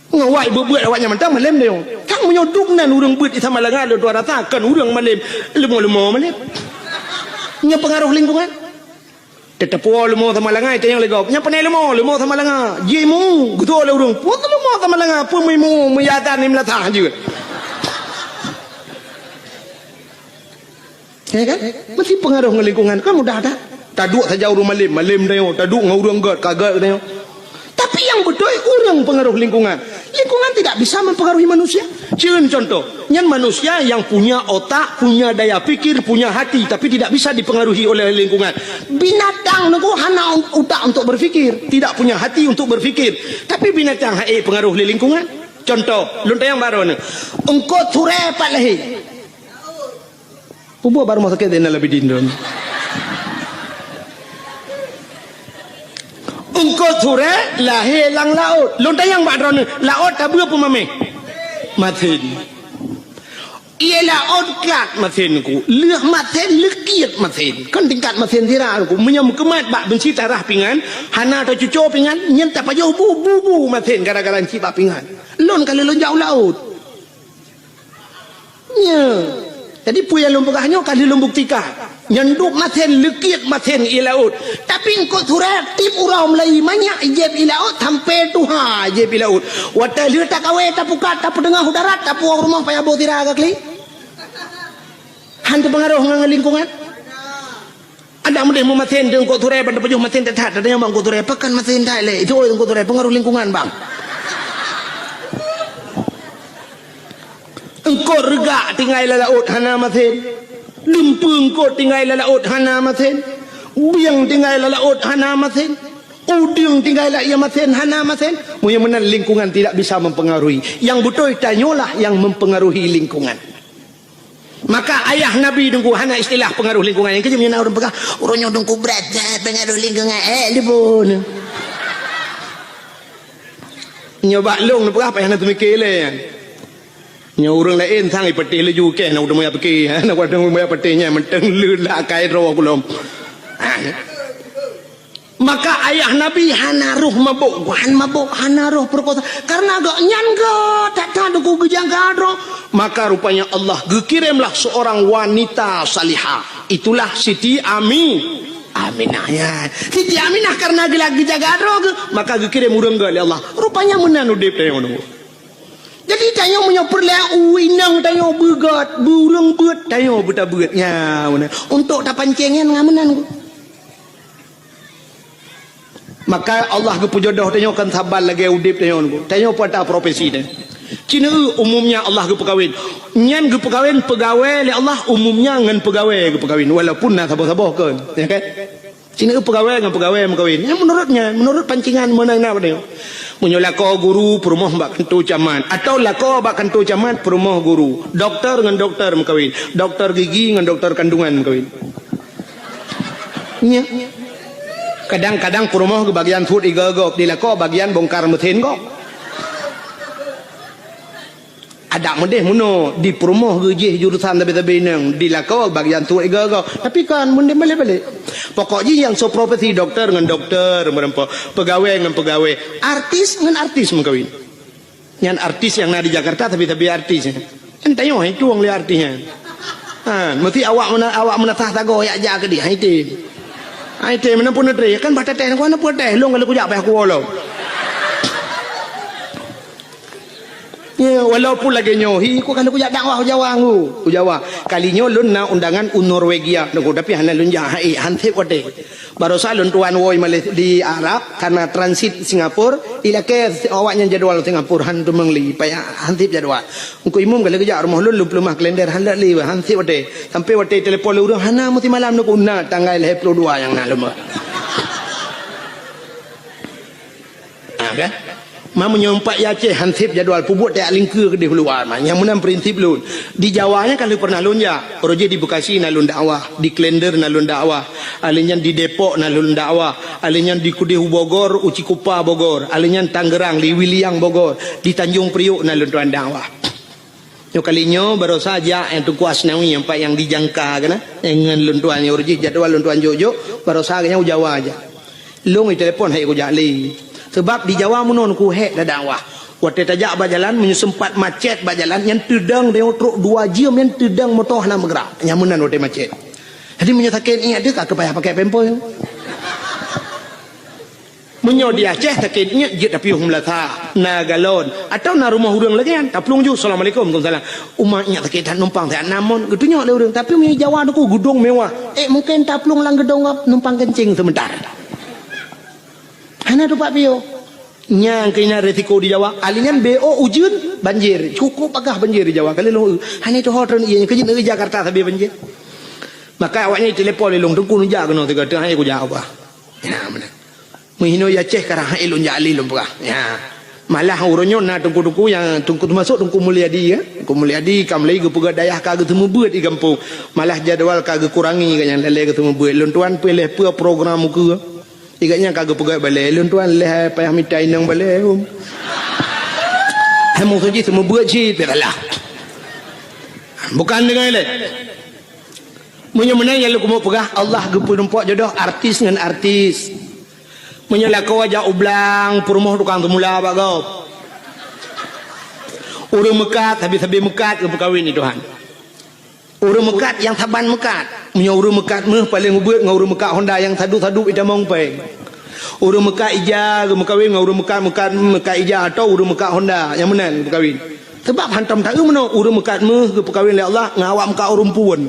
ngawai buat awaknya mentang malam dia kang menyoduk nan urang beut di Tamalanga ada 200 kan urang malam lemo malam nya pengaruh lingkungan tetap lemo Tamalanga itu yang legop nya panai lemo Tamalanga jemu gitu oleh urang pun lemo Tamalanga pun memu meyatan ni melatah juga ya kan mesti pengaruh lingkungan kan mudah ada taduk saja urang malam dia taduk ngurang god kagak dia tapi yang betul orang pengaruh lingkungan tidak bisa mempengaruhi manusia contoh yang manusia yang punya otak punya daya pikir punya hati tapi tidak bisa dipengaruhi oleh lingkungan binatang itu hana otak untuk berfikir tidak punya hati untuk berfikir tapi binatang pengaruh lingkungan contoh lontar yang baru ni engkau ture palahi pubuh baru masuk ke dena lebih dindon engkau sore lahir lang laut lontar yang badron laut tabu apa mame matin ia laut kat matin ku leh matin lekiat matin kan tingkat matin tira ku menyam kemat bak benci tarah pingan hana atau cucu pingan nyen tak payah bu matin gara-gara ci bak pingan lon kali lon jauh laut nya jadi puya lombokahnya kali lombok tika nyanduk maten lekit maten ilaut tapi engkau surat tip urau melai banyak jeb ilaut sampai tuha jeb ilaut wata liu tak kawe tak pukat tak pedengah udarat tak puang rumah payah bawa tira agak li hantu pengaruh dengan lingkungan ada mudah mematen dengan engkau surat pada pejuh maten tetat ada yang bang engkau surat pekan maten tak le itu engkau surat pengaruh lingkungan bang engkau regak tinggal laut hana maten lempeng kau tinggal laut hana maten biang tinggal laut hana maten uding tinggal ia maten hana maten mudah lingkungan tidak bisa mempengaruhi yang betul tanyalah yang mempengaruhi lingkungan maka ayah Nabi dengku hana istilah pengaruh lingkungan yang kejam orang pegang orangnya dengku berat pengaruh lingkungan libun nyoba long apa yang nak mikir le nya orang lain sang ipetih leju ke nak udah moya peki nak udah moya petihnya menteng lula kai ro kulom maka ayah Nabi hana ruh mabuk hana ruh perkosa karena agak nyangga tak tahu ku gejang gadro maka rupanya Allah gekirimlah seorang wanita salihah itulah Siti Aminah ya Siti Aminah karena gelag gejang gadro maka gekirim urang gal Allah rupanya menanu dep teh ngono Jadi tanya menyoper lah inang tanya begat burung bet tanya buta betnya untuk tak pancengan ngamenan. Maka Allah ke jodoh tanya kan sabar lagi udip tanya pada profesi dia. Cina umumnya Allah ke pegawai. Nyan ke pegawai le Allah umumnya ngan pegawai ke pegawai walaupun nak sabar-sabar kan. Ya kan? Cina pegawai dengan pegawai mengkawin. Yang menurut pancingan mana nak dia. Munyo lako guru perumah bak kantor camat atau lako bak kantor camat perumah guru. Doktor dengan doktor mengkawin. Doktor gigi dengan doktor kandungan mengkawin. Nya. Kadang-kadang perumah ke bagian food igagok di lako bagian bongkar mesin kok. Ada mendeh muno di perumah gejih jurusan tabi-tabi nang di lako bagian food igagok. Tapi kan mendeh balik-balik. Pokoknya yang so profesi doktor dengan doktor, pegawai dengan pegawai, artis dengan artis mengkawin. Yang artis yang ada di Jakarta tapi artis. Kan tanya itu orang lihat artisnya. Mesti awak menatah tago ya aja ke dia itu. Itu mana pun ada kan baca teh kan apa teh long kalau kujak payah kuolo. Ya walaupun lagi nyohi ku kalau kujak dakwah Jawa ku Jawa kalinya lun na undangan Norwegia aku tapi hana lun jahai hantip wate baru salun tuan woi Malaysia di Arab karena transit Singapura ilake awaknya jadwal Singapura hantu mengli payah hantip jadwal ku imum kalau kujak rumah lun lumah kalender handak li hantip wate sampai wate telefon lu hana mesti malam nak unna tanggal 22 yang nak lumah. Kan menyompak Aceh hansip jadwal pubut tak lingkar ke di luar yang menang prinsip lun di Jawanya kalau pernah lun ya roje di Bekasi nalun dakwah di Klender nalun dakwah alinyan di Depok nalun dakwah alinyan di Kudihu Bogor Uci Kupa Bogor alinyan Tangerang di Wiliang Bogor di Tanjung Priuk nalun tuan dakwah yo kalinya baru saja yang tu kuas nawi yang pak yang dijangka kana dengan lun tuan yang roje jadwal lun tuan Jojo baru saja Jawa aja lung telepon hai ku jali. Sebab di Jawa menon ku hek dah dakwah. Waktu tajak berjalan menyesempat macet berjalan yang tedang dia truk 2 jam yang tedang motor nak bergerak. Yang menan waktu macet. Jadi menyatakan ingat dia tak payah pakai pempoi. Menyo di Aceh takin ingat je tapi melata nagalon atau na rumah urang lagi kan taplung ju assalamualaikum waalaikumsalam. Umat ingat takin tak numpang tak namon getunya le urang tapi punya Jawa tu gedung mewah. Mungkin taplung lang gedung numpang kencing sebentar. Hana tu Pak Pio. Yang kena resiko di Jawa. Alingan BO ujun banjir. Cukup agak banjir di Jawa. Kalau lu hanya itu hotel ianya kerja di Jakarta tapi banjir. Maka awaknya telepon lelong tunggu nunjak kena tiga tengah aku jawab. Ya mana. Menghino ya Aceh karena elon jali lumpah. Ya. Malah uronyo na tunggu yang tunggu masuk tunggu Mulyadi ya. Tunggu Mulyadi kam lagi ke pegadaiah kagak temu buat di kampung. Malah jadwal kagak kurangi kan yang lele ketemu buat. Lontuan pilih apa program muka. Igaknya kagak pegat balik lun tuan leh payah minta inang balik hemu saja semua buat je beralah bukan dengan lain menyemena yang lu mau pegah Allah gepu nampak jodoh artis dengan artis menyala kau aja ublang perumah tukang temula pak kau urang mekat habis-habis mekat ke perkahwin ni Tuhan urang mekat yang saban mekat punya urang mekat meh paling ubeut ngau urang mekat Honda yang sadu-sadu ida mong pe urang mekat ija ke mekawin ngau urang mekat ija atau urang mekat Honda yang menan berkahwin sebab hantam tak meno urang mekat meh ke perkahwin oleh Allah ngawak mekat urang puan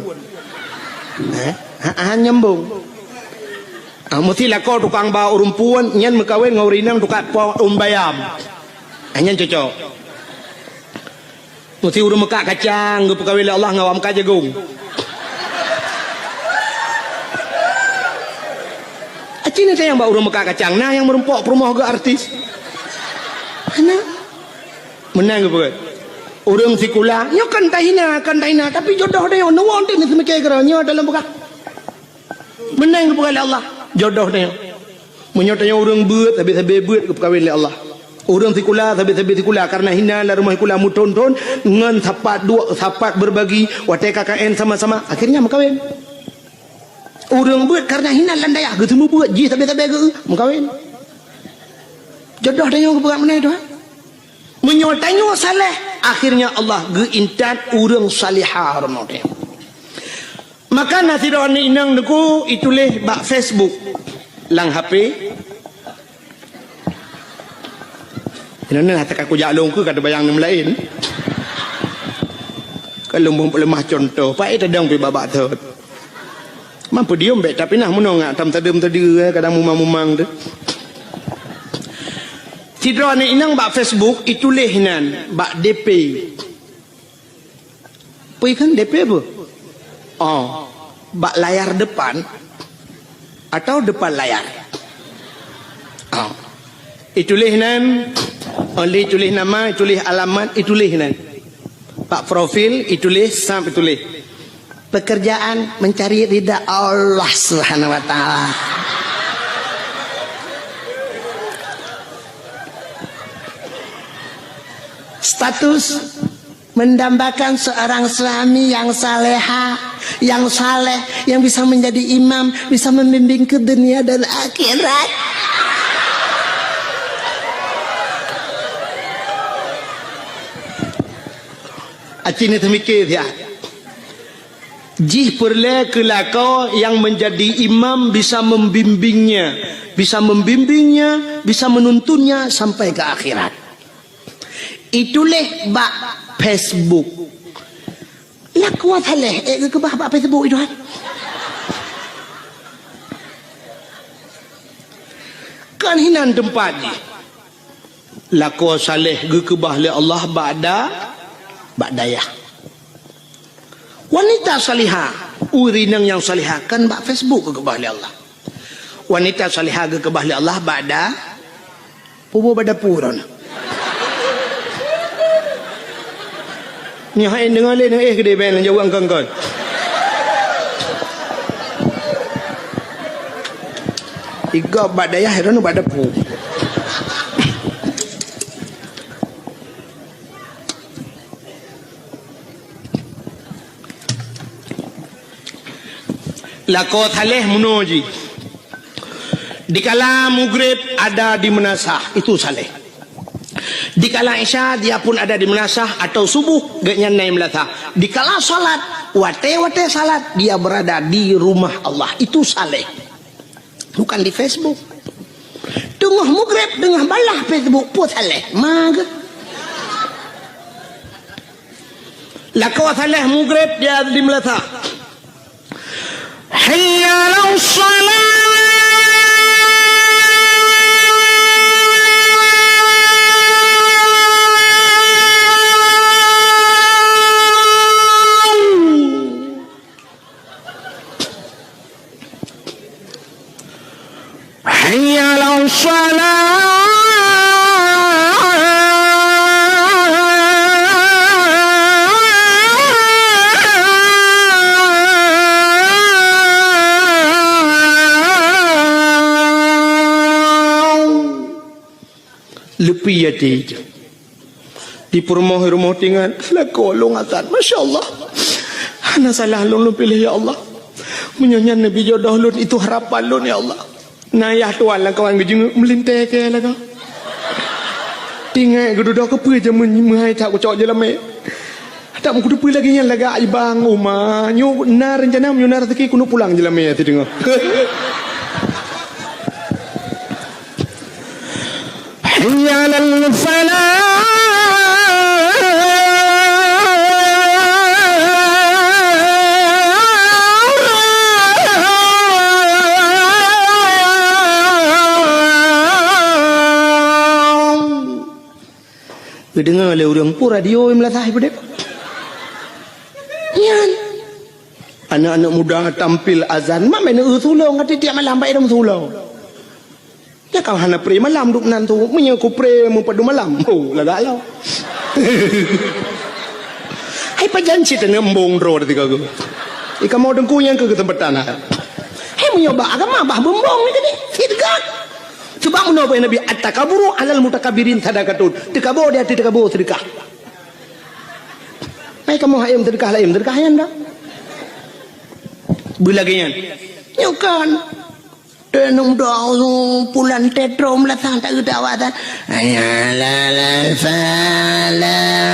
nyambung mesti lah kau tukang bawa urang puan nyan mekawin ngau rinang tukak bayam nyan cocok mesti urang mekat kacang ke perkahwin oleh Allah ngawak mekat jagung. Cina saya yang bawa urang mekat kacang nah yang merempok perumah ke artis mana menang ke berat urang sikula nyo kan tahina tapi jodoh dia nuwang dia ni semikir kera nyo dalam bekak menang ke berat Allah jodoh dia menyotanya urang beut habis-habis beut ke perkahwin oleh Allah urang sikula habis-habis sikula karena hina la rumah sikula muton-ton ngan sapat berbagi watai KKN sama-sama akhirnya mekawin. Urang buat karena hina landaya ke semua buat je tabe-tabe ke mengkawin. Jodoh tanya ke berat mana itu? Menyol tanya saleh akhirnya Allah ge intan urang salihah rono teh. Maka nasiron ni inang deku ituleh bak Facebook lang HP. Ini nak tak aku jalung ke kata bayang nem lain. Kalau lemah contoh, pak itu dong pi babak tu. Mampu diom bet tapi nah munong ngak tam tadem tadi kadang mumang-mumang tu. Tidra ni inang bak Facebook itulah nan bak DP. Pi kan DP apa? Oh, bak layar depan atau depan layar. Oh. Itulah nan oleh tulis nama, tulis alamat, itulis nan. Pak profil, itulis sampai tulis. Pekerjaan mencari ridha Allah Subhanahu wa taala. Status mendambakan seorang suami yang saleha, yang saleh, yang bisa menjadi imam, bisa membimbing ke dunia dan akhirat. Acini temikir ya. Jih perle kelakau yang menjadi imam bisa membimbingnya, bisa menuntunnya sampai ke akhirat. Itulah bak Facebook. Lah kuat haleh ke bak Facebook itu kan. Kan hinan tempat ni. Laku saleh ke bah Allah ba'dayah. Wanita salihah, urinang yang salihah kan bak Facebook ke bah Allah. Wanita salihah ke bah Allah ba'da pubu bada puron. Ni hai dengar le gede ben jauh angkang. Tiga ba'dayah itu bada pu. Lako thaleh munoji. Dikala maghrib ada di menasah, itu saleh. Dikala isya dia pun ada di menasah atau subuh gaknya naik melatah. Dikala salat, wate salat dia berada di rumah Allah, itu saleh. Bukan di Facebook. Tengah maghrib tengah balah Facebook pun saleh. Mag. Lako thaleh maghrib dia di melatah. حي على الصلاة حي على الصلاة lepi hati di rumah tinggal laku longatan. Masya Allah, hana salah lon pilih ya Allah. Menyanyi Nabi jodoh lon itu harapan lon ya Allah. Nayah tuan lah kawan gejeng melintai ke lah kau. Tinggal geduduk ke apa je menghai tak kucok je lama. Tak mau kudu lagi yang laga ibang rumah. Nyu nar rencana nyu nar rezeki kuno pulang je lama tu dengar. حي على الفلاح dengar oleh orang pun radio yang melatah ibadat. Yan anak-anak muda tampil azan mak main sulung kata tiap malam baik dong sulung. Ya kau hana pre malam duk nan tu menye ku pre mu padu malam. Oh laga lo. Hai pajanci tengah embong ro detik aku. Ika mau dengku yang ke tempat tanah. Hai menyoba agama bah bombong ni tadi. Tidgat. Coba menapa Nabi at-takaburu alal mutakabirin sadaqatun. Tekabur dia tekabur sedekah. Hai kamu hayam sedekah lain sedekah yang dah. Bulagian. Nyukan. Tenung doa pulan tetrom latang tak kedawatan. Ayalal falah.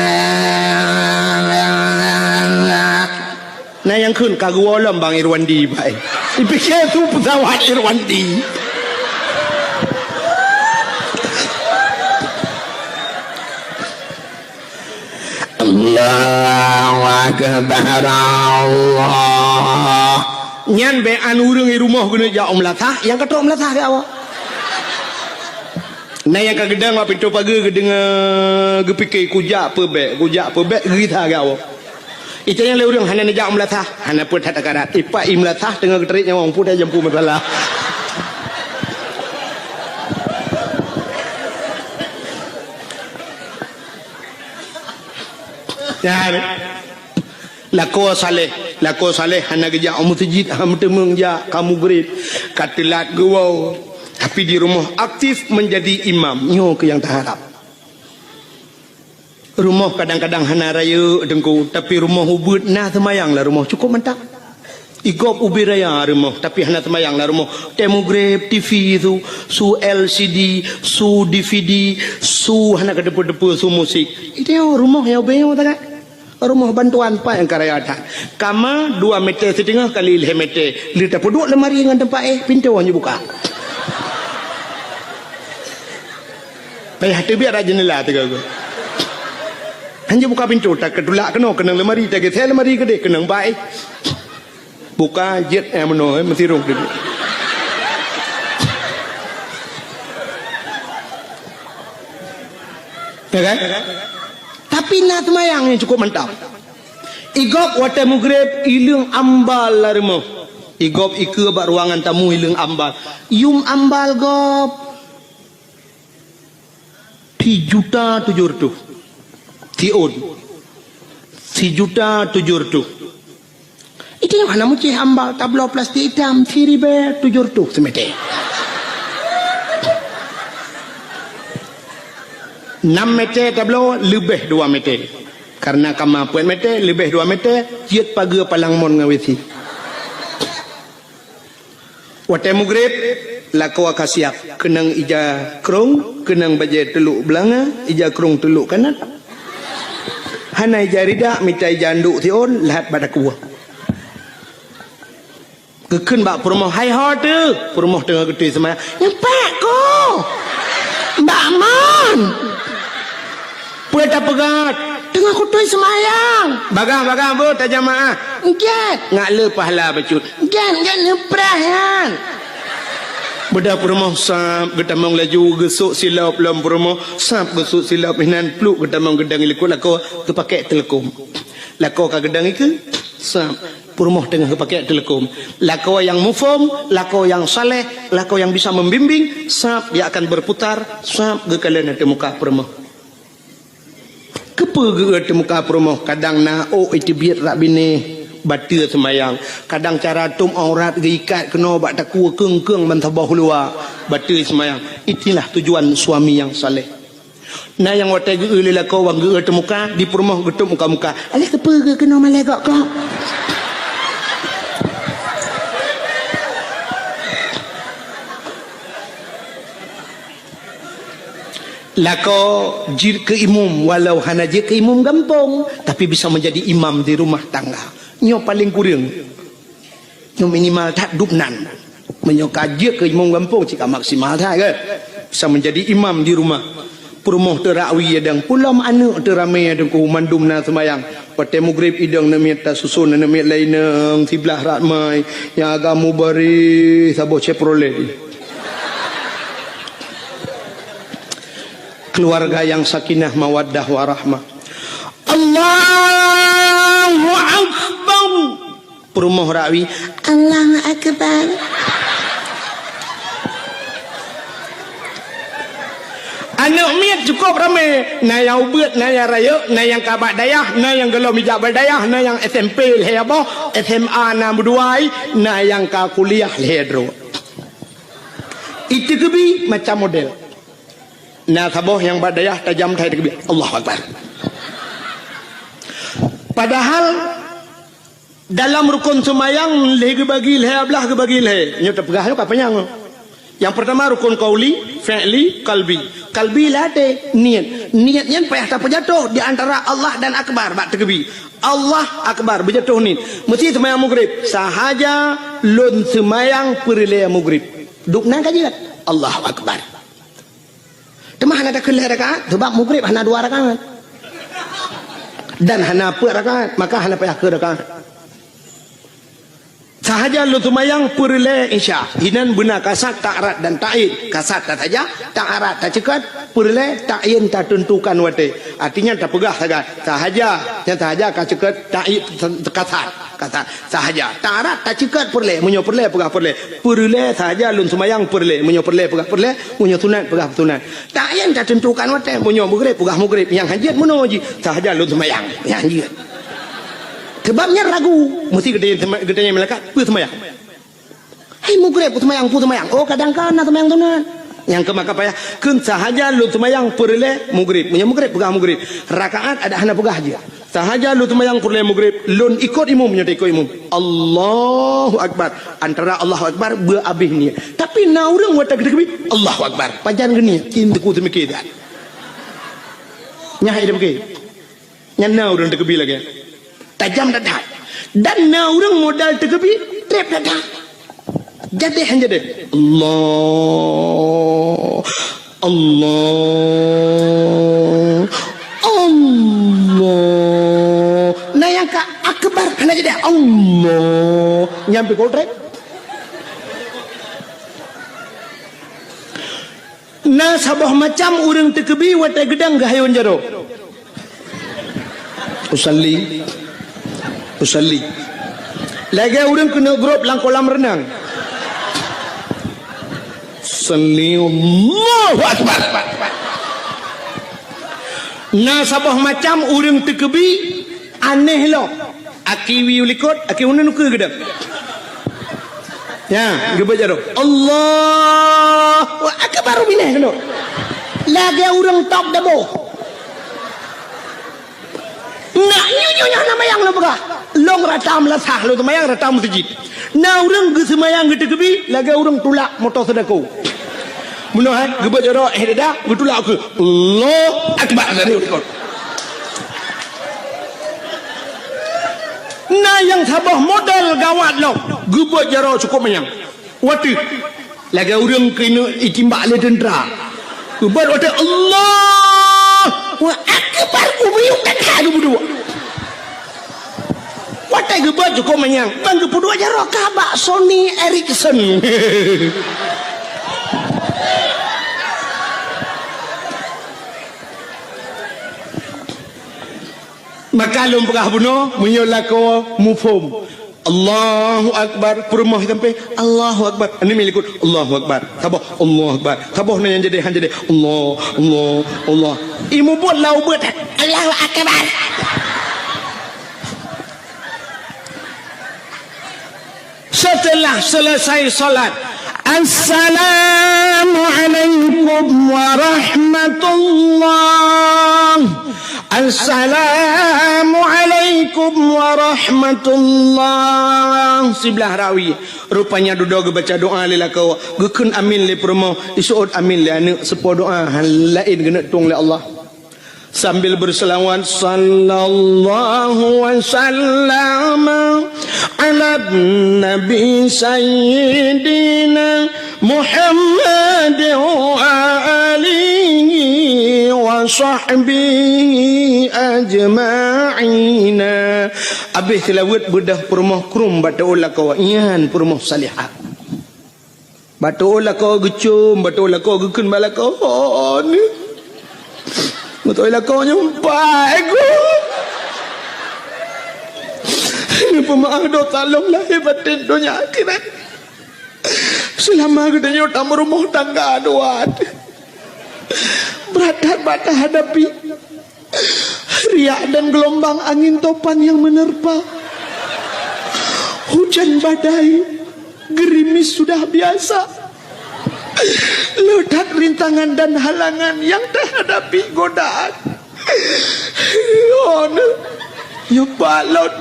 Nah yang kun kagualam bang Irwandi baik. Dipikir tu pesawat Irwandi. Allahu akbar Allah nyan be an urang di rumah guna ja melatah yang ketok melatah ke awak nah yang kagedang apa pintu pagar gedeng gepikir kujak pebek gerita ke awak itu yang le urang hana ja melatah hana pun tak karat ipa melatah tengah keterik yang orang pun dah jampu masalah lako saleh hana geja mutjid ham temeng ja kamu gerit katelat gawau tapi di rumah aktif menjadi imam nyo ke yang terharap rumah kadang-kadang hana raya dengku tapi rumah ubud nah semayang lah rumah cukup mantap igop ubi raya rumah tapi hana semayang lah rumah demograf TV itu su LCD su DVD su hana kedepu-depu su musik itu rumah ya beyo tak rumah bantuan pak yang karayatan kama 2 meter setengah kali 5 meter lita peduk lemari dengan tempat pintu hanya buka payah tu biar ada jendela tu kau hanya buka pintu tak kedulak kena lemari tak kita lemari gede kena baik buka jet meno mesti rong tu ya kan tapi nak semayang yang cukup mantap igop wate mugrib ilung ambal larmo igop ike bak ruangan tamu ilung ambal yum ambal gop 3.700.000 tiun 3.700.000 itu yang mana mucih ambal tablo plastik hitam 3.700 semete 6 meter tablo lebih 2 meter karena kemampuan meter lebih 2 meter jiat pagar palang mon ngawisi wate mugrib lako akasiap kenang ija krong kenang baje teluk belanga ija krong teluk kanan hana ija rida mita ija anduk tion lahat pada kuah keken bak perumoh hai ho tu perumoh tengah gede semaya nyempak ko mbak mon Pueta pegat tengah kutui semayang bagang bu tak jamaah get ngak le pahala bacut get neprah kan budak rumah sap getamong laju gesuk silap lam rumah sap gesuk silap hinan pluk getamong gedang ilikut lako tu pakai telekom lako ka gedang iku sap rumah tengah pakai telekom lako yang mufom lako yang saleh lako yang bisa membimbing sap dia akan berputar sap ge kalian ada muka rumah kepa ge muka rumah kadang na itu biar rak bini batil semayang kadang cara tum aurat geikat kena bak takua keung-keung mentabah luar batil semayang itulah tujuan suami yang saleh nah yang wate ge lila kau wang ge muka di rumah getuk muka-muka alah kepa ge kena malai kok lako jir ke imam walau hana je ke imam gampong tapi bisa menjadi imam di rumah tangga nyo paling kurang nyo minimal tak dupnan menyo kaje ke imam gampong jika maksimal tak ke bisa menjadi imam di rumah perumah terakwi adang pulam anak teramai adang ku mandum na semayang pate mugrib idang na mieta susun na miet lainang siblah ratmai yang agamu bari sabo Chevrolet keluarga yang sakinah mawaddah warahmah Allahu Akbar perumah rawi Allahu Akbar anak miat cukup ramai na yang ubet na yang raya na yang kabak dayah na yang gelam hijab berdayah na yang SMP lehabo SMA na berduai na yang ka kuliah lehedro itu kebi macam model nah saboh yang badayah tajam thai takbir Allahu Akbar padahal dalam rukun semayang leh bagi leh ablah ke bagi leh nyo tepegah apa yang pertama rukun qauli fi'li qalbi late niatnya payah tak jatuh di antara Allah dan akbar bak takbir Allah akbar berjatuh ni mesti semayang maghrib sahaja lun semayang perle maghrib duk nang kajiat Allahu Akbar temah ada kelih rakaat sebab maghrib hanya 2 rakaat Dan hana apa rakaat, maka hana payah ke rakaat. Sahaja lu tumayang perle isya. Hinan benar kasat tak arat dan ta'in. Kasat tak saja, tak arat tak cekat. Perle ta'in tak tentukan wate. Artinya tak pegah saja. Sahaja ka cekat ta'in kasat. Kasat sahaja. Tak arat tak cekat perle. Munyo perle pegah perle. Perle sahaja lu tumayang perle. Munyo perle pegah perle. Munyo sunat pegah sunat. Ta'in tak tentukan wate. Munyo maghrib pegah maghrib. Yang hajat munoji. Sahaja lu tumayang. Yang hajat. Sebabnya ragu, mesti gedenya melekat, pu semayang. Hai mugre pu semayang. Oh kadang-kadang semayang tunan. Yang ke maka payah, kun sahaja lu semayang perle mugrib, punya mugrib pegah mugrib. Rakaat ada hana pegah aja. Sahaja lu semayang perle mugrib, lun ikut imam nya ikut imam. Allahu akbar. Antara Allahu akbar beabih ni. Tapi na urang wata gede-gede Allahu akbar. Pajan geni, kinteku semikir dah. Nyah ida bekei. Nyana urang tegebi lagi. Tajam dadah. Dan na orang modal tegebi trap dadah. Jadi hanya deh. Allah. Nah yang ka akbar hanya jadi Allah. Nyampe kol trap. Nah sabah macam orang tegebi wata gedang gahayon jaro. Usalli lagi orang kena grup lang kolam renang. Allahu akbar. Na sabah macam orang tekebi aneh lo. Akiwi ulikot, aki unan ke gedang. Ya, gebet jaro. Allahu akbar bineh kena. Lagi orang top dabo. Nak nyonya nama yang lo begah. Long ratam lah sah lo semayang ratam masjid. Nah orang ke semayang ke tegebi lagi orang tulak motor sedekau. Mula gebet jaro dah betulak ke. Allah akbar dari ikut. Nah yang sabah modal gawat lo. Gebet jaro cukup mayang. Wati lagi orang kena itimbak le tentera. Gebet wati Allah wa akbar kubuyuk dan hadu berdua. Watai gebet cukup menyang. Bang kedua aja roka bak Sony Ericsson. Maka lum pegah bunuh munyola ko mufhum. Allahu akbar perumah sampai Allahu akbar. Ini milikut Allahu akbar. Tabah Allahu akbar. Tabah yang jadi han jadi Allah. Imu buat lau buat Allahu akbar. Setelah selesai salat, Assalamualaikum warahmatullah. Assalamualaikum warahmatullah. Sebelah rawi rupanya duduk baca doa lila kau gekun amin le promo isuut amin le anu sepo doa lain kena tung le Allah sambil berselawat sallallahu wasallam ala nabi sayyidina Muhammad wa alihi wa sahbihi ajma'ina. Habis tilawat bedah permoh krum batulah kau ian permoh salihah. Batulah kau gecum, batulah kau gekun bala kau ni. Batulah kau nyumpai aku. Ini pemaaf do tolong lahir batin dunia akhirat. Selama gedenya tamu rumah tangga aduan. Berat bata hadapi riak dan gelombang angin topan yang menerpa. Hujan badai, gerimis sudah biasa. Ledak rintangan dan halangan yang terhadapi godaan. Ya balon.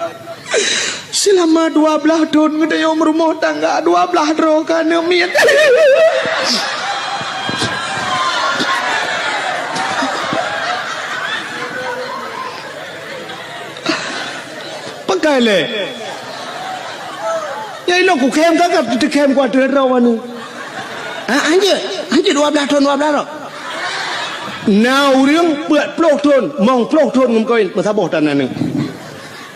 Selama 12 tahun gedenya rumah tangga 12 droga nemian. Kale ya ilo ku kem kakak tu kem ku ada rawan anje 12 tahun 12 ro na urang buat puluh tahun mong puluh tahun ngum kawin bersaboh tanah ni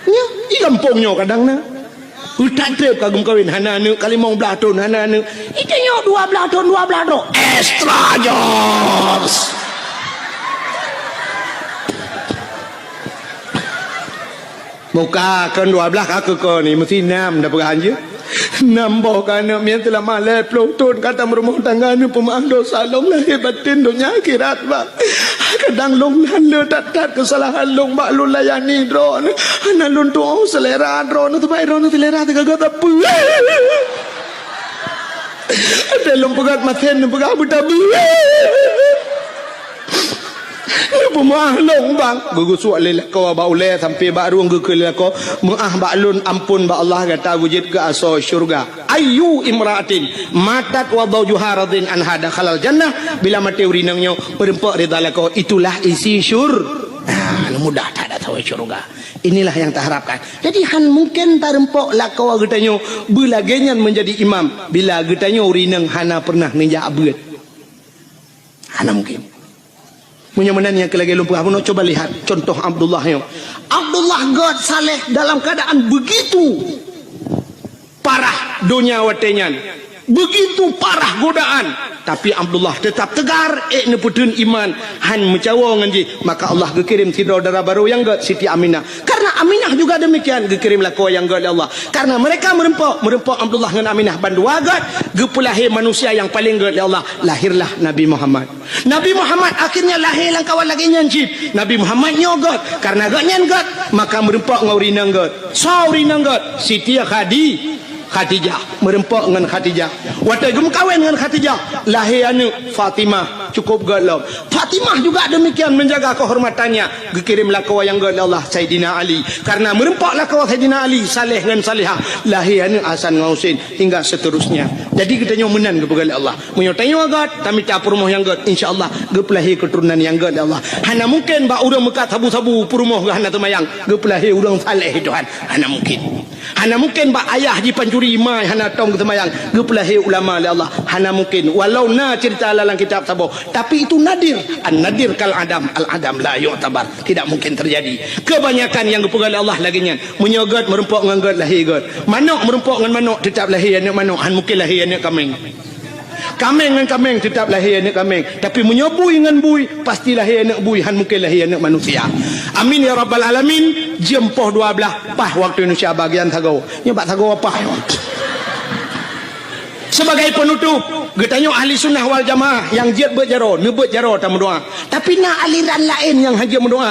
nya i kampungnya kadang na utak trip kagum kawin hana ni kali mong belah tahun hana ni ikanyo 12 tahun extra jos muka kan 12 aku ko ni mesti 6 dah peran je 6 boh kana mian telah malai pelutun kata merumah tangga ni pemaaf dosa long lahir batin dunia akhirat bak kadang long le tat kesalahan long bak lu layani drone ana lun tu selera drone tu baik drone selera tegak apa ada long pegat maten pegat butabi pemaah long bang gugusuk lelak kau ba ule sampai ba ruang gekel ko maah ba lun ampun ba Allah kata wujud ke aso syurga ayu imraatin matat wa zawjuha radin an hada khalal jannah bila mati urinangnya perempuan ridha ko itulah isi syur mudah tak ada tahu syurga inilah yang tak harapkan jadi han mungkin tarempok lako getanyo bila genyan menjadi imam bila getanyo urinang hana pernah ninja abet hana mungkin menyamanan yang kelagi lumpur aku nak coba lihat contoh Abdullah yo. Abdullah God saleh dalam keadaan begitu parah dunia watenyan begitu parah godaan tapi Abdullah tetap tegar neputun iman han mencawa nganji maka Allah gekirim saudara baru yang God Siti Aminah karena Aminah juga demikian gekirimlah kau yang God Allah karena mereka merempok Abdullah dengan Aminah bandua God gepulahir manusia yang paling God Allah lahirlah Nabi Muhammad akhirnya lahir lang kawan lagi nyancip Nabi Muhammad nyogot karena God nyan God maka merempok ngaurinang God saurinang God Siti Khadijah merempok dengan Khadijah waktu gem kawin dengan Khadijah lahir anak Fatimah cukup gelap Fatimah juga demikian menjaga kehormatannya gekirimlah kau yang God Allah Sayyidina Ali karena merempoklah kau Sayyidina Ali saleh dengan salihah lahir anak Hasan Husain hingga seterusnya jadi kita nyomenan kepada Allah menyotanyo God kami tak perumoh yang God insyaallah gepelahir keturunan yang God Allah hana mungkin ba urang mekat sabu-sabu perumoh hana temayang gepelahir urang saleh Tuhan hana mungkin ba ayah di pancuri mai hana tong temayang gepelahir ulama oleh Allah hana mungkin walau na cerita dalam kitab saboh tapi itu nadir an-nadir kal adam al-adam la yu'tabar tidak mungkin terjadi kebanyakan yang gepegal Allah lagi nyan menyogot merempok dengan God lahir God manuk merempok dengan manuk tetap lahir anak manuk han mungkin lahir anak kambing dengan kambing tetap lahir anak kambing tapi menyobui dengan bui pasti lahir anak bui han mungkin lahir anak manusia amin ya rabbal alamin jempoh 12 pah waktu Indonesia bagian Tagau nyebak Tagau apa sebagai penutup getanyo ahli sunnah wal jamaah yang jiat berjaro nebut jaro tak mendoa tapi nak aliran lain yang hanya mendoa